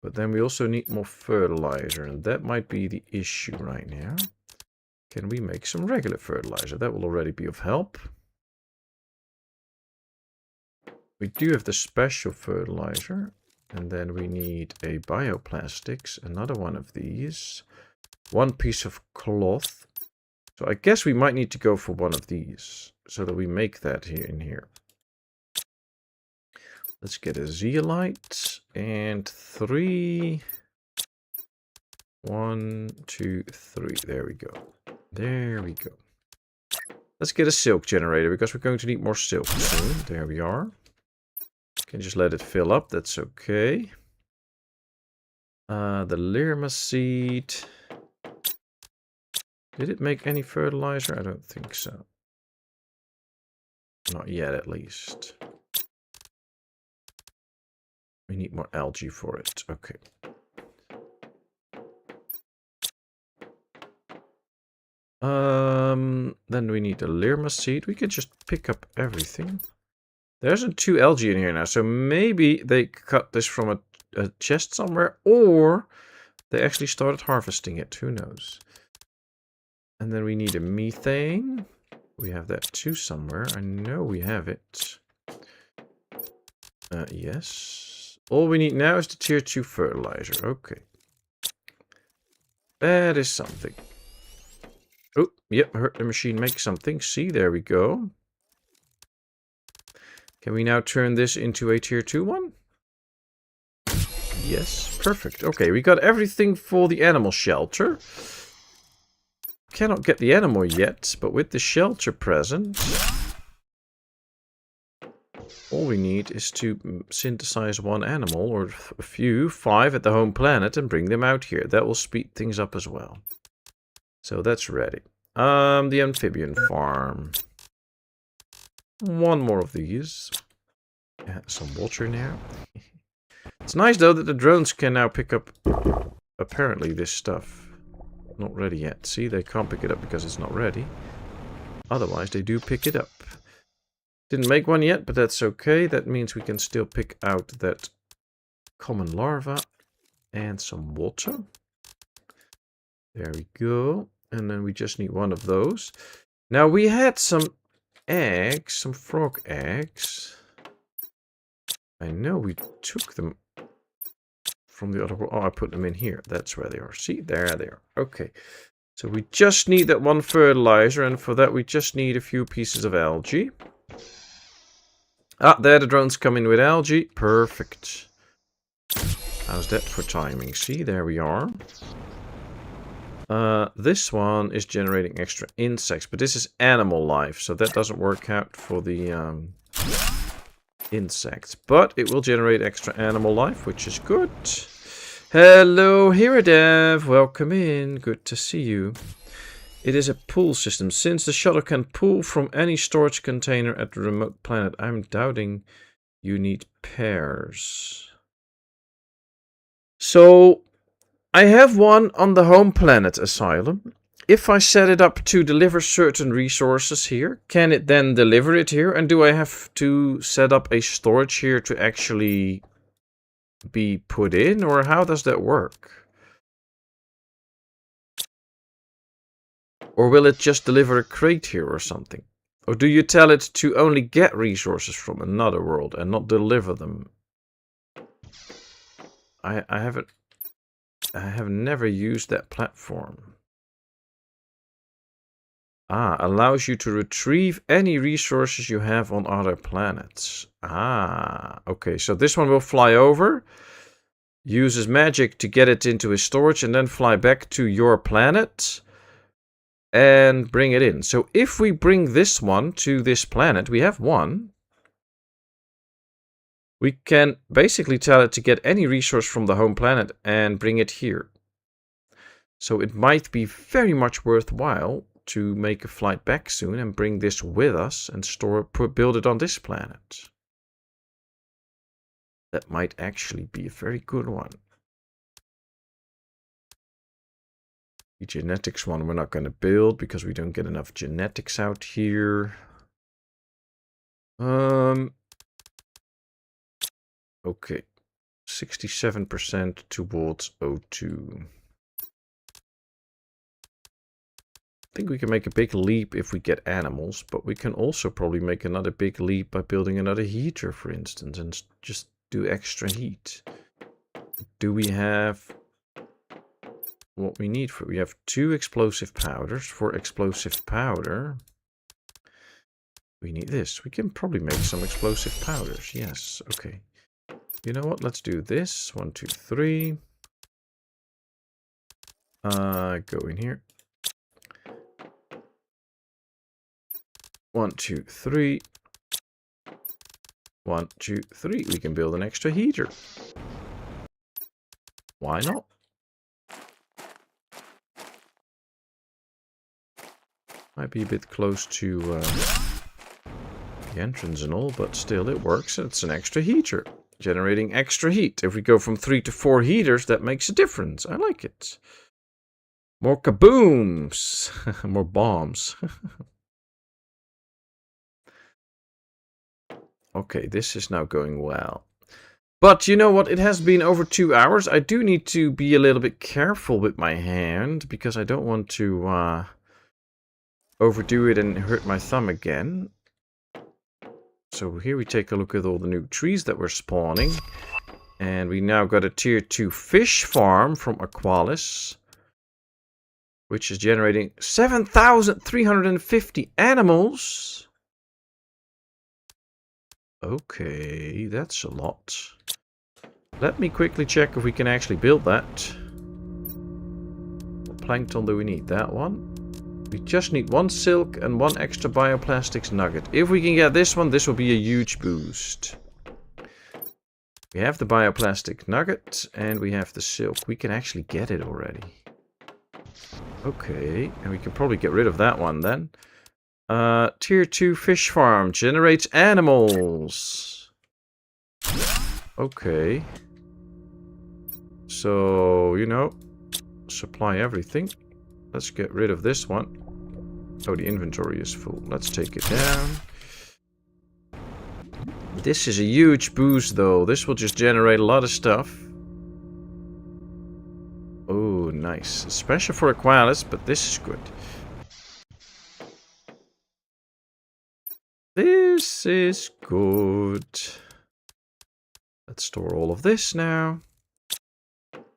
But then we also need more fertilizer, and that might be the issue right now. Can we make some regular fertilizer? That will already be of help. We do have the special fertilizer. And then we need a bioplastics, another one of these. One piece of cloth. So I guess we might need to go for one of these, so that we make that here in here. Let's get a zeolite and 3. 1, 2, 3. There we go. There we go. Let's get a silk generator, because we're going to need more silk soon. There we are. Can just let it fill up. That's okay. The Lirma seed. Did it make any fertilizer? I don't think so. Not yet, at least. We need more algae for it. Okay. Then we need a Lirma seed. We could just pick up everything. There's 2 algae in here now, so maybe they cut this from a chest somewhere, or they actually started harvesting it. Who knows? And then we need a methane. We have that too somewhere. I know we have it. Yes. All we need now is the tier 2 fertilizer. Okay. That is something. Oh, yep, I heard the machine make something. See, there we go. Can we now turn this into a tier 2 one? Yes, perfect. Okay, we got everything for the animal shelter. Cannot get the animal yet, but with the shelter present, all we need is to synthesize one animal, or a few, 5 at the home planet, and bring them out here. That will speed things up as well. So that's ready. The amphibian farm. 1 more of these. Yeah, some water now. It's nice though that the drones can now pick up, apparently, this stuff. Not ready yet. See, they can't pick it up because it's not ready. Otherwise, they do pick it up. Didn't make one yet, but that's okay. That means we can still pick out that common larva and some water. There we go. And then we just need 1 of those. Now, we had some eggs, some frog eggs. I know we took them from the other world. Oh, I put them in here. That's where they are. See, there they are. Okay. So we just need that 1 fertilizer, and for that we just need a few pieces of algae. Ah, there the drones come in with algae. Perfect. How's that for timing? See, there we are. This one is generating extra insects, but this is animal life, so that doesn't work out for the insects. But it will generate extra animal life, which is good. Hello, Hiradev. Welcome in. Good to see you. It is a pull system. Since the shuttle can pull from any storage container at the remote planet, I'm doubting you need pairs. So, I have one on the home planet Asylum. If I set it up to deliver certain resources here, can it then deliver it here? And do I have to set up a storage here to actually be put in? Or how does that work? Or will it just deliver a crate here or something? Or do you tell it to only get resources from another world and not deliver them? I have never used that platform. Ah, allows you to retrieve any resources you have on other planets. Ah, okay. So this one will fly over, uses magic to get it into his storage, and then fly back to your planet and bring it in. So if we bring this one to this planet, we have 1. we can basically tell it to get any resource from the home planet and bring it here. So it might be very much worthwhile to make a flight back soon and bring this with us and build it on this planet. That might actually be a very good one. The genetics one we're not going to build because we don't get enough genetics out here. Okay. 67% towards O2. I think we can make a big leap if we get animals, but we can also probably make another big leap by building another heater, for instance, and just do extra heat. Do we have what we need for it? We have 2 explosive powders. For explosive powder, we need this. We can probably make some explosive powders. Yes, okay. You know what? Let's do this. 1, 2, 3. Go in here. 1, 2, 3. 1, 2, 3. We can build an extra heater. Why not? Might be a bit close to the entrance and all, but still it works. It's an extra heater, generating extra heat. If we go from 3 to 4 heaters, that makes a difference. I like it. More kabooms. More bombs. Okay, this is now going well. But you know what? It has been over 2 hours. I do need to be a little bit careful with my hand because I don't want to overdo it and hurt my thumb again. So here we take a look at all the new trees that we're spawning. And we now got a tier 2 fish farm from Aqualis, which is generating 7,350 animals. Okay, that's a lot. Let me quickly check if we can actually build that. What plankton do we need? That one. We just need 1 silk and 1 extra bioplastics nugget. If we can get this one, this will be a huge boost. We have the bioplastic nugget and we have the silk. We can actually get it already. Okay, and we can probably get rid of that one then. Tier 2 fish farm generates animals. Okay. So, you know, supply everything. Let's get rid of this one. Oh, the inventory is full. Let's take it down. This is a huge boost, though. This will just generate a lot of stuff. Oh, nice. Special for Aqualis, but this is good. This is good. Let's store all of this now.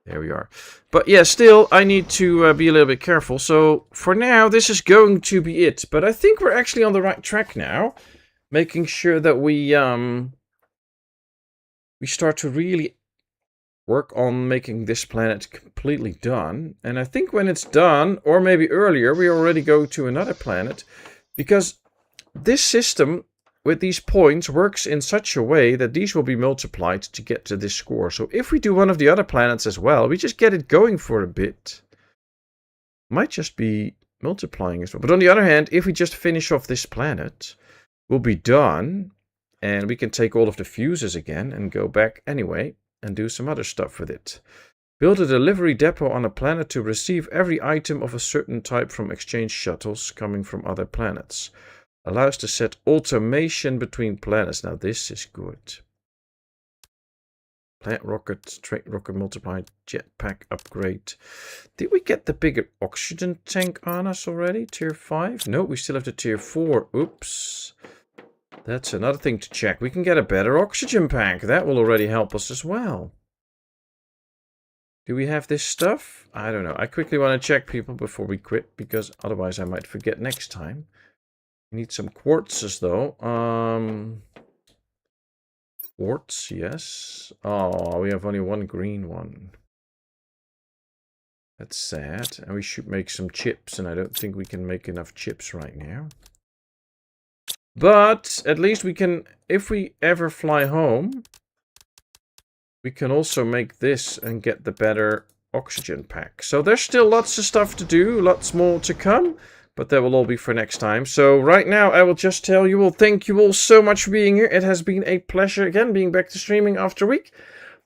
There we are. But yeah, still, I need to be a little bit careful. So, for now, this is going to be it. But I think we're actually on the right track now. Making sure that we start to really work on making this planet completely done. And I think when it's done, or maybe earlier, we already go to another planet. Because this system with these points works in such a way that these will be multiplied to get to this score. So if we do one of the other planets as well, we just get it going for a bit. Might just be multiplying as well. But on the other hand, if we just finish off this planet, we'll be done. And we can take all of the fuses again and go back anyway and do some other stuff with it. Build a delivery depot on a planet to receive every item of a certain type from exchange shuttles coming from other planets. Allows to set automation between planets. Now this is good. Plant rocket, trade rocket multiplied, jetpack upgrade. Did we get the bigger oxygen tank on us already? Tier 5? No, we still have the tier 4. Oops. That's another thing to check. We can get a better oxygen pack. That will already help us as well. Do we have this stuff? I don't know. I quickly want to check, people, before we quit, because otherwise I might forget next time. We need some quartzes, though. Quartz, yes. Oh, we have only 1 green one. That's sad. And we should make some chips, and I don't think we can make enough chips right now. But at least we can, if we ever fly home, we can also make this and get the better oxygen pack. So there's still lots of stuff to do, lots more to come, but that will all be for next time. So right now I will just tell you all, thank you all so much for being here. It has been a pleasure again being back to streaming after a week.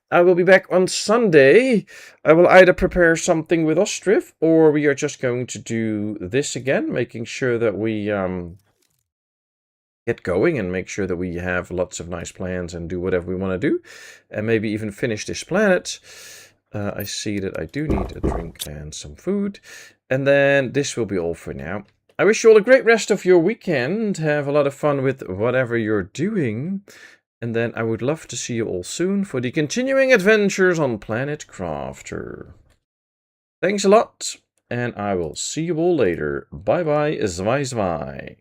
I will be back on Sunday. I will either prepare something with Ostriv, or we are just going to do this again, making sure that we get going and make sure that we have lots of nice plans and do whatever we want to do, and maybe even finish this planet. I see that I do need a drink and some food, and then this will be all for now. I wish you all a great rest of your weekend. Have a lot of fun with whatever you're doing. And then I would love to see you all soon for the continuing adventures on Planet Crafter. Thanks a lot, and I will see you all later. Bye bye, zwaai zwaai.